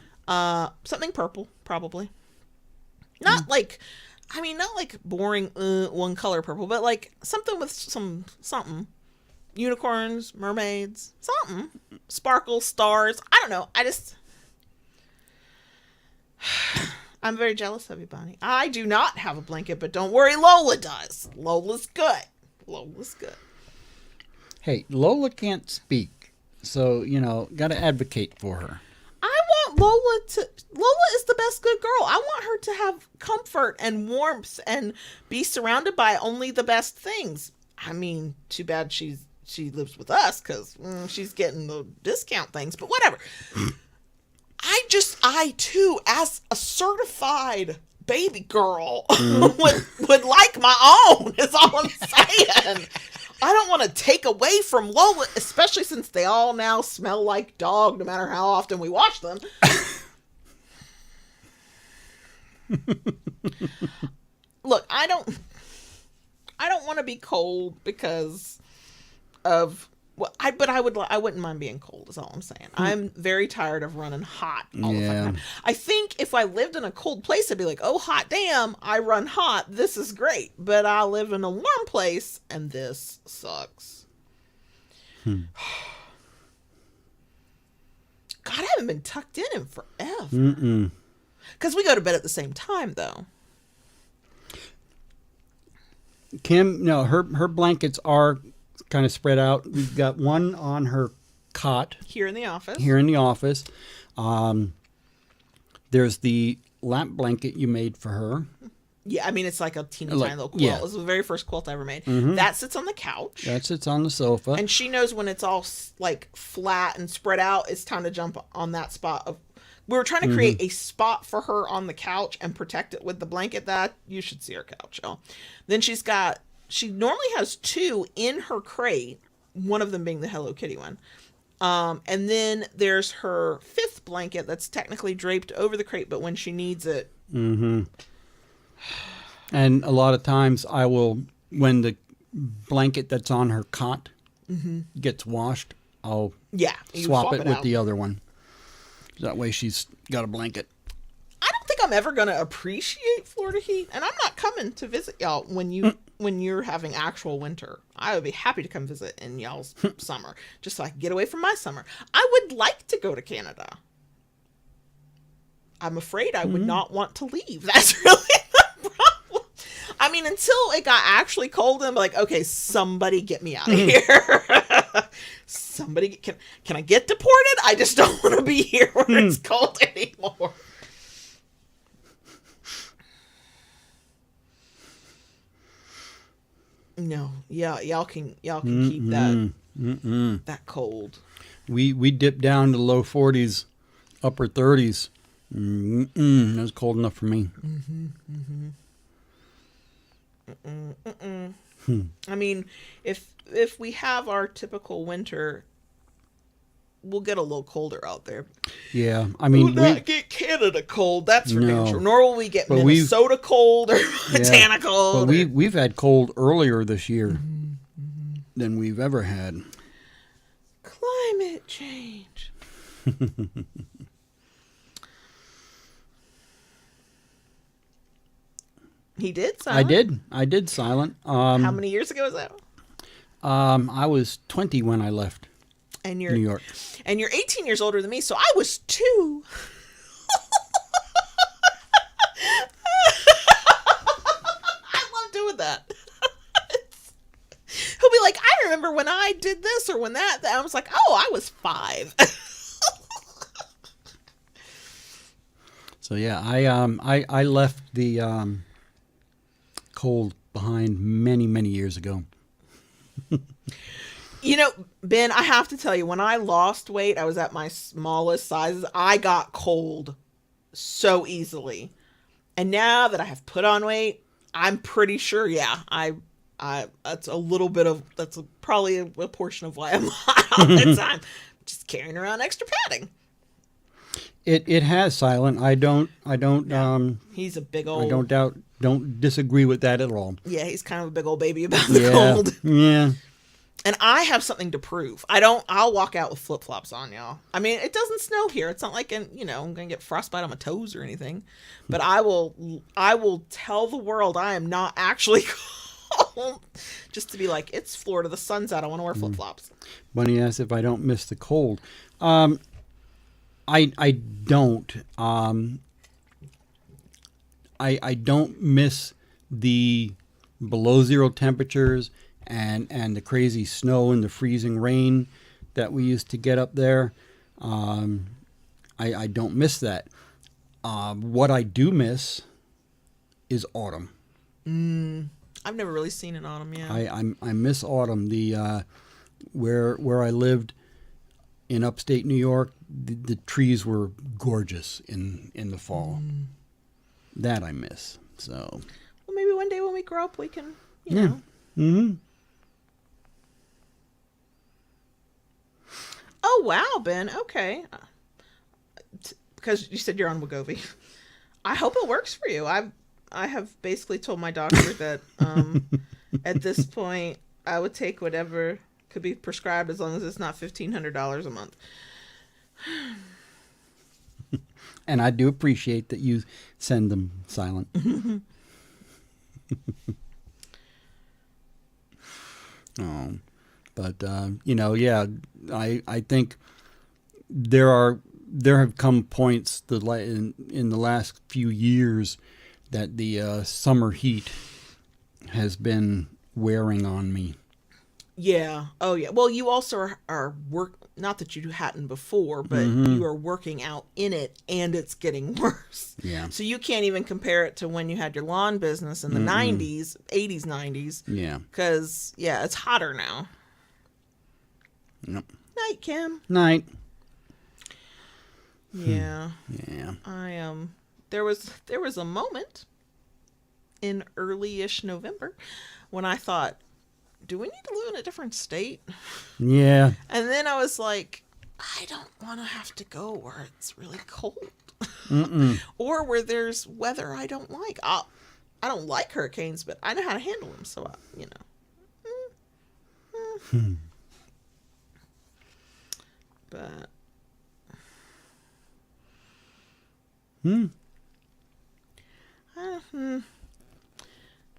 Something purple, probably. Not like boring one color purple, but like something with something. Unicorns, mermaids, something. Sparkles, stars. I don't know. I'm very jealous of you, Bonnie. I do not have a blanket, but don't worry, Lola does. Lola's good. Hey, Lola can't speak, so, got to advocate for her. I want Lola is the best good girl. I want her to have comfort and warmth and be surrounded by only the best things. I mean, too bad she lives with us because she's getting the discount things, but whatever. I too, as a certified baby girl, would like my own, is all I'm saying. I don't want to take away from Lola, especially since they all now smell like dog, no matter how often we wash them. Look, I don't want to be cold because of I wouldn't mind being cold, is all I'm saying. I'm very tired of running hot all the time. I think if I lived in a cold place, I'd be like, oh, hot damn, I run hot. This is great. But I live in a warm place, and this sucks. God, I haven't been tucked in forever. Because we go to bed at the same time, though. Kim, no, her blankets are kind of spread out. We've got one on her cot here in the office. There's the lap blanket you made for her. Yeah, I mean, it's like a teeny tiny little quilt. Yeah. It was the very first quilt I ever made. That sits on the couch. That sits on the sofa. And she knows when it's all like flat and spread out, it's time to jump on that spot. We were trying to create a spot for her on the couch and protect it with the blanket. That you should see her couch, y'all. Then she normally has two in her crate, one of them being the Hello Kitty one. And then there's her fifth blanket that's technically draped over the crate, but when she needs it. And a lot of times when the blanket that's on her cot gets washed, I'll swap it with the other one. That way she's got a blanket. I'm ever going to appreciate Florida heat, and I'm not coming to visit y'all when you're having actual winter. I would be happy to come visit in y'all's summer, just so I can get away from my summer. I would like to go to Canada. I'm afraid I would not want to leave. That's really the problem. I mean, until it got actually cold, I'm like, okay, somebody get me out of here. Somebody, can I get deported? I just don't want to be here where it's cold anymore. No, yeah, y'all can keep that cold. We dipped down to low 40s, upper 30s. That was cold enough for me. I mean, if we have our typical winter, we'll get a little colder out there. Yeah, I mean, we'll not get Canada cold. That's for damn sure. Nor will we get Minnesota cold or Montana cold. But we've had cold earlier this year than we've ever had. Climate change. He did Silent? I did Silent. How many years ago was that? I was 20 when I left New York. And you're 18 years older than me, so I was 2. I love doing that. He'll be like, I remember when I did this or when that. I was like, oh, I was 5. So yeah, I left the cold behind many years ago. You know, Ben, I have to tell you, when I lost weight, I was at my smallest sizes. I got cold so easily. And now that I have put on weight, I'm pretty sure, yeah, that's a little bit of, probably a portion of why I'm hot all the time. Just carrying around extra padding. It has Silent. I don't. He's a big old. Don't disagree with that at all. Yeah, he's kind of a big old baby about the cold. Yeah. And I have something to prove. I'll walk out with flip-flops on, y'all. I mean, it doesn't snow here. It's not like, I'm going to get frostbite on my toes or anything. But I will tell the world I am not actually cold. Just to be like, it's Florida, the sun's out, I want to wear flip-flops. Bunny asks if I don't miss the cold. I don't. I don't miss the below zero temperatures and the crazy snow and the freezing rain that we used to get up there. I don't miss that. What I do miss is autumn. I've never really seen an autumn yet. I miss autumn. The where I lived in upstate New York, the trees were gorgeous in the fall. That I miss. So. Well, maybe one day when we grow up, we can, you know. Mm-hmm. Oh, wow, Ben. Okay. Because you said you're on Wegovy. I hope it works for you. I have basically told my doctor that at this point, I would take whatever could be prescribed as long as it's not $1,500 a month. And I do appreciate that you send them Silent. But yeah, I think there have come points in the last few years that the summer heat has been wearing on me. Yeah. Oh, yeah. Well, you also are not that you hadn't before, but you are working out in it, and it's getting worse. Yeah. So you can't even compare it to when you had your lawn business in the 90s, 80s, 90s. Yeah. Because, yeah, it's hotter now. Yep. Night, Kim. Night. Yeah. Yeah. There was a moment in early-ish November when I thought, do we need to live in a different state? Yeah. And then I was like, I don't want to have to go where it's really cold. Or where there's weather I don't like. I don't like hurricanes, but I know how to handle them. So, But.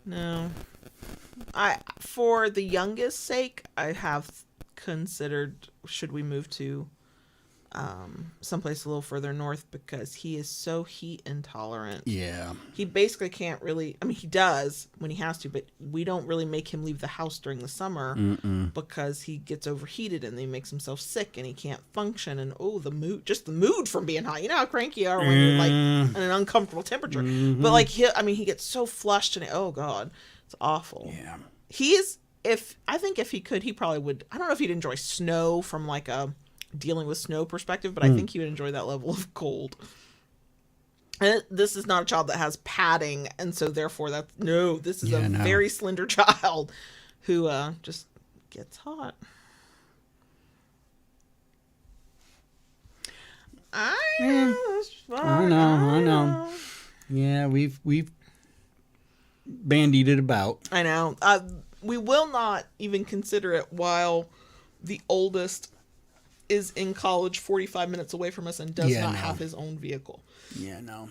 No. For the youngest sake, I have considered, should we move to someplace a little further north, because he is so heat intolerant. Yeah. He basically can't really, I mean, he does when he has to, but we don't really make him leave the house during the summer because he gets overheated and he makes himself sick and he can't function. And the mood from being hot. You know how cranky you are when you're like in an uncomfortable temperature. But like, he gets so flushed and oh God, it's awful. Yeah. I think if he could, he probably would. I don't know if he'd enjoy snow from like a dealing with snow perspective, but I think he would enjoy that level of cold. And this is not a child that has padding, and so therefore this is a very slender child who just gets hot. I know. Yeah, we've bandied it about. I know. We will not even consider it while the oldest is in college 45 minutes away from us and does not have his own vehicle. Yeah, no.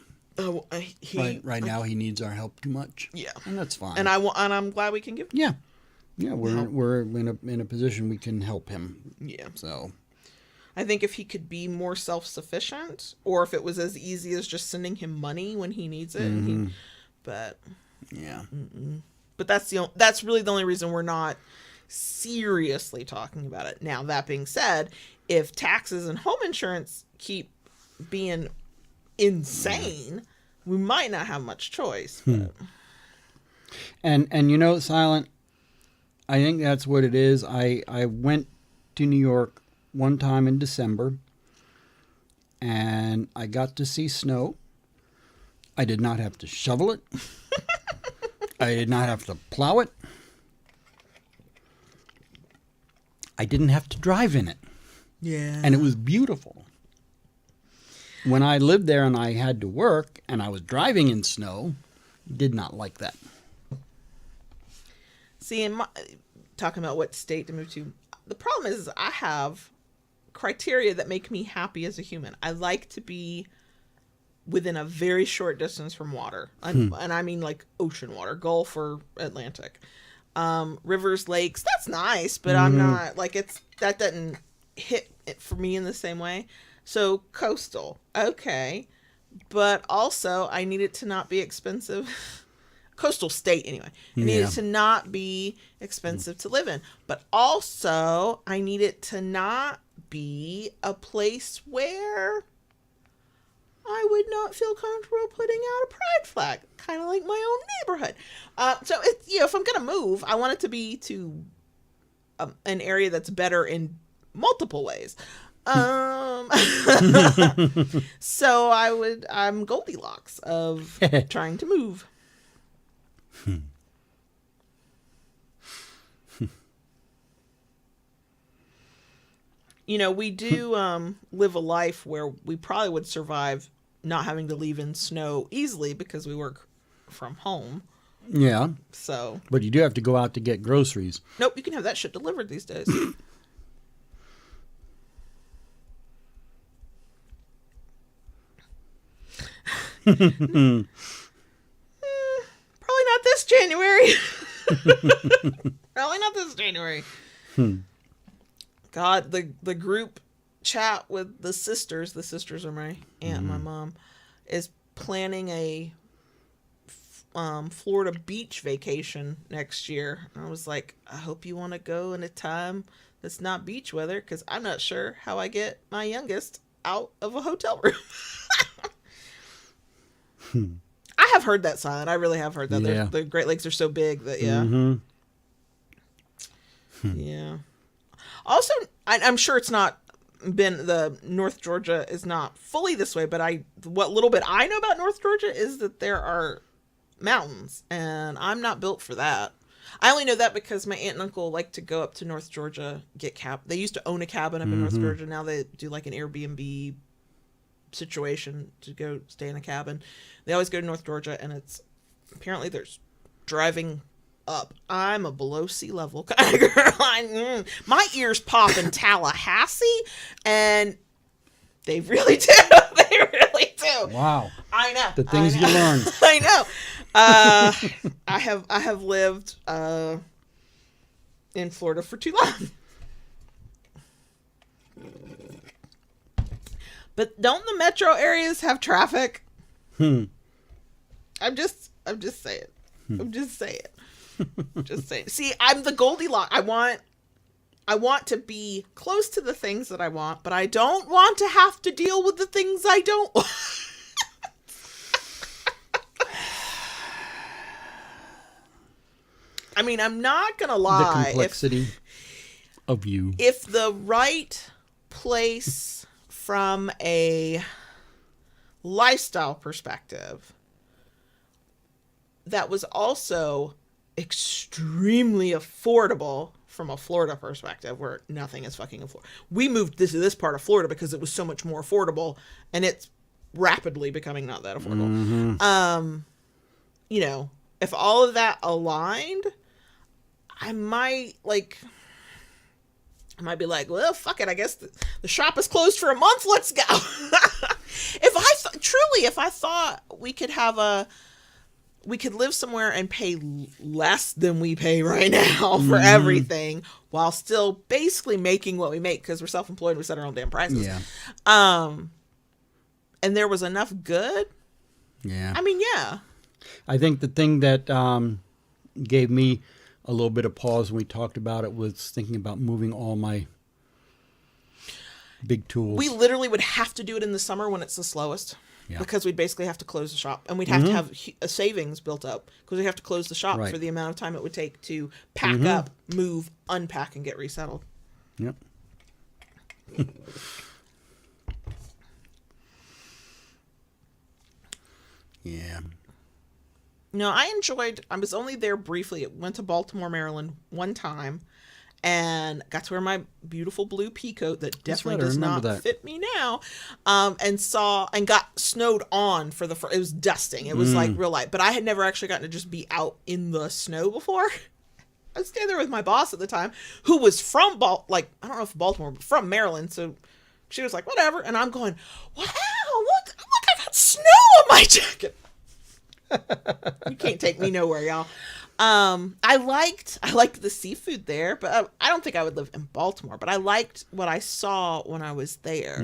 Right now he needs our help too much. Yeah. And that's fine. And I'm glad we can give him. Yeah. Yeah, we're in a position we can help him. Yeah. So I think if he could be more self-sufficient, or if it was as easy as just sending him money when he needs it, but yeah. But that's really the only reason we're not seriously talking about it. Now, that being said, if taxes and home insurance keep being insane, we might not have much choice. But. And you know, Silent, I think that's what it is. I went to New York one time in December, and I got to see snow. I did not have to shovel it. I did not have to plow it. I didn't have to drive in it. Yeah. And it was beautiful. When I lived there and I had to work and I was driving in snow, did not like that. See, talking about what state to move to, the problem is I have criteria that make me happy as a human. I like to be within a very short distance from water. And I mean like ocean water, Gulf or Atlantic. Rivers, lakes, that's nice, but I'm not like that doesn't hit it for me in the same way. So coastal, okay, but also I need it to not be expensive. Coastal state anyway. I need it to not be expensive to live in, but also I need it to not be a place where I would not feel comfortable putting out a pride flag, kind of like my own neighborhood. So it's, if I'm gonna move, I want it to be to an area that's better in multiple ways. So I'm Goldilocks of trying to move. We do live a life where we probably would survive not having to leave in snow easily because we work from home. Yeah. So. But you do have to go out to get groceries. Nope, you can have that shit delivered these days. Probably not this January. Probably not this January. God, the group chat with the sisters are my aunt and my mom, is planning a Florida beach vacation next year. And I was like, I hope you want to go in a time that's not beach weather, because I'm not sure how I get my youngest out of a hotel room. I have heard that, Silent. I really have heard that. Yeah. The Great Lakes are so big that, yeah. Also, I'm sure it's not been, the North Georgia is not fully this way, but what little bit I know about North Georgia is that there are mountains, and I'm not built for that. I only know that because my aunt and uncle like to go up to North Georgia, they used to own a cabin up in North Georgia. Now they do like an Airbnb situation to go stay in a cabin. They always go to North Georgia, and apparently there's driving up. I'm a below sea level kind of girl. My ears pop in Tallahassee, and they really do. They really too. Wow. I know. The things you learn. I know. I have lived in Florida for too long. But don't the metro areas have traffic? I'm just saying. I'm just saying. Just saying. See, I'm the Goldilocks. I want to be close to the things that I want, but I don't want to have to deal with the things I don't want. I mean, I'm not going to lie. The complexity of you. If the right place from a lifestyle perspective that was also extremely affordable from a Florida perspective, where nothing is fucking affordable. We moved to this part of Florida because it was so much more affordable, and it's rapidly becoming not that affordable. You know, if all of that aligned, I might be like, well, fuck it. I guess the shop is closed for a month. Let's go. If I thought we could live somewhere and pay less than we pay right now for everything, while still basically making what we make, because we're self-employed, we set our own damn prices. Yeah. And there was enough good. Yeah. I mean, yeah. I think the thing that gave me a little bit of pause when we talked about it was thinking about moving all my big tools. We literally would have to do it in the summer when it's the slowest. Yeah. Because we'd basically have to close the shop, and we'd have to have a savings built up, because we have to close the shop for the amount of time it would take to pack up, move, unpack, and get resettled. Yep. Yeah. No, I was only there briefly. I went to Baltimore, Maryland one time, and got to wear my beautiful blue pea coat that definitely does not fit me now. And got snowed on for it was dusting. It was like real light, but I had never actually gotten to just be out in the snow before. I was standing there with my boss at the time, who was from I don't know if Baltimore, but from Maryland. So she was like, whatever. And I'm going, wow, look, I got snow on my jacket. You can't take me nowhere, y'all. I liked the seafood there, but I don't think I would live in Baltimore. But I liked what I saw when I was there.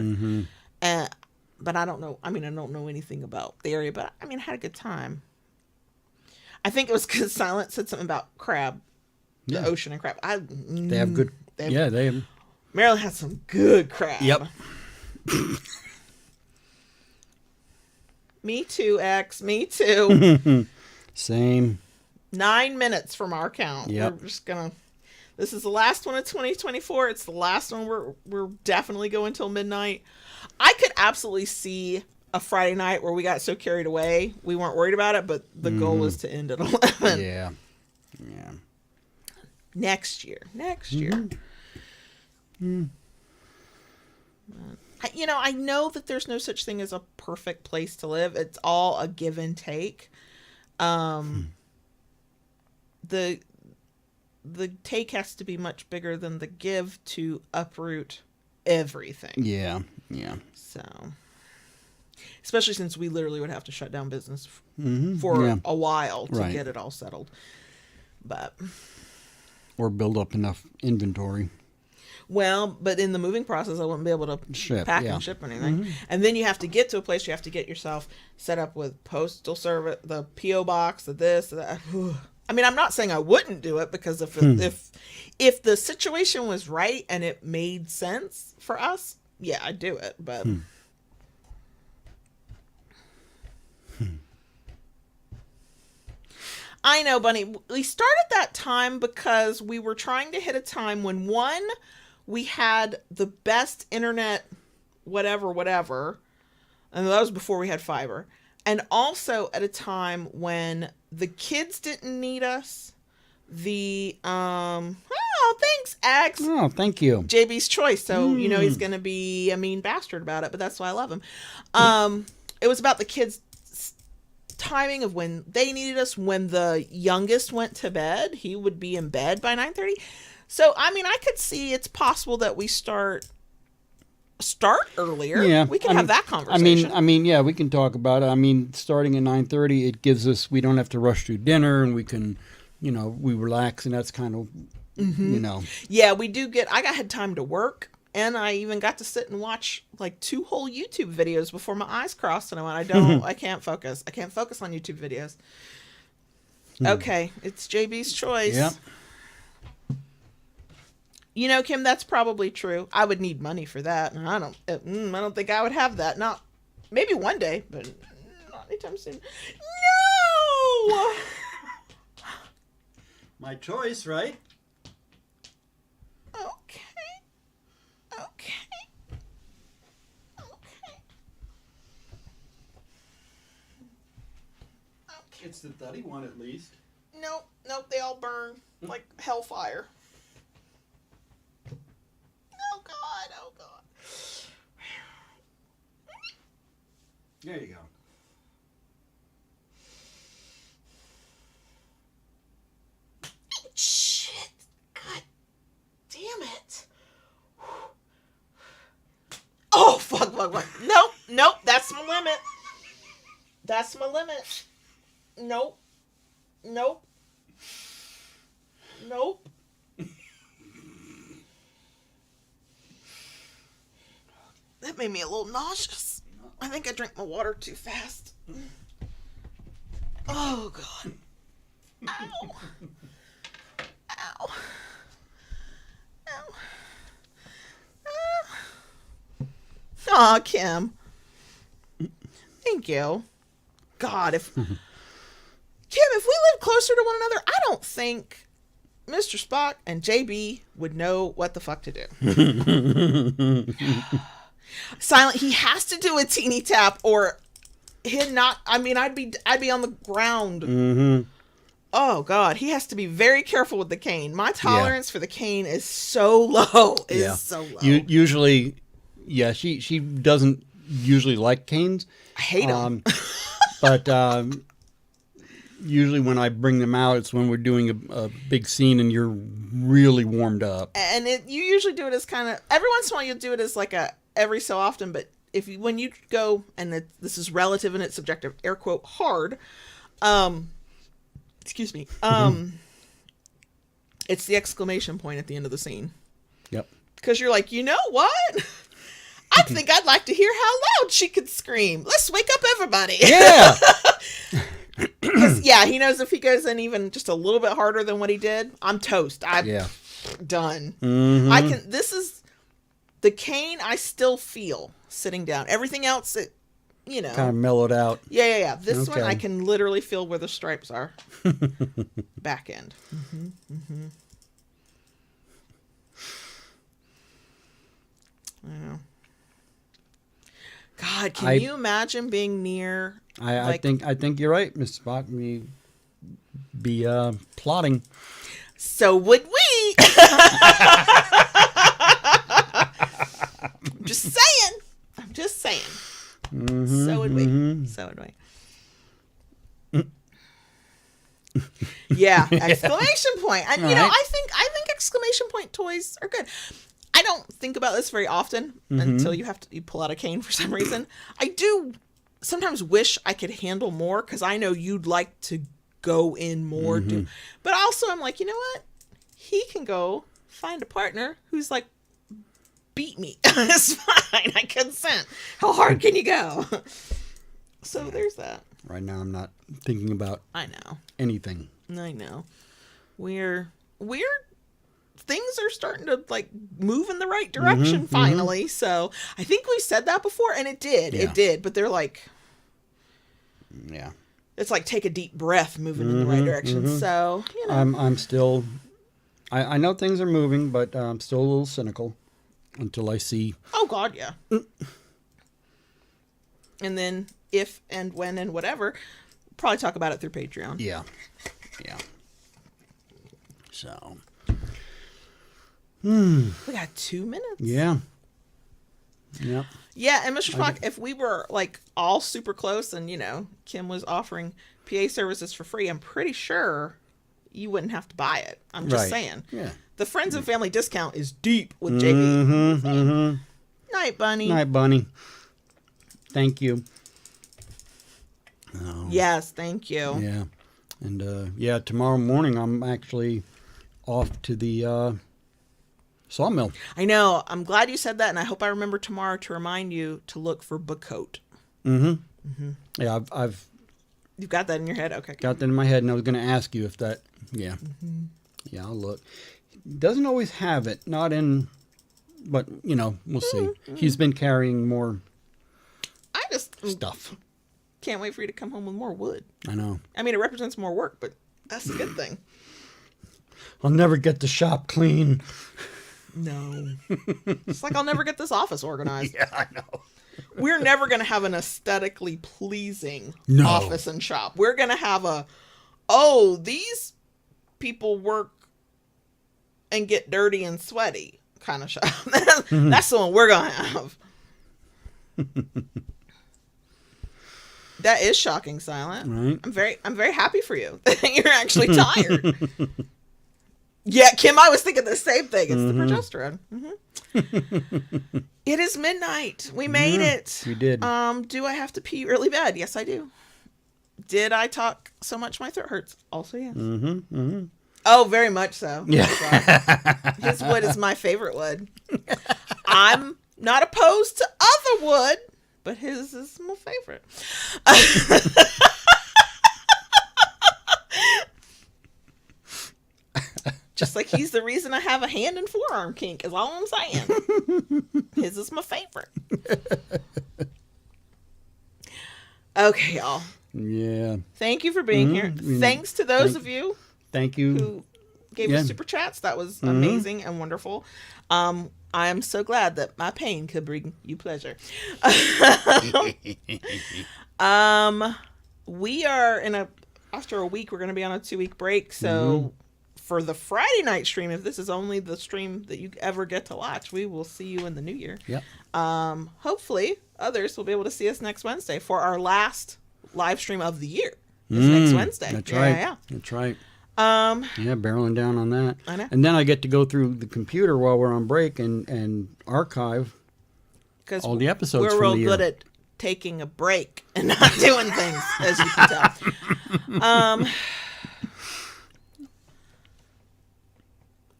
But I don't know. I mean, I don't know anything about the area, but I mean, I had a good time. I think it was because Silent said something about crab, the ocean and crab. They have good. They have. Maryland has some good crab. Yep. Me too, X. Me too. Same. 9 minutes from our count. Yep. We're just gonna. This is the last one of 2024. It's the last one. We're definitely going till midnight. I could absolutely see a Friday night where we got so carried away we weren't worried about it, but the goal is to end at 11. Yeah. Next year. I know that there's no such thing as a perfect place to live. It's all a give and take. The take has to be much bigger than the give to uproot everything. Yeah. So, especially since we literally would have to shut down business for a while to get it all settled. Or build up enough inventory. Well, but in the moving process, I wouldn't be able to pack and ship anything. And then you have to get to a place, you have to get yourself set up with postal service, the P.O. box, the this, that. I mean, I'm not saying I wouldn't do it, because if the situation was right and it made sense for us, yeah, I'd do it. But I know, Bunny, we started that time because we were trying to hit a time when, one, we had the best internet, whatever, and that was before we had fiber. And also at a time when the kids didn't need us. Thanks, X. Oh, thank you. JB's choice. So, he's going to be a mean bastard about it, but that's why I love him. It was about the kids' timing of when they needed us. When the youngest went to bed, he would be in bed by 9:30. So, I mean, I could see it's possible that we start start earlier, Yeah, we can have that conversation. Yeah, we can talk about it. I mean, starting at 9:30, it gives us, we don't have to rush through dinner, and we can, we relax, and that's kind of, Yeah, we do I had time to work, and I even got to sit and watch like 2 whole YouTube videos before my eyes crossed, and I went, I can't focus. I can't focus on YouTube videos. Okay, it's JB's choice. Yep. Kim, that's probably true. I would need money for that, and I don't think I would have that. Not maybe one day, but not anytime soon. No. My choice, right? Okay. It's the thuddy one, at least. Nope, they all burn like hellfire. Oh God. There you go. Shit. God damn it. Oh, fuck. Nope, that's my limit. Nope. That made me a little nauseous. I think I drank my water too fast. Oh, God. Ow. Aw, Kim. Thank you. God, if we lived closer to one another, I don't think Mr. Spock and JB would know what the fuck to do. Silent. He has to do a teeny tap, or he'd not. I mean, I'd be on the ground. Mm-hmm. Oh God, he has to be very careful with the cane. My tolerance for the cane is so low. So low. Usually, yeah, she doesn't usually like canes. I hate them. But usually when I bring them out, it's when we're doing a big scene and you're really warmed up. And you usually do it as kind of, every once in a while you'll do it as like a every so often, but when you go, and this is relative and it's subjective, air quote, hard, excuse me, it's the exclamation point at the end of the scene. Yep. Because you're like, you know what? I think I'd like to hear how loud she could scream. Let's wake up everybody. Yeah. Because, yeah, he knows if he goes in even just a little bit harder than what he did, I'm toast. I'm done. Mm-hmm. This is the cane I still feel sitting down. Everything else, kind of mellowed out. Yeah. This one, I can literally feel where the stripes are. Back end. Mm-hmm. Mm-hmm. I know. God, can you imagine being near? I think you're right, Mr. Spock. We be plotting. So would we? I'm just saying. Mm-hmm, so would we. Mm-hmm. So would we. Yeah, exclamation point. And I think exclamation point toys are good. I don't think about this very often until you pull out a cane for some reason. I do sometimes wish I could handle more because I know you'd like to go in more. But also I'm like, you know what? He can go find a partner who's like, beat me. It's fine. I consent. How hard can you go? So there's that. Right now I'm not thinking about anything. I know. We're things are starting to like move in the right direction finally. So I think we said that before, and it did. But they're like, it's like take a deep breath, moving in the right direction. So I'm still, I know things are moving, but I'm still a little cynical until I see. Oh God, yeah. And then if and when and whatever, probably talk about it through Patreon. Yeah. So. We got 2 minutes. Yeah. Yep. Yeah, and Mr. Spock, if we were like all super close and Kim was offering PA services for free, I'm pretty sure you wouldn't have to buy it. I'm just saying. Yeah. The friends and family discount is deep with JB. Night, Bunny. Night, Bunny. Thank you. Oh. Yes, thank you. Yeah. And, yeah, tomorrow morning I'm actually off to the sawmill. I know. I'm glad you said that, and I hope I remember tomorrow to remind you to look for Bacote. Yeah, I've You've got that in your head? Okay. got that in my head, and I was going to ask you if that, yeah. Yeah, I'll look. Doesn't always have it, not in, but, you know, we'll see. He's been carrying more I just stuff. can't wait for you to come home with more wood. I know. I mean, it represents more work, but that's a good thing. I'll never get the shop clean. No. It's like I'll never get this office organized. Yeah, I know. We're never going to have an aesthetically pleasing No. office and shop. We're going to have these people work and get dirty and sweaty kind of shop. That's the one we're going to have. That is shocking, Silent. Right. I'm very happy for you that you're actually tired. Yeah, Kim, I was thinking the same thing. It's the progesterone. It is midnight. We made it. We did. Do I have to pee really bad? Yes, I do. Did I talk so much my throat hurts? Also, yes. Oh, very much so. Yeah. His wood is my favorite wood. I'm not opposed to other wood, but his is my favorite. Just like he's the reason I have a hand and forearm kink, is all I'm saying. His is my favorite. Okay, y'all. Yeah. Thank you for being here. Thanks to those of you Thank you. who gave us super chats. That was amazing and wonderful. I am so glad that my pain could bring you pleasure. We are after a week, we're going to be on a 2-week break. So for the Friday night stream, if this is only the stream that you ever get to watch, we will see you in the new year. Yep. Hopefully others will be able to see us next Wednesday for our last live stream of the year. Next Wednesday. That's right. Yeah. That's right. Yeah, barreling down on that. I know. And then I get to go through the computer while we're on break and archive all the episodes we're from real the year. good at taking a break and not doing things, as you can tell.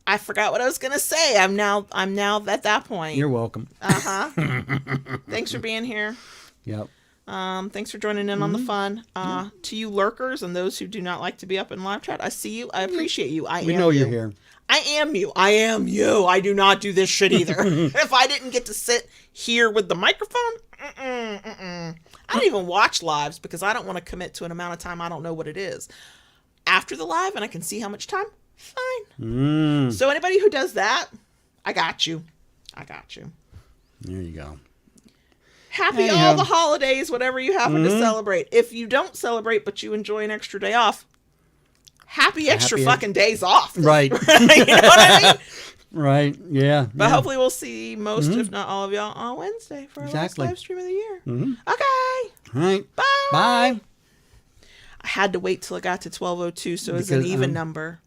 I forgot what I was gonna say. I'm now at that point. You're welcome. Thanks for being here. Yep. Thanks for joining in on the fun. To you lurkers and those who do not like to be up in live chat, I see you. I appreciate you. We know you're here. I am you. I am you. I do not do this shit either. If I didn't get to sit here with the microphone, I don't even watch lives because I don't want to commit to an amount of time I don't know what it is. After the live and I can see how much time, fine. So anybody who does that, I got you. I got you. There you go. Happy all the holidays, whatever you happen to celebrate. If you don't celebrate but you enjoy an extra day off, happy extra fucking days off. Right. You know what I mean? Right. Yeah. But hopefully we'll see most, if not all of y'all, on Wednesday for our last live stream of the year. Okay. All right. Bye. Bye. I had to wait till it got to 12:02 so it's an even number.